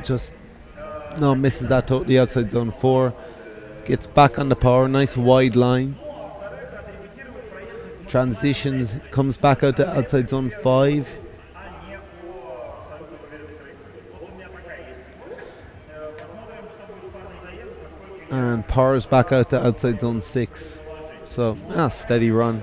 misses that totally outside zone 4, gets back on the power, nice wide line. Transitions, comes back out to outside zone 5. And powers back out to outside zone 6. So, steady run.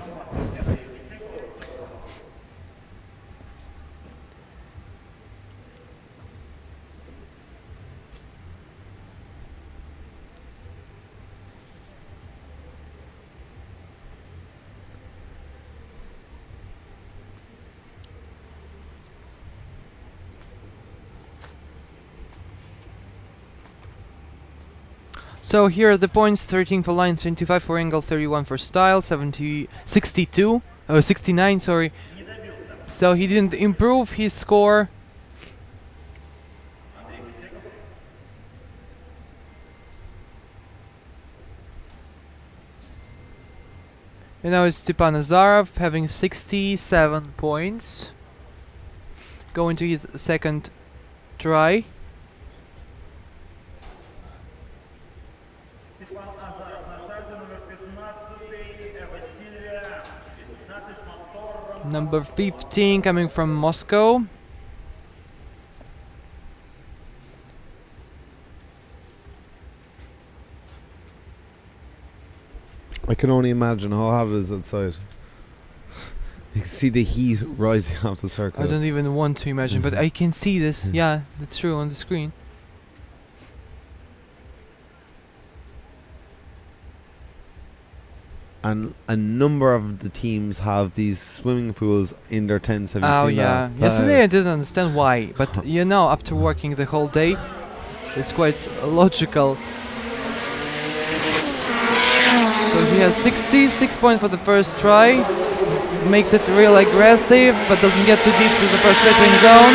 So here are the points: 13 for line, 25 for angle, 31 for style, 69, sorry. So he didn't improve his score. And now it's Stepan Nazarov having 67 points. Going to his second try. Number 15 coming from Moscow. I can only imagine how hot it is outside. You can see the heat rising off the circle. I don't even want to imagine, but I can see this. Yeah, that's true on the screen. And a number of the teams have these swimming pools in their tents. Have you Oh seen yeah. that? Yesterday I didn't understand why, but you know, after working the whole day, it's quite logical. So he has 66 points for the first try. Makes it real aggressive, but doesn't get too deep to the first clipping zone.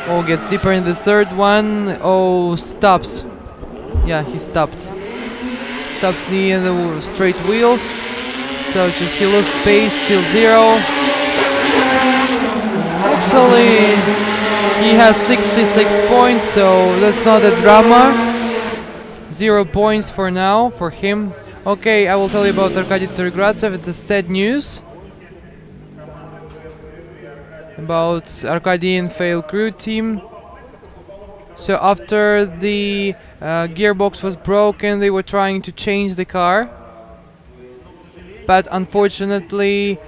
Oh, gets deeper in the third one. Oh, stops. Yeah, he stopped. Stopped near the straight wheels. So just he lost pace till 0. Actually, he has 66 points, so that's not a drama. 0 points for now for him. Okay, I will tell you about Arkady Tsarigradzev. It's a sad news about Arkady and Fail Crew team. So after the gearbox was broken, they were trying to change the car, but unfortunately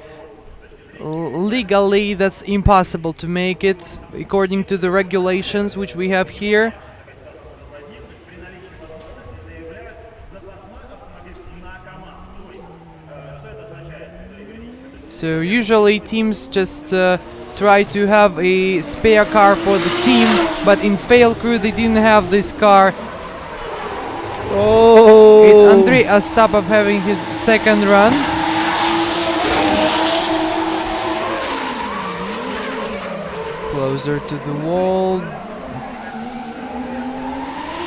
legally that's impossible to make it according to the regulations which we have here. So usually teams just try to have a spare car for the team, but in Fail Crew they didn't have this car. Oh! It's Andrei Astapov having his second run. Closer to the wall.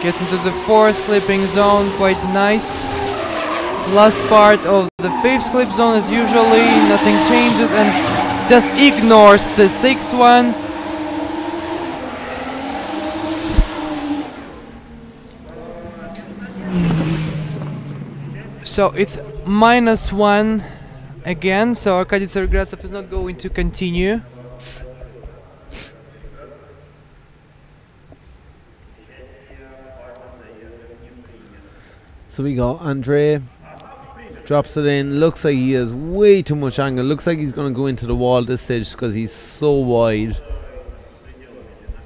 Gets into the fourth clipping zone, quite nice. Last part of the fifth clip zone as usually, nothing changes and just ignores the sixth one. So it's -1 again, so Arkady Tsarigradzev is not going to continue. So we go, Andrei drops it in, looks like he has way too much angle, looks like he's going to go into the wall at this stage because he's so wide.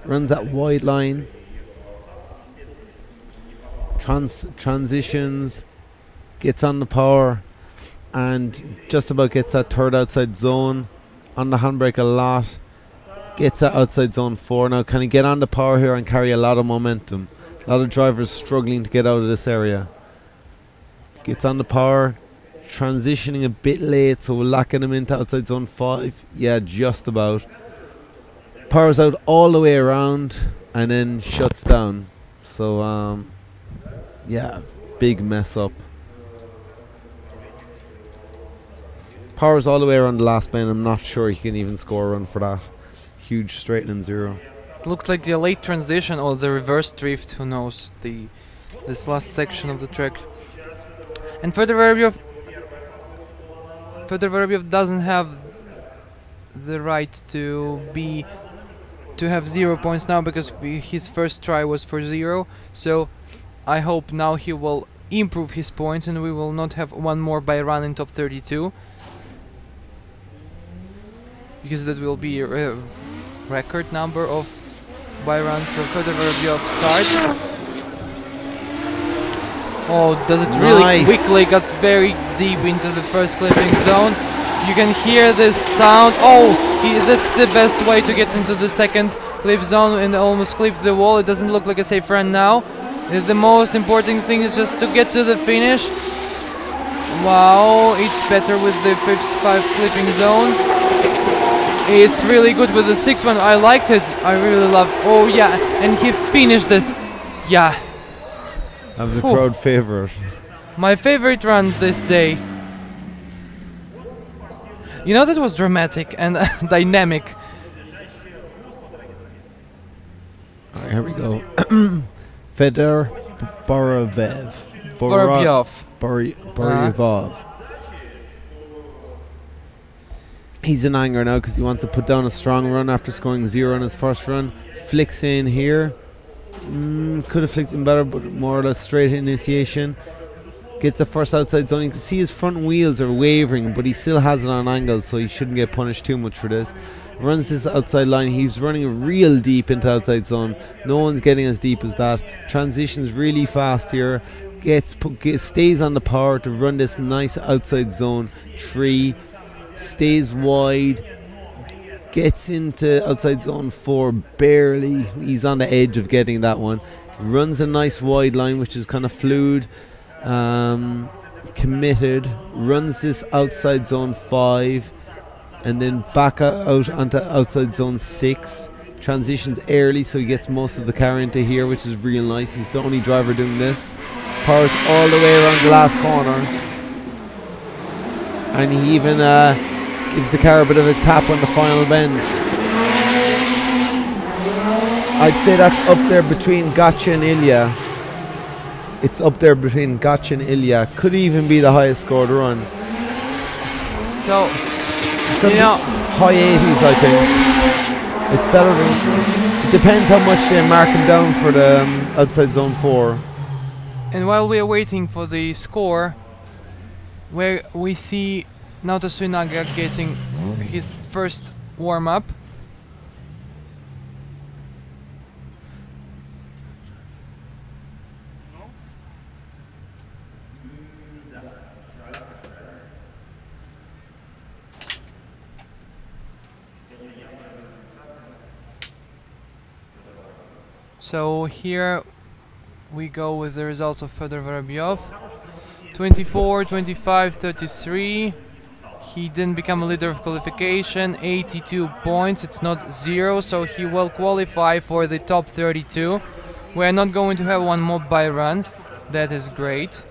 Runs that wide line. Transitions, gets on the power and just about gets that third outside zone. On the handbrake a lot. Gets that outside zone 4. Now can he get on the power here and carry a lot of momentum? A lot of drivers struggling to get out of this area. Gets on the power, transitioning a bit late, so we're locking him into outside zone 5. Yeah, just about. Powers out all the way around and then shuts down. So, yeah, big mess up. Powers all the way around the last bend. I'm not sure he can even score a run for that. Huge straightening 0. It looked like the late transition or the reverse drift, who knows, this last section of the track. And Fedor Vorobyev doesn't have the right to have 0 points now because his first try was for 0. So I hope now he will improve his points and we will not have one more by run in top 32. Because that will be a record number of by runs. So Fedor Vorobyev starts. Oh, does it really quickly, gets very deep into the first clipping zone. You can hear this sound. Oh, that's the best way to get into the second clip zone and almost clip the wall. It doesn't look like a safe run now. The most important thing is just to get to the finish. Wow, it's better with the 5 clipping zone. It's really good with the 6th one. I liked it. I really love. Oh yeah, and he finished this. Yeah. Have the Phew. crowd favourite. My favorite run this day. You know, that was dramatic and dynamic. Alright, here we go. Fedor Borovyov. Vorobyov. Borovyov. He's in anger now because he wants to put down a strong run after scoring 0 on his first run. Flicks in here. Could have flicked in better, but more or less straight initiation. Gets the first outside zone. You can see his front wheels are wavering, but he still has it on angles, so he shouldn't get punished too much for this. Runs this outside line. He's running real deep into outside zone. No one's getting as deep as that. Transitions really fast here. Stays on the power to run this nice outside zone 3. Stays wide. Gets into outside zone 4 barely. He's on the edge of getting that one. Runs a nice wide line, which is kind of fluid. Committed. Runs this outside zone 5. And then back out onto outside zone 6. Transitions early, so he gets most of the car into here, which is real nice. He's the only driver doing this. Powers all the way around the last corner. And he even gives the car a bit of a tap on the final bend. I'd say that's up there between Gotcha and Ilya. It's up there between Gotcha and Ilya. Could even be the highest scored run. So, you know, high 80s, I think. It's better than. It depends how much they mark him down for the outside zone 4. and while we are waiting for the score, where we see Naoto Suinaga getting his first warm-up. So here we go with the results of Fedor Vorobyov. 24, 25, 33. He didn't become a leader of qualification. 82 points. It's not 0, so he will qualify for the top 32. We're not going to have one mob by run. That is great.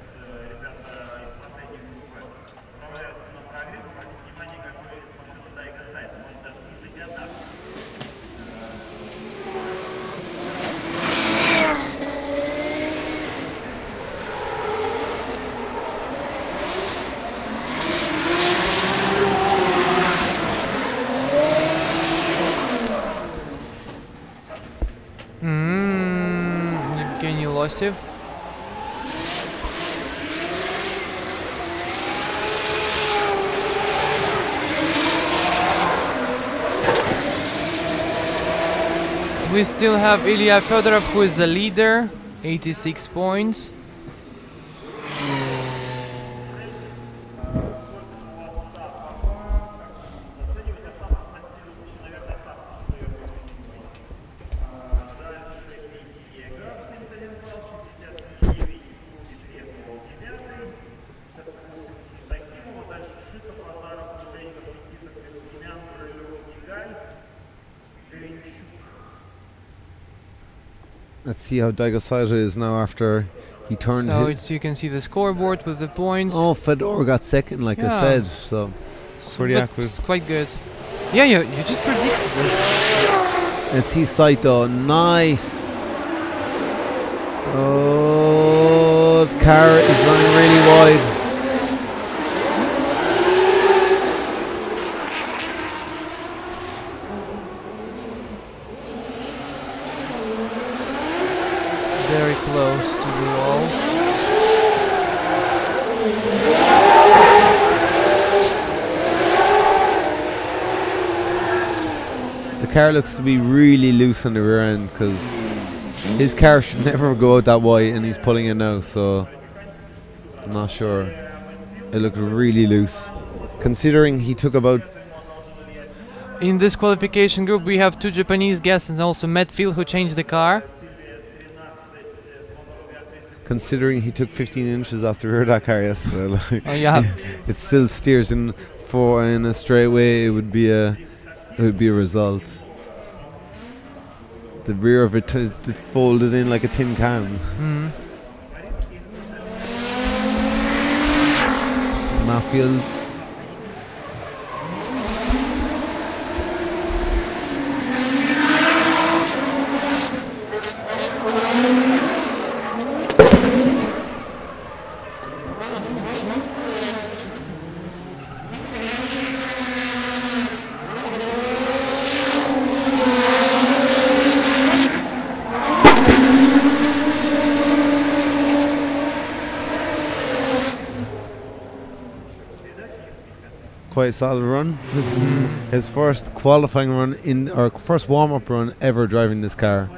We still have Ilya Fedorov, who is the leader, 86 points. Let's see how Daigosaito is now after he turned. So you can see the scoreboard with the points. Oh, Fedor got second, like I said, so pretty accurate. It's quite good. Yeah, you just predicted it. Let's see Saito, nice. Oh, the car is running really wide. Very close to the wall. The car looks to be really loose on the rear end because his car should never go out that wide and he's pulling it now, so I'm not sure. It looked really loose considering he took about. In this qualification group we have 2 Japanese guests and also Matt Field, who changed the car. Considering he took 15 inches off the rear of that car yesterday, like, Oh yeah. it still steers in a straight way. It would be a result. The rear of it folded in like a tin can. Matfield. Quite a solid run. His first qualifying run or first warm-up run ever driving this car.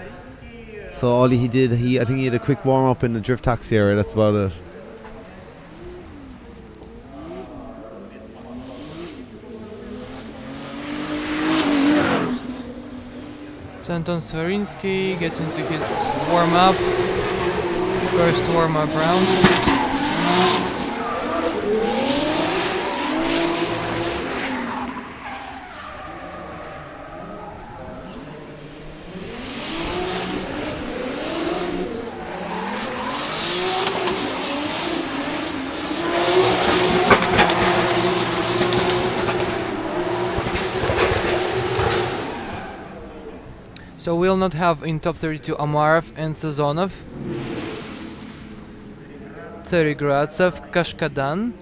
So all he did, I think he had a quick warm-up in the drift taxi area. That's about it. Anton Svarinsky gets into his warm-up, first warm-up round. So we'll not have in top 32 Amarov and Sazonov, Tserigradzev, Kashkadan,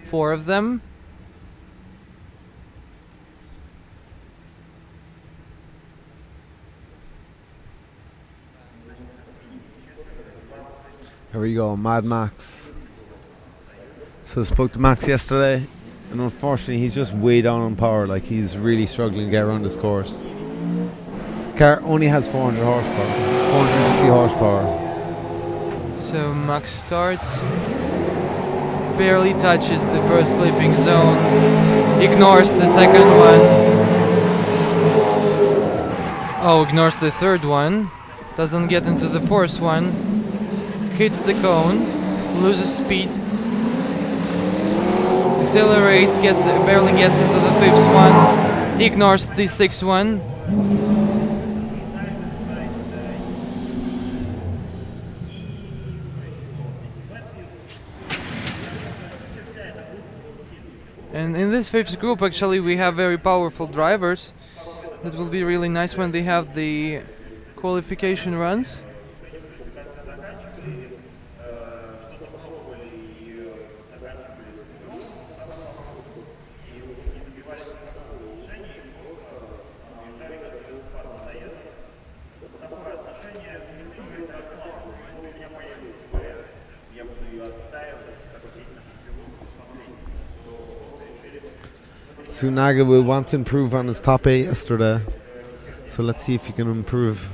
4 of them. Here we go, Mad Max. So I spoke to Max yesterday, and unfortunately he's just way down on power. Like, he's really struggling to get around this course. Car only has 400 horsepower, 450 horsepower. So Max starts, barely touches the first clipping zone, ignores the second one. Oh, ignores the third one, doesn't get into the fourth one, hits the cone, loses speed, accelerates, barely gets into the fifth one, ignores the sixth one. And in this fifth group, actually, we have very powerful drivers. That will be really nice when they have the qualification runs. Sunaga will want to improve on his top 8 yesterday, so let's see if he can improve.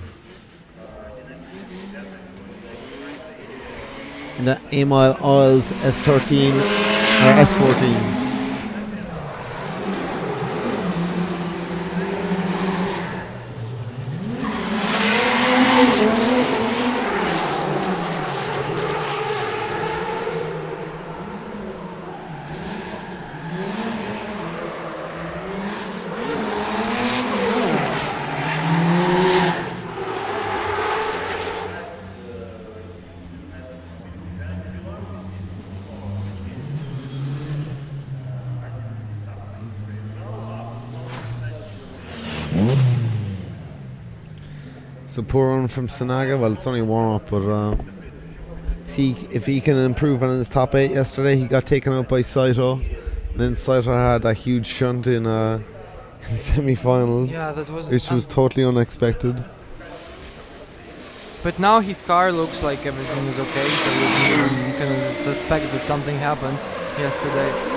In the Amile Oils S13 or S14. So poor run from Sanaga. Well, it's only a warm-up, but see if he can improve on his top 8 yesterday. He got taken out by Saito, and then Saito had that huge shunt in semi-finals, Yeah, that was which was totally unexpected. But now his car looks like everything is okay, so you can suspect that something happened yesterday.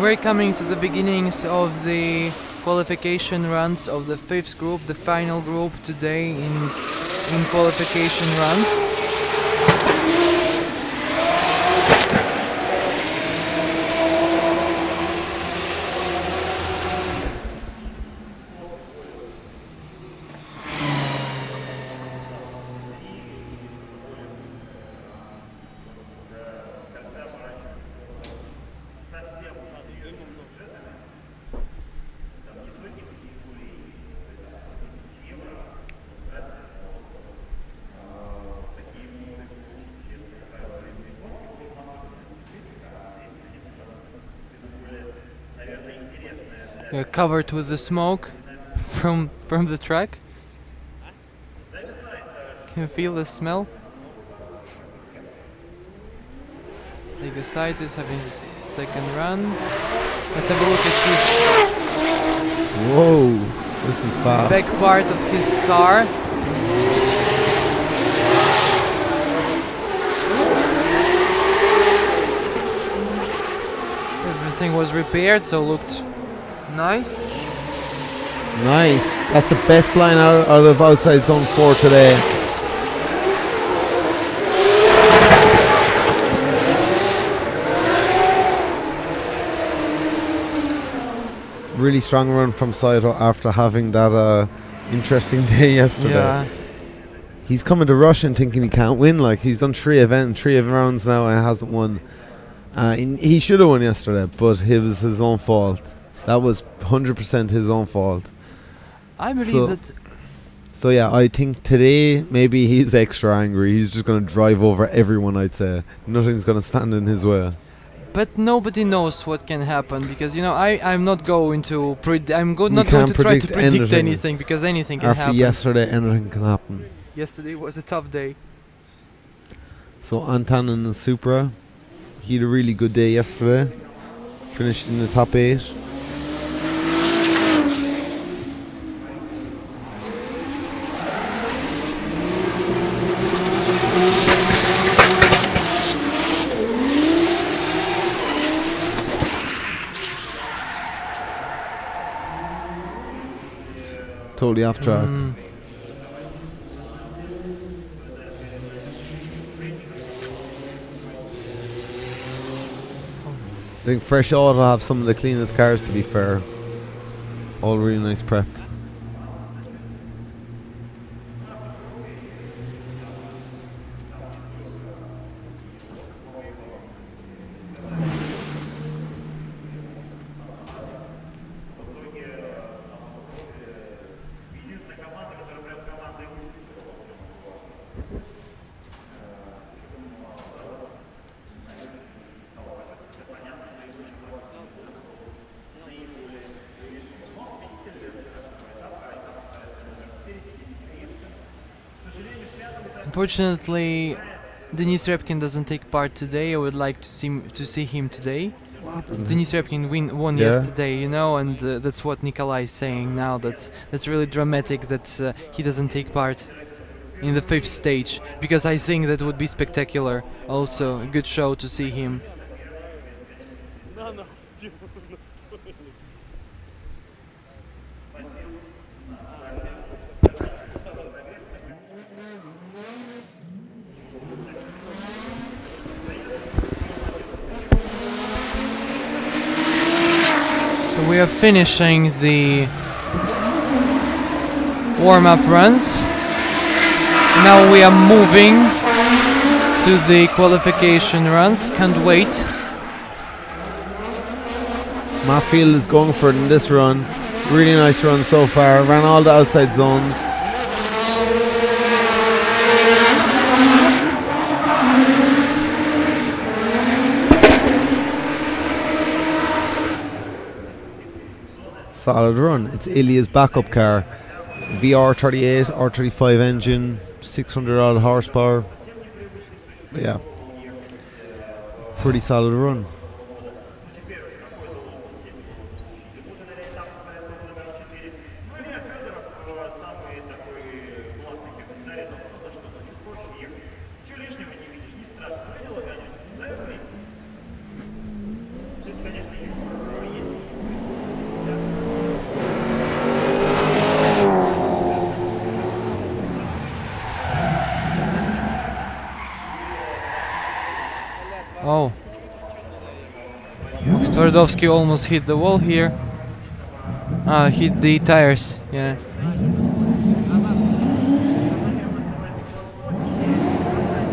We're coming to the beginnings of the qualification runs of the 5th group, the final group today in qualification runs. covered with the smoke from the track. Can you feel the smell? Legasite is having his second run. Let's have a look at his Whoa, this is fast. back part of his car. Everything was repaired, so looked nice. Nice. That's the best line out of outside zone 4 today. Really strong run from Saito after having that interesting day yesterday. Yeah. He's coming to Russian thinking he can't win. Like, he's done 3 rounds now and hasn't won. He should have won yesterday, but it was his own fault. That was 100% his own fault. I believe that. So yeah, I think today maybe he's extra angry. He's just going to drive over everyone, I'd say. Nothing's going to stand in his way. But nobody knows what can happen, because you know I'm not going to not going to try to predict anything, because anything can happen. After yesterday, anything can happen. Yesterday was a tough day. So Anton in the Supra, he had a really good day yesterday. Finished in the top 8. Totally off track. I think Fresh Auto have some of the cleanest cars, to be fair. All really nice prepped. Unfortunately, Denis Repkin doesn't take part today. I would like to see him today. Denis Repkin won yesterday, you know, and that's what Nikolai is saying now. That's really dramatic that he doesn't take part in the 5th stage, because I think that would be spectacular. Also, a good show to see him. We are finishing the warm-up runs. Now we are moving to the qualification runs. Can't wait. Matfield is going for it in this run. Really nice run so far. Ran all the outside zones. Solid run. It's Ilya's backup car. VR38, R35 engine, 600 odd horsepower. But yeah, pretty solid run. Oh, Twardowski almost hit the wall here. Hit the tires, yeah.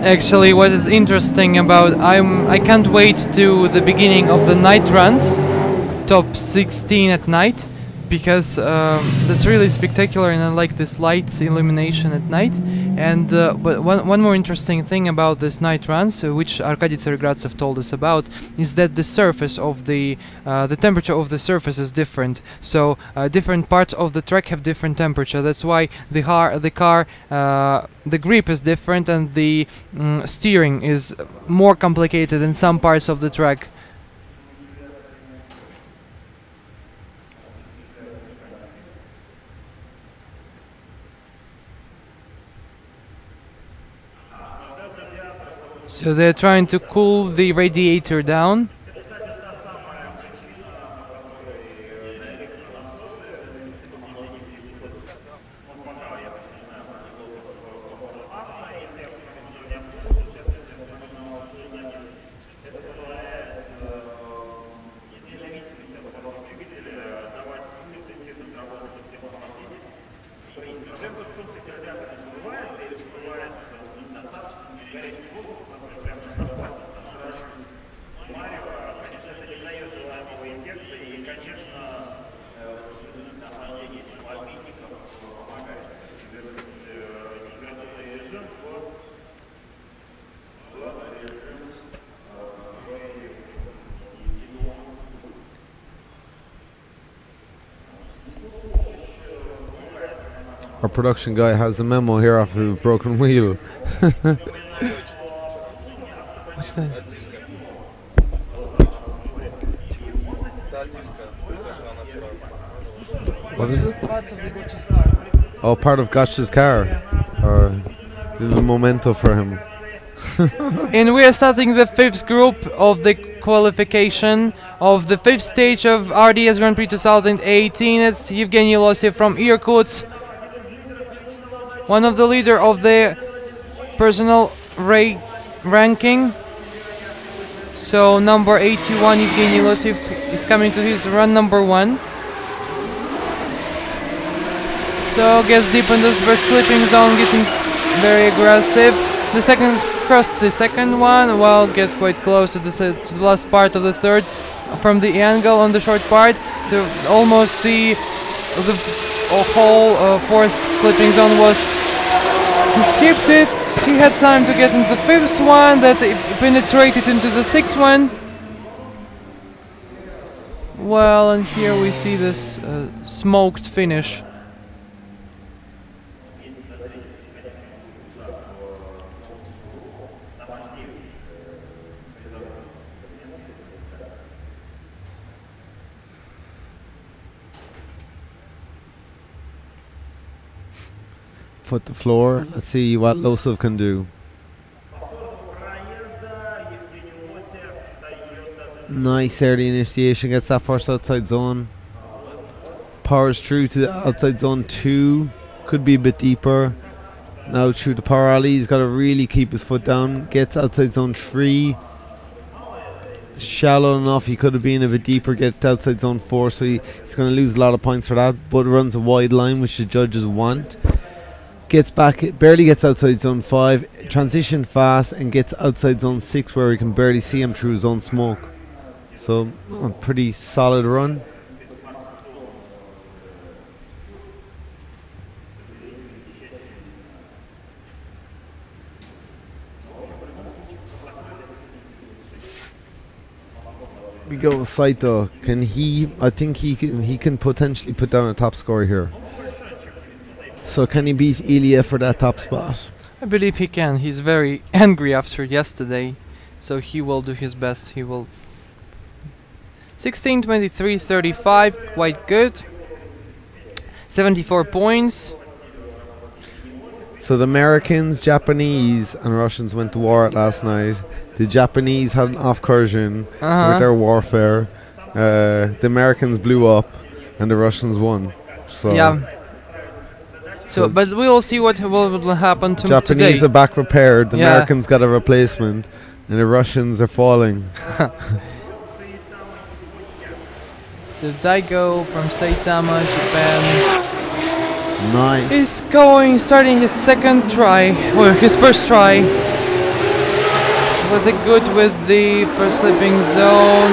Actually, what is interesting about I can't wait to the beginning of the night runs, top 16 at night, because that's really spectacular, and I like this lights illumination at night. And but one more interesting thing about this night runs, which Arkady Tsarigradsev told us about, is that the surface of the temperature of the surface is different. So different parts of the track have different temperature. That's why the car the grip is different, and the steering is more complicated in some parts of the track. So they're trying to cool the radiator down. Our production guy has a memo here off the broken wheel. What's that? What is it? Parts of the Gotcha's car. Oh, part of Gotcha's car. Or this is a memento for him. And we are starting the 5th group of the qualification of the 5th stage of RDS Grand Prix 2018. It's Evgeny Losiev from Irkutsk, one of the leader of the personal ranking. So number 81, Evgeny Losiev, is coming to his run number 1. So gets deep into the first clipping zone, getting very aggressive. The second crossed the second one, well, get quite close to the last part of the third, from the angle on the short part to almost the whole fourth clipping zone was. He skipped it. He had time to get into the 5th one that penetrated into the 6th one. Well, and here we see this smoked finish. Foot to floor. Let's see what Losiev can do. Nice early initiation. Gets that first outside zone. Powers through to the outside zone 2. Could be a bit deeper. Now through the power alley. He's got to really keep his foot down. Gets outside zone 3. Shallow enough. He could have been a bit deeper. Get outside zone 4. So he's going to lose a lot of points for that. But runs a wide line, which the judges want. Gets back, barely gets outside zone 5, transition fast, and gets outside zone 6 where we can barely see him through his own smoke. So a pretty solid run. We go with Saito. Can he? I think he can potentially put down a top score here. So can he beat Ilya for that top spot? I believe he can. He's very angry after yesterday, so he will do his best. He will. 16, 23, 35, quite good. 74 points. So the Americans, Japanese, and Russians went to war last night. The Japanese had an off-cursion with their warfare. The Americans blew up, and the Russians won. So yeah. So, but we will see what will happen today. Japanese are back repaired. The Americans got a replacement, and the Russians are falling. So Daigo from Saitama, Japan. Nice. He's starting his second try, or his first try. Was it good with the first clipping zone?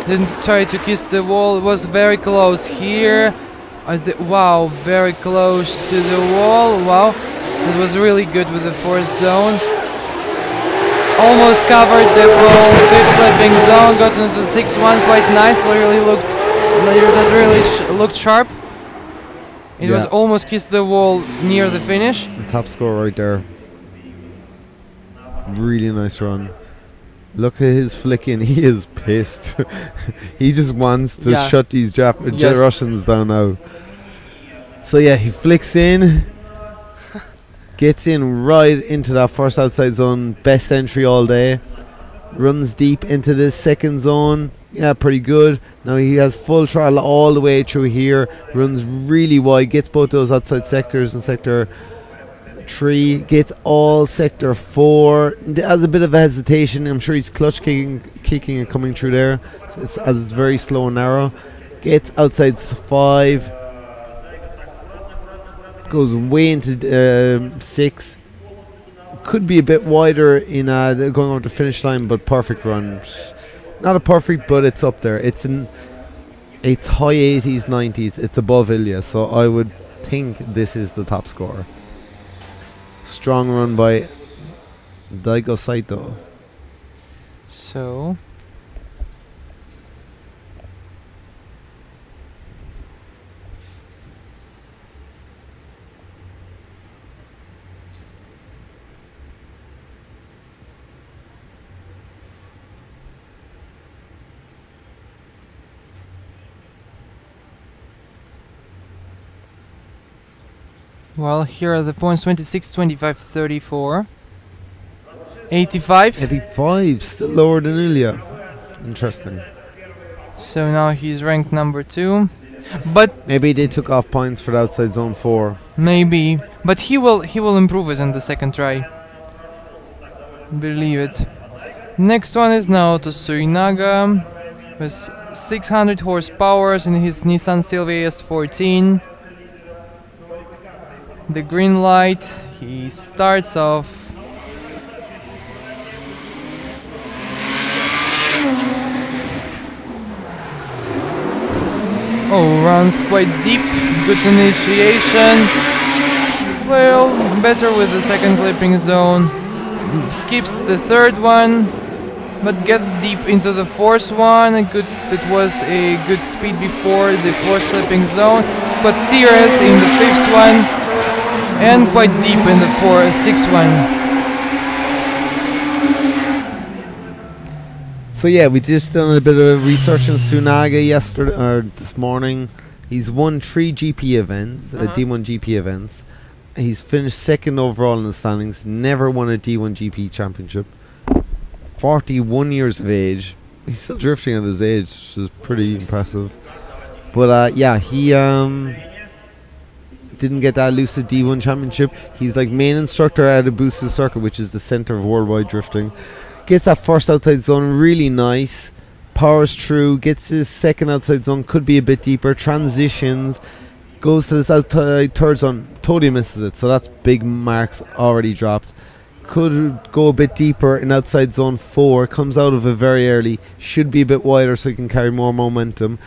Didn't try to kiss the wall. It was very close here. Wow, very close to the wall. Wow, it was really good with the fourth zone. Almost covered the whole fifth slipping zone. Got into the sixth one quite nicely. That really looked sharp. It was almost kissed the wall near the finish. The top score right there. Really nice run. Look at his flicking. He is pissed. He just wants to shut these Russians down now. So yeah, he flicks in. Gets in right into that first outside zone. Best entry all day. Runs deep into the second zone. Yeah, pretty good. Now he has full throttle all the way through here. Runs really wide. Gets both those outside sectors in sector 3. Gets all sector 4. Has a bit of a hesitation. I'm sure he's clutch kicking and coming through there. So it's very slow and narrow. Gets outside 5. Goes way into 6. Could be a bit wider in going over the finish line, but perfect run. Not a perfect, but it's up there. It's high 80s, 90s. It's above Ilya, so I would think this is the top scorer. Strong run by Daigo Saito. So well, here are the points: 26, 25, 34, 85. 85, still lower than Ilya. Interesting. So now he's ranked number 2. But maybe they took off points for the outside zone 4. Maybe, but he will improve it in the second try. Believe it. Next one is now to Suinaga with 600 horsepower in his Nissan Silvia S14. The green light, he starts off. Oh, runs quite deep, good initiation. Well, better with the second clipping zone. Skips the third one, but gets deep into the fourth one. It was a good speed before the fourth clipping zone, but serious in the fifth one. And quite deep in the sixth one. So yeah, we just done a bit of research on Suinaga yesterday or this morning. He's won 3 GP events, D1 GP events. He's finished second overall in the standings. Never won a D1 GP championship. 41 years of age. He's still drifting at his age, which is pretty impressive. But yeah, he didn't get that Lucid D1 championship. He's like main instructor at a boosted circuit, which is the center of worldwide drifting. Gets that first outside zone really nice, powers through, gets his second outside zone, could be a bit deeper, transitions, goes to this outside third zone, totally misses it, so that's big marks already dropped. Could go a bit deeper in outside zone 4, comes out of it very early, should be a bit wider so he can carry more momentum.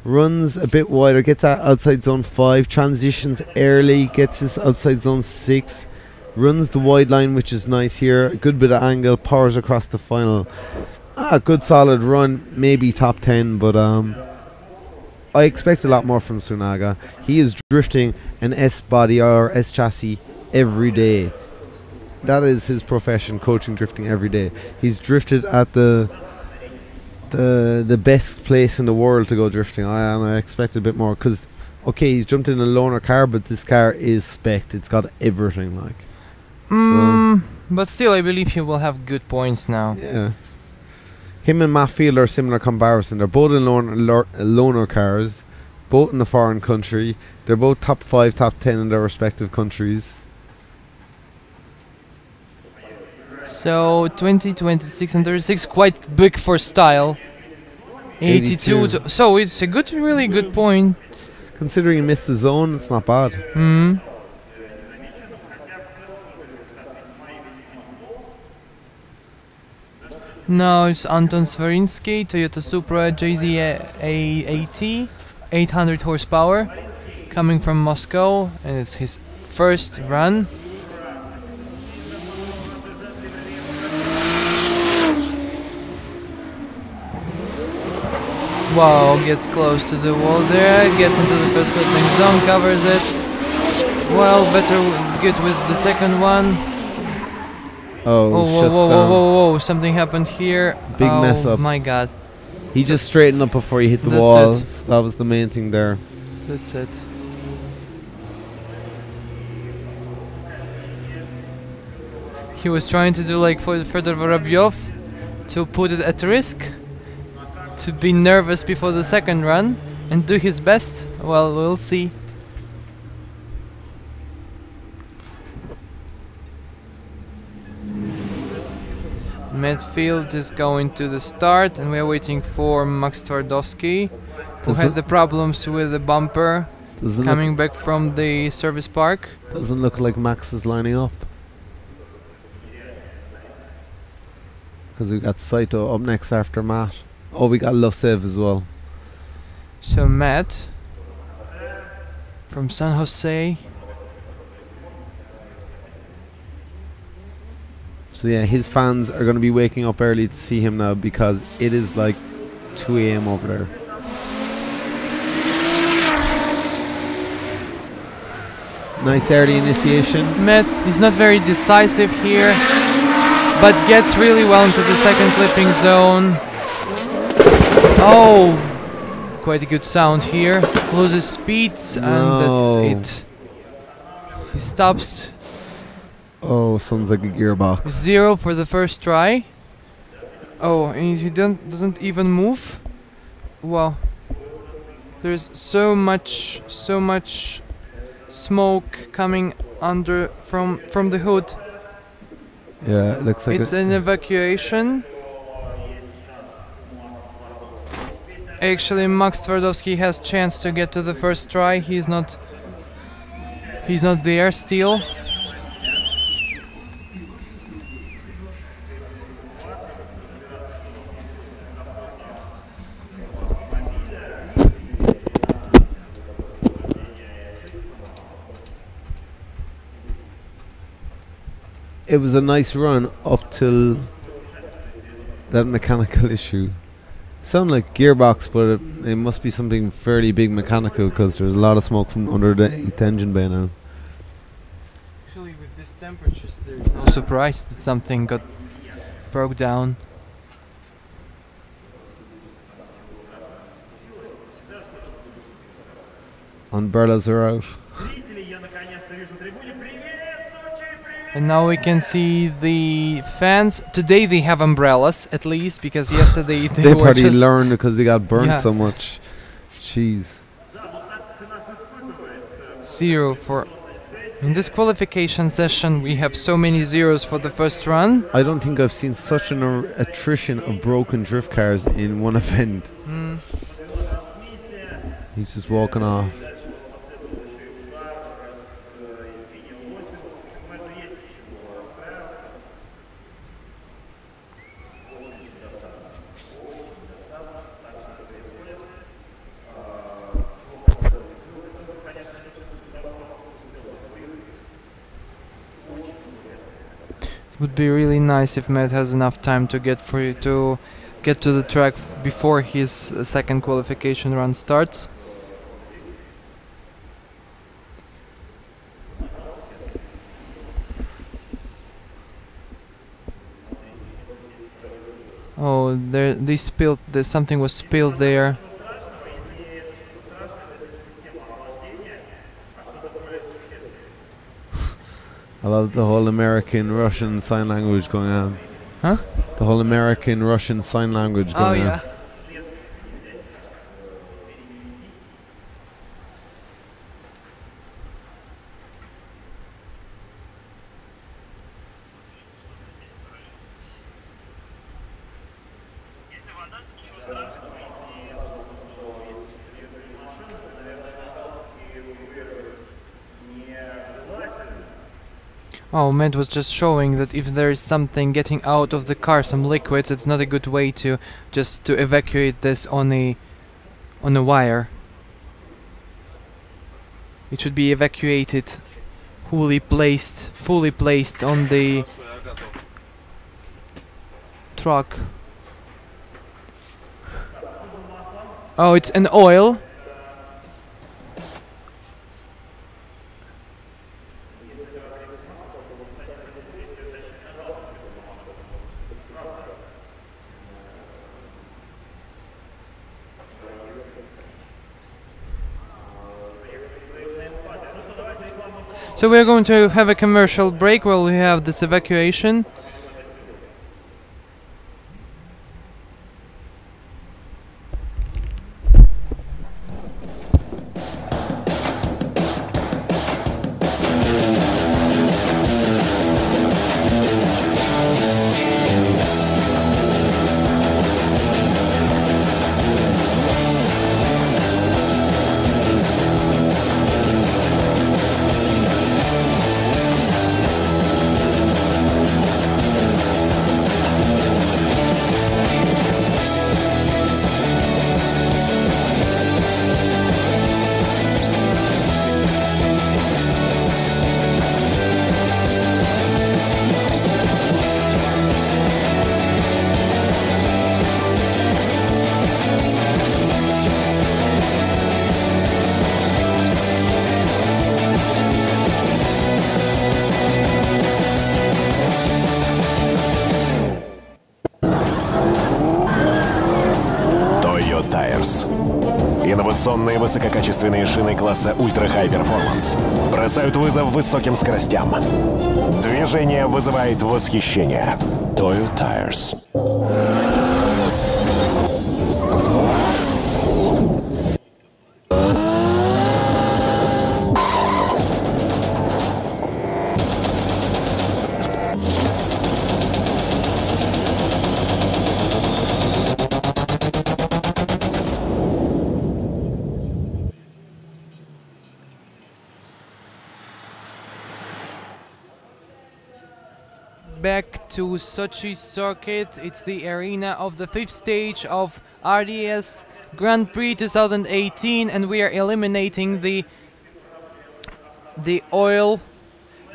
Runs a bit wider, gets that outside zone 5, transitions early, gets his outside zone 6, runs the wide line, which is nice here, a good bit of angle, powers across the final. Good solid run, maybe top 10, but I expect a lot more from Suinaga. He is drifting an S body or S chassis every day. That is his profession, coaching drifting every day. He's drifted at the best place in the world to go drifting. I expect a bit more because, okay, he's jumped in a loaner car, but this car is spec'd. It's got everything, like. But still, I believe he will have good points now. Yeah. Him and Matt Field are similar comparison. They're both in loaner cars, both in a foreign country. They're both top 5, top 10 in their respective countries. So 20, 26 and 36, quite big for style. 82. So it's a good, really good point. Considering he missed the zone, it's not bad. Now it's Anton Sverinsky, Toyota Supra JZA80, 800 horsepower, coming from Moscow, and it's his first run. Wow, gets close to the wall there, gets into the first clipping zone, covers it. Well, better get with the second one. Oh, whoa, shuts whoa, down. whoa, whoa, something happened here. Big mess up. Oh my god. He just straightened up before he hit the That's wall. it. So that was the main thing there. That's it. He was trying to do like Fedor Vorobyov, to put it at risk, to be nervous before the second run and do his best. Well, we'll see. Midfield is going to the start, and we're waiting for Max Twardowski, who had the problems with the bumper coming back from the service park. Doesn't look like Max is lining up. Because we got Saito up next after Matt. Oh, we got Losev as well. So Matt from San Jose. So yeah, his fans are going to be waking up early to see him now because it is like 2 AM over there. Nice early initiation. Matt is not very decisive here, but gets really well into the second clipping zone. Oh, quite a good sound here. Loses speeds, and that's it. He stops. Oh, sounds like a gearbox. 0 for the first try. Oh, and he doesn't even move. Wow. There's so much smoke coming under from the hood. Yeah, it looks like It's an evacuation. Actually, Max Twardowski has chance to get to the first try. He's not there still. It was a nice run up till that mechanical issue. Sound like gearbox, but it must be something fairly big mechanical because there's a lot of smoke from under the engine bay now. Actually, with these temperatures, there's no surprise that something broke down. Umbrellas are out. And now we can see the fans. Today they have umbrellas, at least, because yesterday They were probably just learned because they got burned Yeah. so much. Jeez. 0 for... In this qualification session we have so many zeros for the first run. I don't think I've seen such an attrition of broken drift cars in one event. He's just walking off. It would be really nice if Matt has enough time to get to the track before his second qualification run starts. Oh, there's something was spilled there. I love the whole American-Russian sign language going on. Huh? The whole American-Russian sign language going on. Oh yeah. Oh, Matt was just showing that if there is something getting out of the car, some liquids, it's not a good way to just to evacuate this on a wire. It should be evacuated fully placed on the truck. Oh, it's an oil. So we're going to have a commercial break while we have this evacuation. Инновационные высококачественные шины класса Ultra High Performance бросают вызов высоким скоростям. Движение вызывает восхищение. Toyo Tires. Back to Sochi circuit. It's the arena of the 5th stage of RDS Grand Prix 2018, and we are eliminating the oil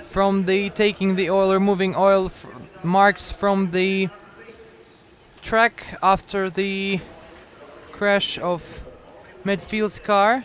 from taking the oil, removing oil marks from the track after the crash of Medfield's car.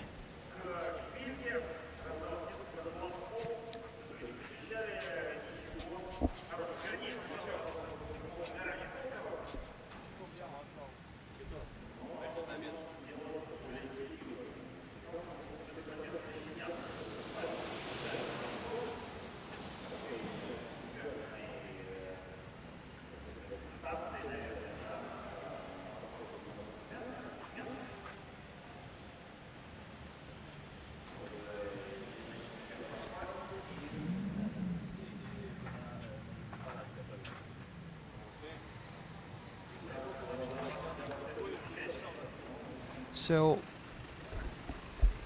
So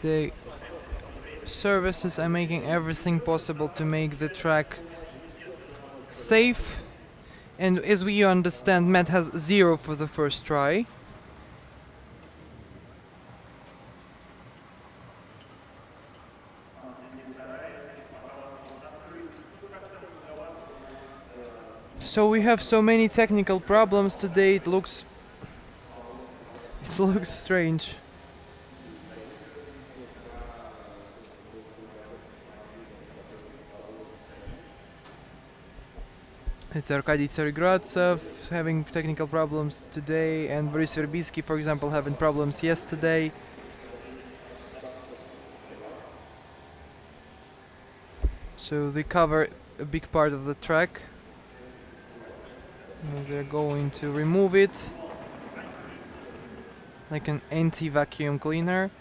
the services are making everything possible to make the track safe, and as we understand, Matt has 0 for the first try. So we have so many technical problems today, it looks strange. It's Arkady Tsarigradsev having technical problems today, and Boris Verbitsky, for example, having problems yesterday. So they cover a big part of the track. And they're going to remove it like an anti-vacuum cleaner.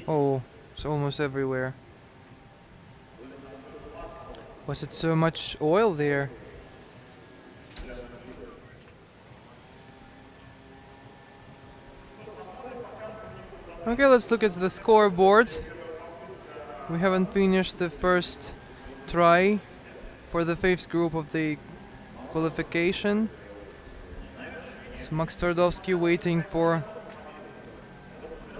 Oh, it's almost everywhere. Was it so much oil there? Okay, let's look at the scoreboard. We haven't finished the first try for the fifth group of the qualification. It's Max Twardowski waiting for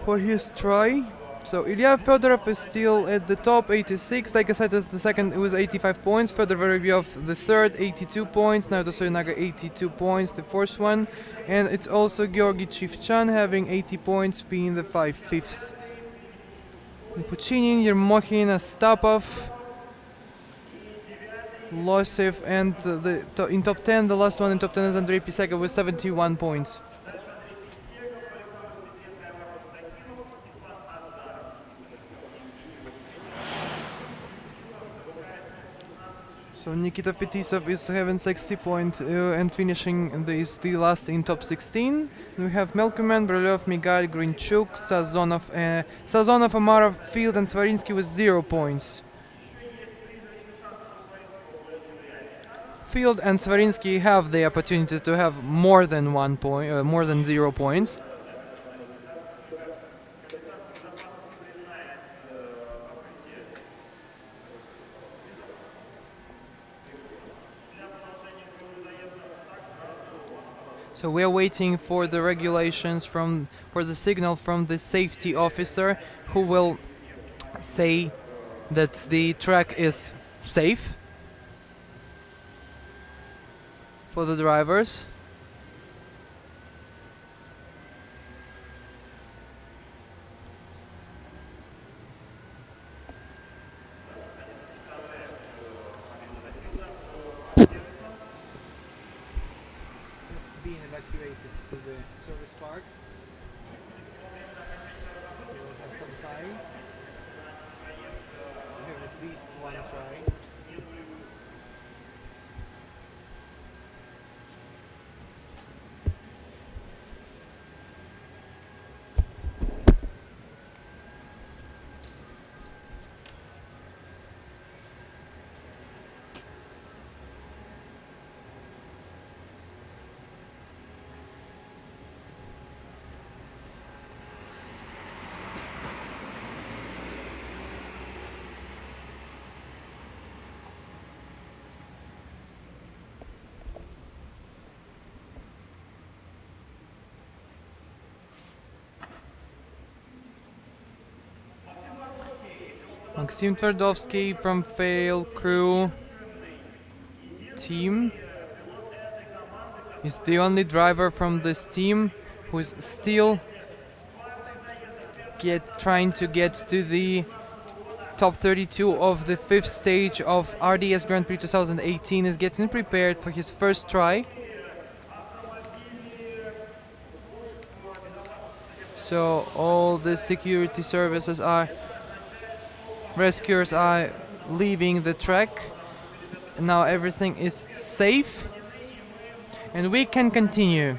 his try. So Ilya Fedorov is still at the top, 86. Like I said, as the second, it was 85 points. Fedor Vorobyov, the third, 82 points. Naoto Soyunaga, 82 points, the fourth one. And it's also Georgi Chivchan having 80 points, being the fifth. Puchinin, Yermokhin, Astapov, Losev, and in top 10, the last one in top 10 is Andrei Piseka with 71 points. So Nikita Fetisov is having 60 points and finishing the last in top 16. We have Melkuman, Brylev, Migal, Grinchuk, Sazonov, Amarov, Field and Svarinsky with 0 points. Field and Svarinsky have the opportunity to have more than 1 point, more than 0 points. So we are waiting for the regulations for the signal from the safety officer, who will say that the track is safe for the drivers. Being evacuated to the service park. We will have some time. We have at least one try. Maxim Twardowski from Fail Crew team is the only driver from this team who is still trying to get to the top 32 of the fifth stage of RDS Grand Prix 2018, is getting prepared for his first try. So all the security services rescuers are leaving the track. Now everything is safe and we can continue.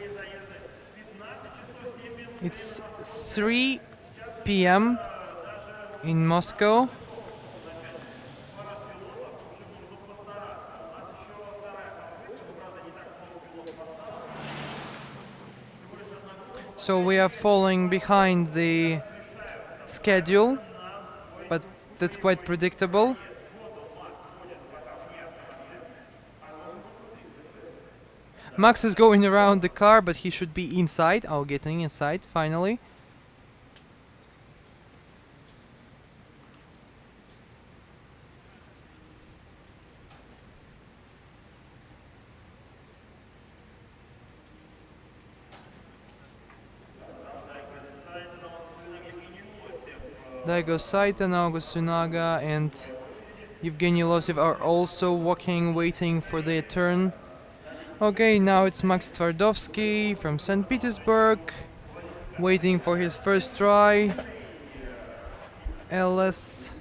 It's 3 p.m. in Moscow. So we are falling behind the schedule, but that's quite predictable. Max is going around the car, but he should be inside. Oh, getting inside finally. Daigo Saito, August Sunaga and Evgeny Losev are also walking, waiting for their turn. Okay, now it's Max Twardowski from St. Petersburg, waiting for his first try. LS.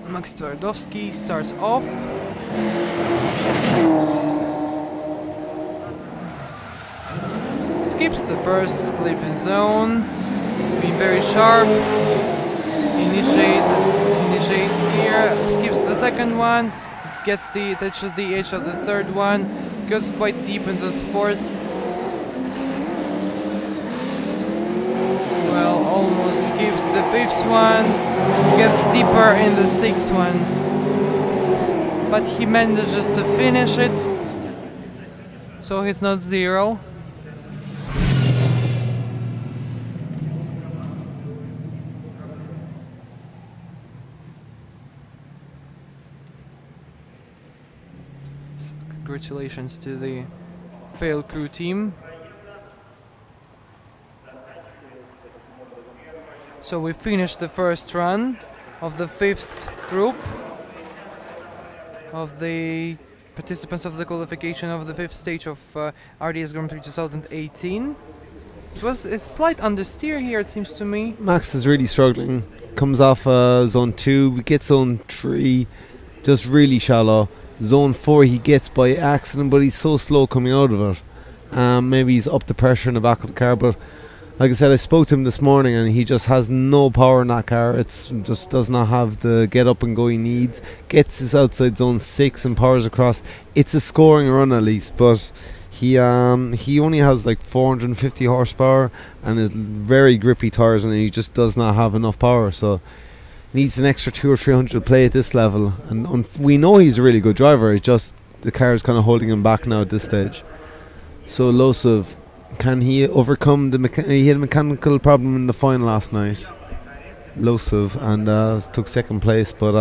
Max Twardowski starts off. Skips the first clipping zone, being very sharp. Initiates here, skips the second one, touches the edge of the third one, goes quite deep into the fourth. Well, almost skips the fifth one, gets deeper in the sixth one, but he manages to finish it, so it's not zero. Congratulations to the Fail Crew team. So we finished the first run of the fifth group of the participants of the qualification of the fifth stage of RDS Grand Prix 2018. It was a slight understeer here, it seems to me. Max is really struggling. Comes off zone 2, gets zone 3, just really shallow. Zone 4 he gets by accident, but he's so slow coming out of it. Maybe he's up the pressure in the back of the car, but like I said, I spoke to him this morning and he just has no power in that car. It just does not have the get up and go he needs. Gets his outside zone 6 and powers across. It's a scoring run at least, but he only has like 450 horsepower and is very grippy tires, and he just does not have enough power. So needs an extra 200 or 300 to play at this level, and we know he's a really good driver. It's just the car is kind of holding him back now at this stage. So Losov, can he overcome he had a mechanical problem in the final last night, Losov, and took second place, but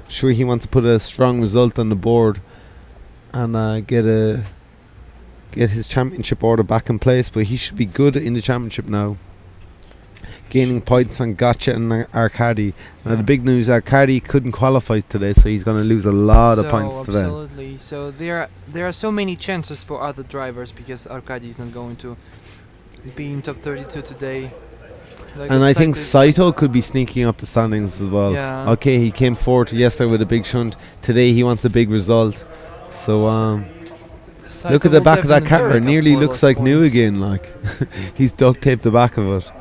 sure he wants to put a strong result on the board and get his championship order back in place. But he should be good in the championship now, gaining points on Gotcha and Arcadi. Now the big news, Arcadi couldn't qualify today, so he's going to lose a lot of points today. Absolutely. So there are so many chances for other drivers because Arcadi is not going to be in top 32 today. Like, and I think Saito could be sneaking up the standings as well. Yeah. Okay, he came forward yesterday with a big shunt. Today he wants a big result. So look at the back of that car. It nearly looks like new again. Like he's duct taped the back of it.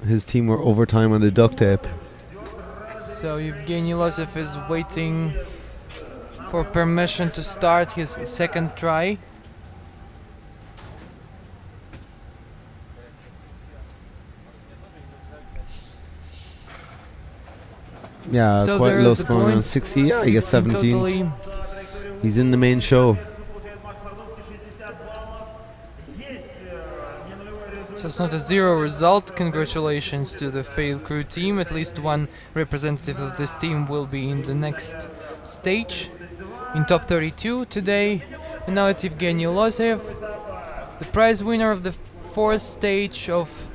His team were overtime on the duct tape. So Evgeny Losev is waiting for permission to start his second try. Yeah, so quite low scoring on 60. Yeah, he gets 17. Totally. He's in the main show. So it's not a zero result. Congratulations to the Fail Crew team. At least one representative of this team will be in the next stage, in top 32 today. And now it's Evgeny Losev, the prize winner of the fourth stage of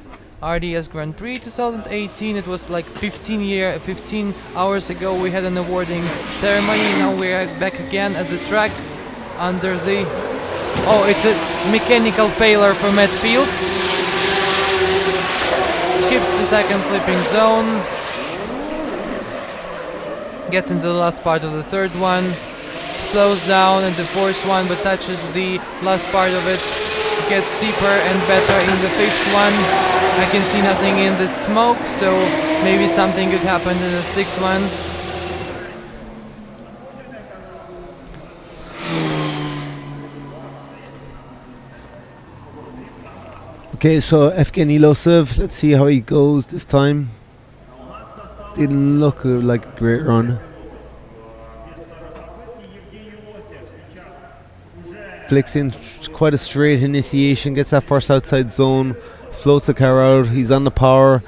RDS Grand Prix 2018. It was like 15 hours ago we had an awarding ceremony. Now we are back again at the track under the... Oh, it's a mechanical failure for Matt Field. Skips the second clipping zone, gets into the last part of the third one, slows down at the fourth one but touches the last part of it, gets deeper and better in the fifth one. I can see nothing in the smoke, so maybe something could happen in the sixth one. Okay, so Evgeny Losev, let's see how he goes this time. Didn't look like a great run. Flicks in quite a straight initiation, gets that first outside zone, floats the car out, he's on the power,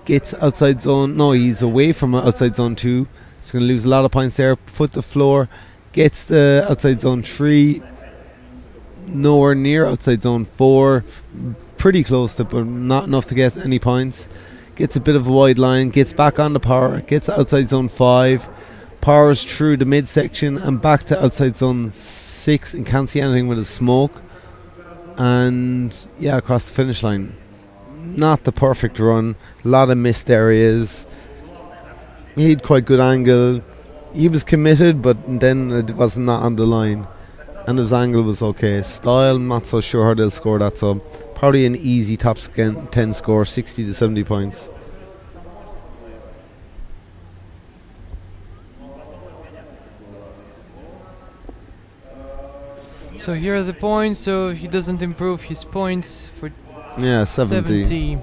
gets outside zone, no, he's away from outside zone 2, he's going to lose a lot of points there, foot to floor, gets the outside zone 3, nowhere near outside zone 4, pretty close to, but not enough to get any points. Gets a bit of a wide line, gets back on the power, gets outside zone 5, powers through the midsection and back to outside zone 6 and can't see anything with his smoke, and yeah, across the finish line. Not the perfect run, a lot of missed areas. He had quite good angle, he was committed, but then it was not on the line. And his angle was okay. Style, I'm not so sure how they'll score that, so probably an easy top 10 score, 60 to 70 points. So here are the points, so he doesn't improve his points for Yeah, 70.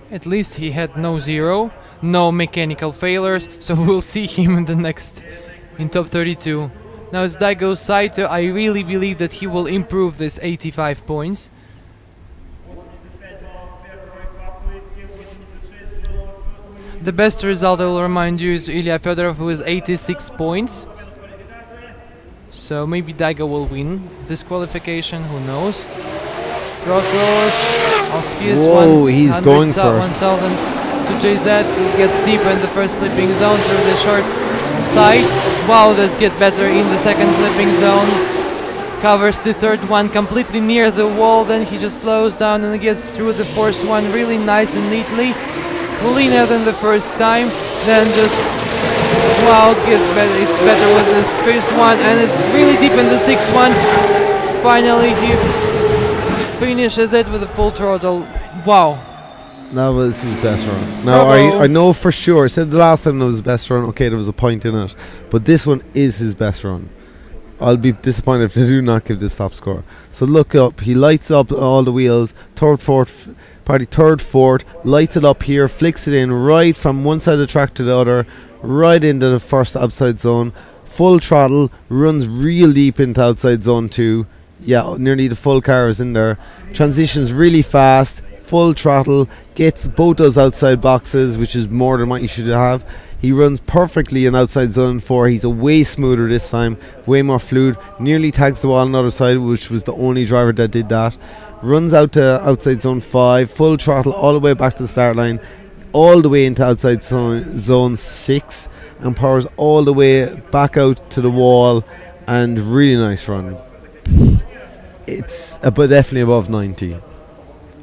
At least he had no zero, no mechanical failures, so we'll see him in the next, in top 32. Now it's Daigo Saito. I really believe that he will improve this 85 points. The best result, I will remind you, is Ilya Fedorov, who is 86 points. So maybe Daigo will win this qualification, who knows. Throttles of his Whoa, he's going for 1000 to JZ. He gets deep in the first clipping zone through the short side. Wow, does get better in the second clipping zone. Covers the third one completely near the wall, then he just slows down and gets through the fourth one really nice and neatly. Cleaner than the first time, then just wow, gets better. It's better with this first one, and it's really deep in the sixth one. Finally, he finishes it with a full throttle. Wow. That was his best run. Now I know for sure. I said the last time it was his best run. Okay, there was a point in it, but this one is his best run. I'll be disappointed if they do not give this top score. So look up. He lights up all the wheels. Third, fourth, lights it up here, flicks it in right from one side of the track to the other, right into the first outside zone. Full throttle, runs real deep into outside zone 2. Yeah, nearly the full car is in there. Transitions really fast, full throttle, gets both those outside boxes, which is more than what you should have. He runs perfectly in outside zone 4. He's a way smoother this time, way more fluid. Nearly tags the wall on the other side, which was the only driver that did that. Runs out to outside zone 5, full throttle all the way back to the start line, all the way into outside zone 6, and powers all the way back out to the wall, and really nice run. It's definitely above 90. I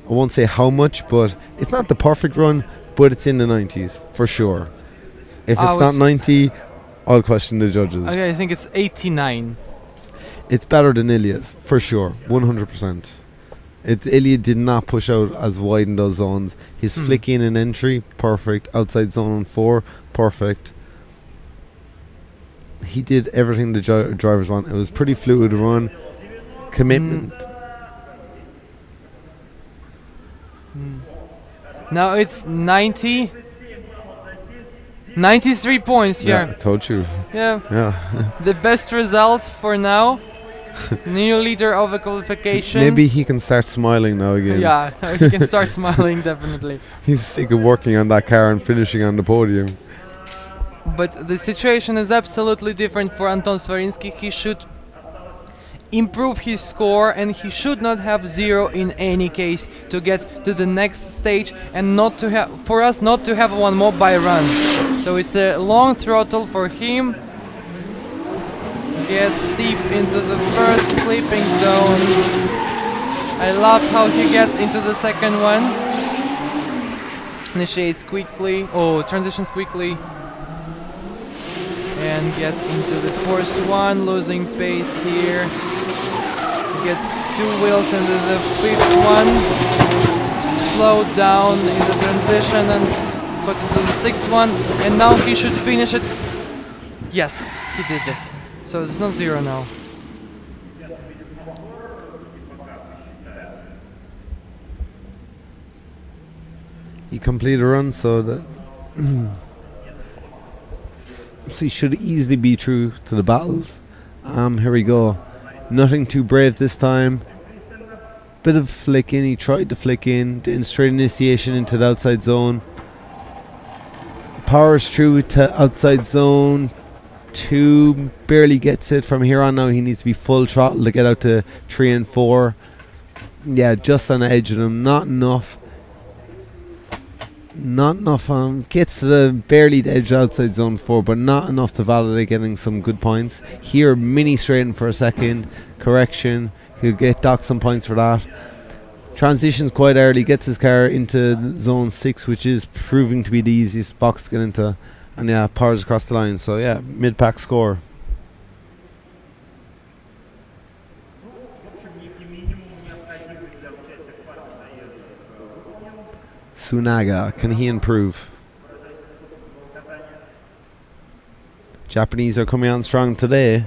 won't say how much, but it's not the perfect run, but it's in the 90s for sure. If it's not 90, I'll question the judges. Okay, I think it's 89. It's better than Ilya's for sure, 100%. Ilya did not push out as wide in those zones. His flick in and entry, perfect. Outside zone 4, perfect. He did everything the drivers want. It was pretty fluid run. Commitment. Now it's 93 points here. Yeah, I told you. Yeah. The best result for now. New leader of a qualification. Maybe he can start smiling now again. Yeah, he can start smiling, definitely. He's sick of working on that car and finishing on the podium. But the situation is absolutely different for Anton Svarinsky. He should improve his score, and he should not have 0 in any case to get to the next stage, and not to have, for us not to have one more by run. So it's a long throttle for him. Gets deep into the first clipping zone. I love how he gets into the second one. Initiates quickly, transitions quickly. And gets into the fourth one, losing pace here. Gets 2 wheels into the fifth one. Slowed down in the transition and got into the sixth one. And now he should finish it. Yes, he did this. So it's not 0 now. He completed a run, so that so he should easily be true to the battles. Here we go. Nothing too brave this time. Bit of flick in. He tried to flick in straight initiation into the outside zone. Powers through to outside zone 2, barely gets it. From here on now he needs to be full throttle to get out to 3 and 4. Yeah, just on the edge of them, not enough. Gets to the barely the edge of outside zone 4, but not enough to validate getting some good points. Here mini straighten for a second, correction, he'll dock some points for that. Transitions quite early, gets his car into zone 6, which is proving to be the easiest box to get into. And yeah, powers across the line. So yeah, mid-pack score. Sunaga, can he improve? Japanese are coming on strong today.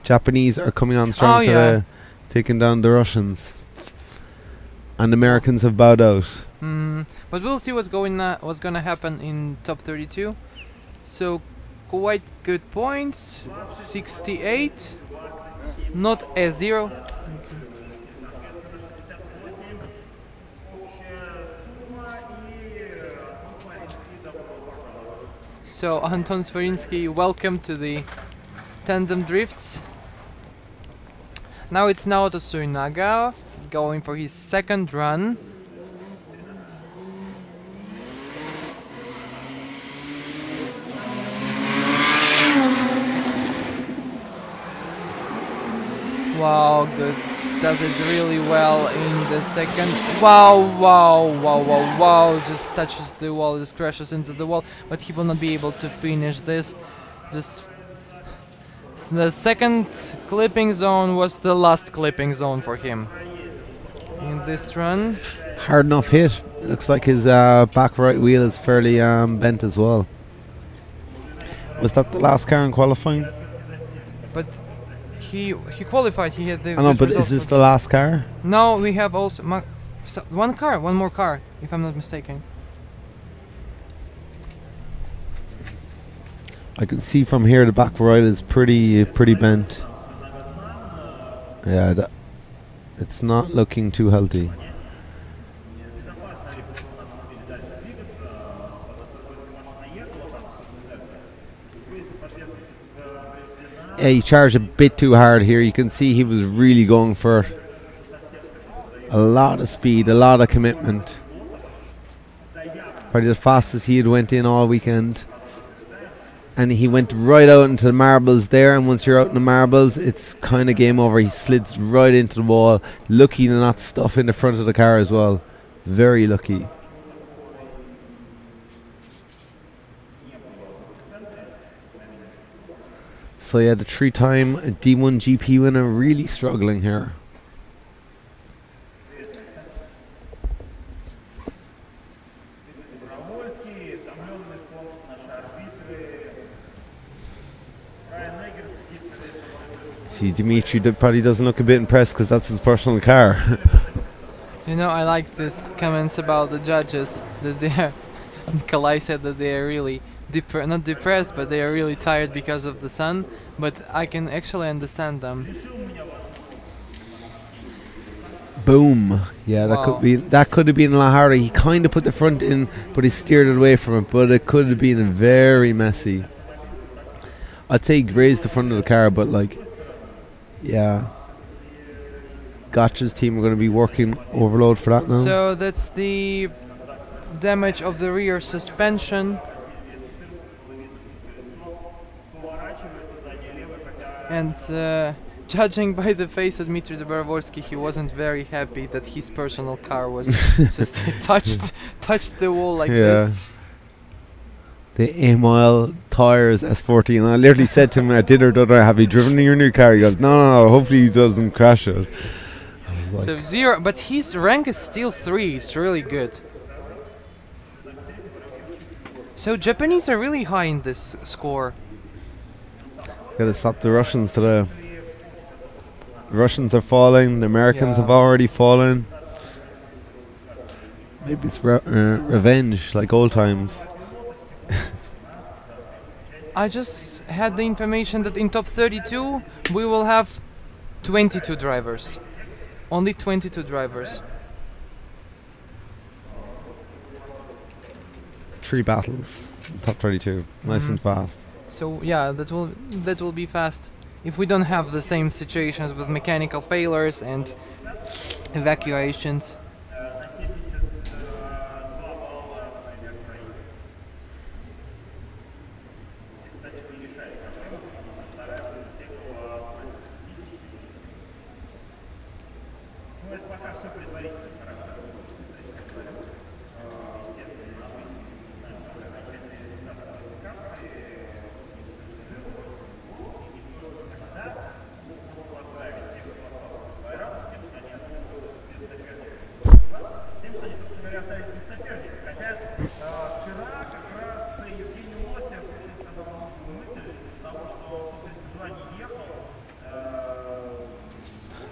Japanese are coming on strong today, taking down the Russians. And Americans have bowed out. But we'll see what's gonna happen in top 32. So quite good points. 68. Not a 0. So Anton Svorinsky, welcome to the Tandem Drifts. Now it's Naoto Suinaga going for his second run. Wow, good. Does it really well in the second. Wow. Just touches the wall, just crashes into the wall, but he will not be able to finish this. Just the second clipping zone was the last clipping zone for him in this run. Hard enough hit. Looks like his back right wheel is fairly bent as well. Was that the last car in qualifying? But he qualified. He had the. I know, but is this the last car? No, we have also one more car, if I'm not mistaken. I can see from here the back right is pretty bent. Yeah, it's not looking too healthy. Yeah, he charged a bit too hard here. You can see he was really going for a lot of speed, a lot of commitment. Probably the fastest he had went in all weekend. And he went right out into the marbles there, and once you're out in the marbles, it's kind of game over. He slid right into the wall. Lucky to not stuff in the front of the car as well. Very lucky. So yeah, the 3-time D1 GP winner really struggling here. See, Dimitri probably doesn't look a bit impressed because that's his personal car. You know, I like this comments about the judges that they're. Nikolai said that they are really not depressed, but they are really tired because of the sun. But I can actually understand them. Boom! Yeah, Wow. that could have been a lot harder. He kind of put the front in, but he steered it away from it. But it could have been very messy. I'd say he grazed the front of the car, but like, yeah. Gotcha's team are going to be working overload for that now. So that's the damage of the rear suspension. And judging by the face of Dmitry Dobrovolsky, he wasn't very happy that his personal car was just touched the wall like this. The A-Mile Tires S14. I literally said to him at dinner, have you driven your new car? He goes, no, hopefully he doesn't crash it. Like, so 0, but his rank is still 3. It's really good. So Japanese are really high in this score. gotta stop the Russians today. The Russians are falling. The Americans have already fallen. Maybe it's revenge, like old times. I just had the information that in top 32 we will have 22 drivers. Only 22 drivers. 3 battles in top 32. Nice and fast. So yeah, that will be fast. If we don't have the same situations with mechanical failures and evacuations.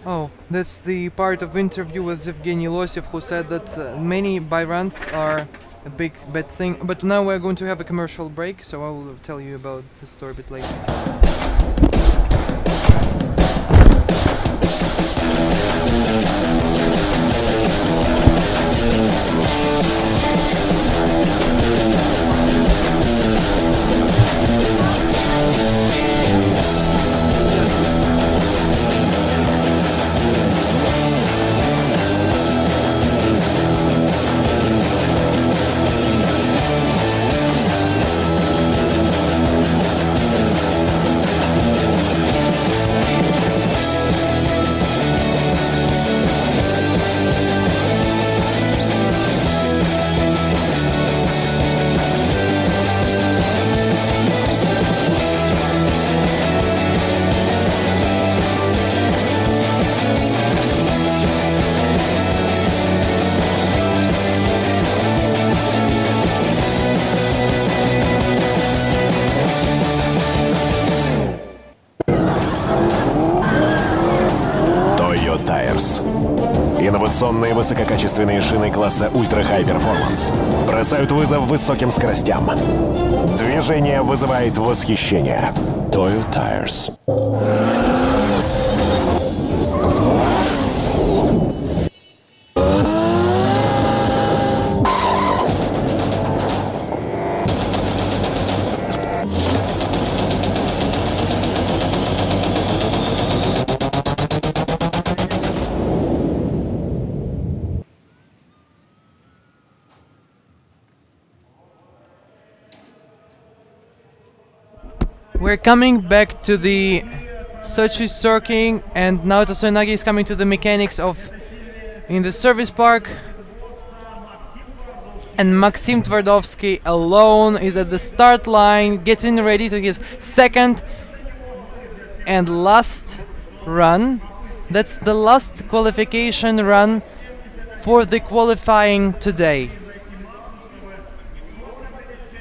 Oh, that's the part of interview with Evgeny Losev, who said that many byruns are a big bad thing. But now we're going to have a commercial break, so I will tell you about the story a bit later. Инновационные высококачественные шины класса Ultra High Performance бросают вызов высоким скоростям. Движение вызывает восхищение. Toyo Tires. We're coming back to the SOCHI circuit, and Naoto Soinagi is coming to the mechanics of in the service park, and Maxim Twardowski alone is at the start line, getting ready to his second and last run. That's the last qualification run for the qualifying today.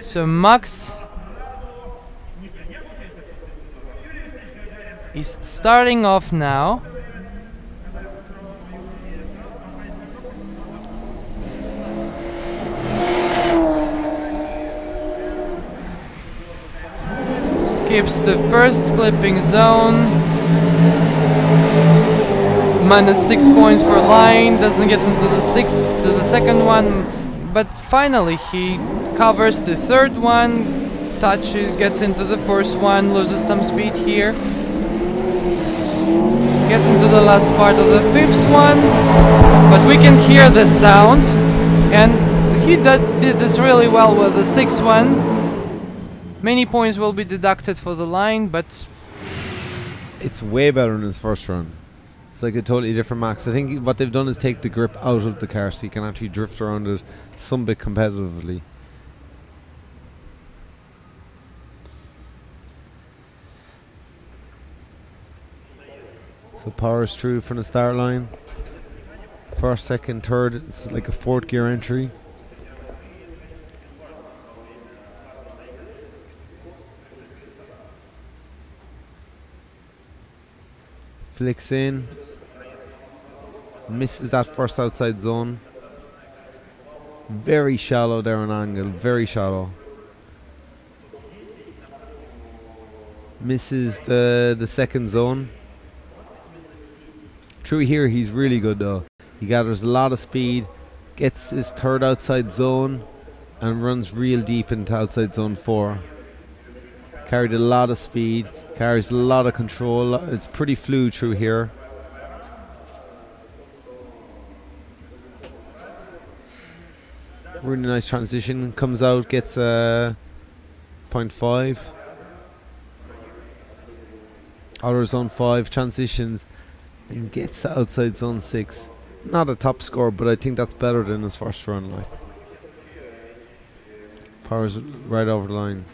So Max is starting off now. Skips the first clipping zone. -6 points for line, doesn't get into the second one, but finally he covers the third one, gets into the first one, loses some speed here. Gets into the last part of the fifth one, but we can hear the sound, and he did this really well with the sixth one. Many points will be deducted for the line, but it's way better than his first run. It's like a totally different Max. I think what they've done is take the grip out of the car so you can actually drift around it some bit competitively. So powers through from the start line. First, second, third, it's like a fourth gear entry. Flicks in. Misses that first outside zone. Very shallow there on angle, very shallow. Misses the second zone. Through here he's really good though. He gathers a lot of speed, gets his third outside zone and runs real deep into outside zone 4. Carried a lot of speed, carries a lot of control. It's pretty fluid through here. Really nice transition, comes out, gets 0.5. Outer zone 5, transitions and gets outside zone 6. Not a top score, but I think that's better than his first run. Like, powers right over the line.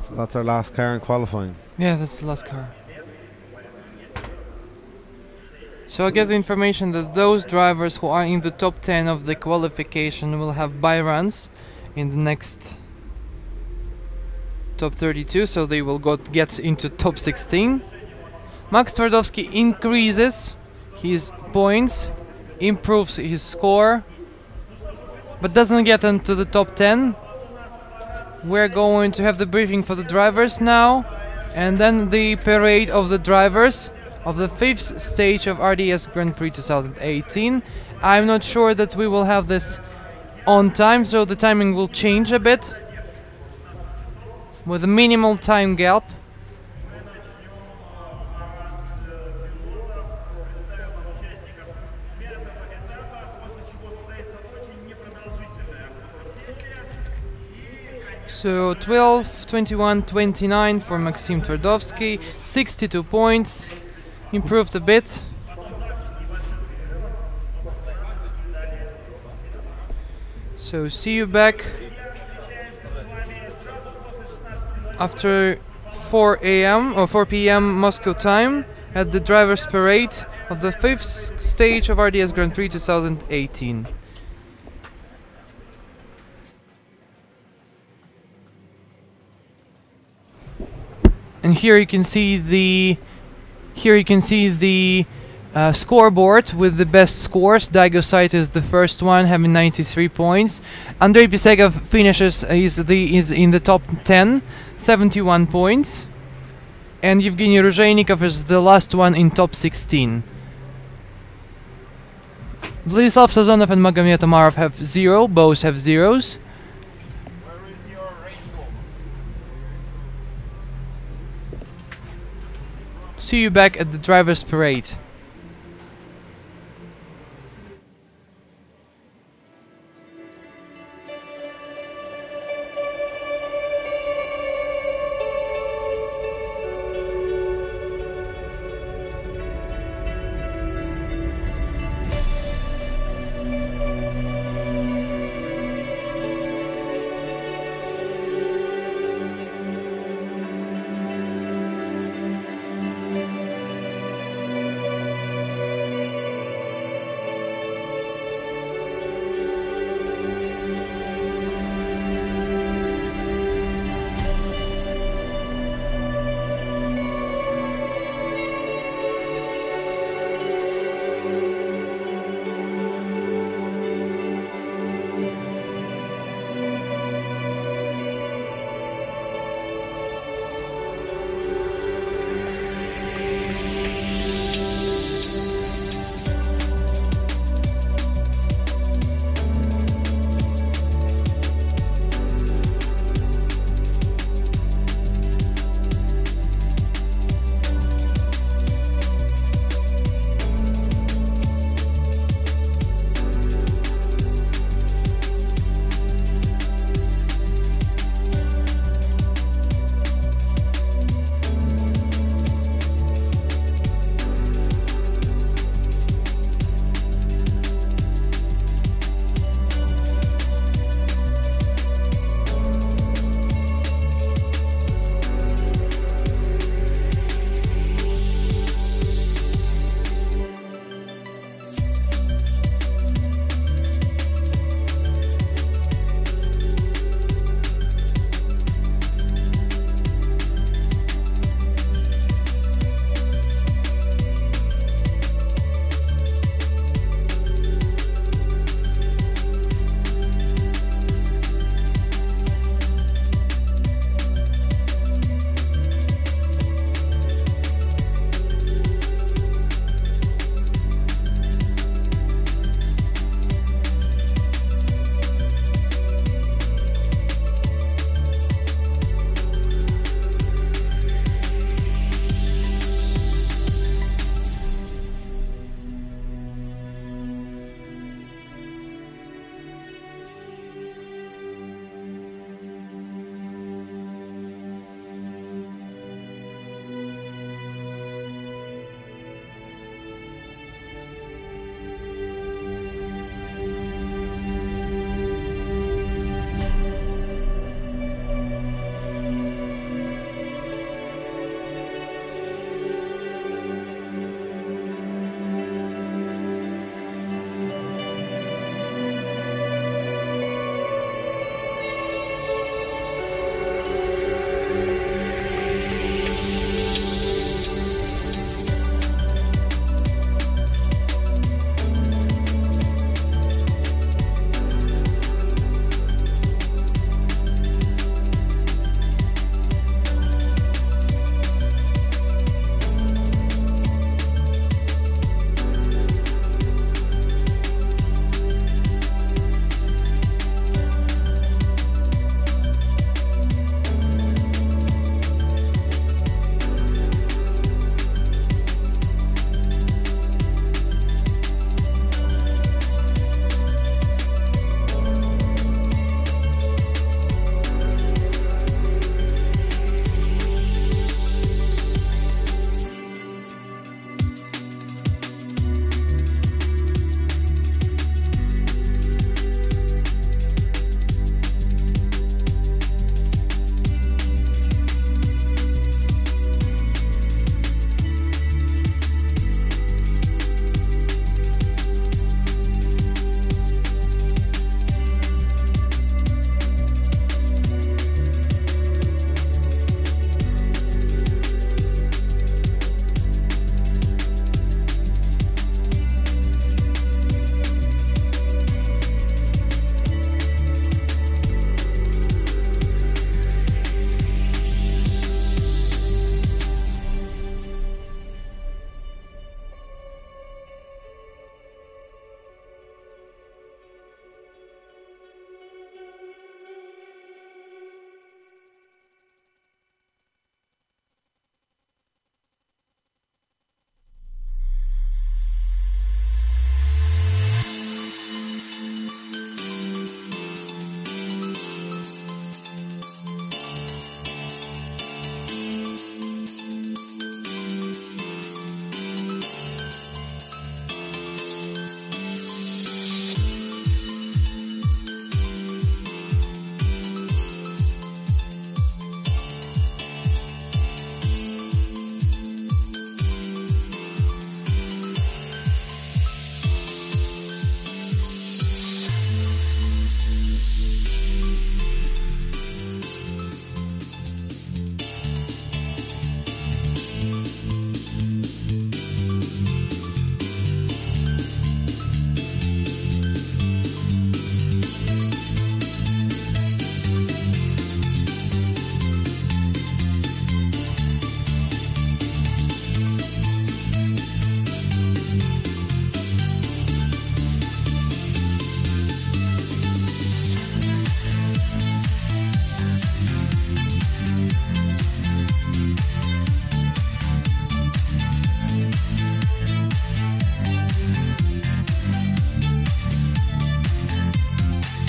So that's our last car in qualifying. yeah, that's the last car. So I get the information that those drivers who are in the top 10 of the qualification will have bye runs in the next top 32, so they will get into top 16. Max Twardowski increases his points, improves his score, but doesn't get into the top 10. We're going to have the briefing for the drivers now, and then the parade of the drivers of the 5th stage of RDS Grand Prix 2018. I'm not sure that we will have this on time, so the timing will change a bit with a minimal time gap. So 12, 21, 29 for Maxim Twardowski, 62 points, improved a bit. So see you back after 4 a.m. or 4 p.m. Moscow time at the drivers' parade of the 5th stage of RDS Grand Prix 2018. And here you can see the scoreboard with the best scores. Daigo Saito is the first one, having 93 points. Andrei Pisegov finishes is in the top 10, 71 points. And Evgeny Ruzheynikov is the last one in top 16. Vladislav Sazonov and Magomed Omarov have 0, both have zeros. See you back at the drivers' parade.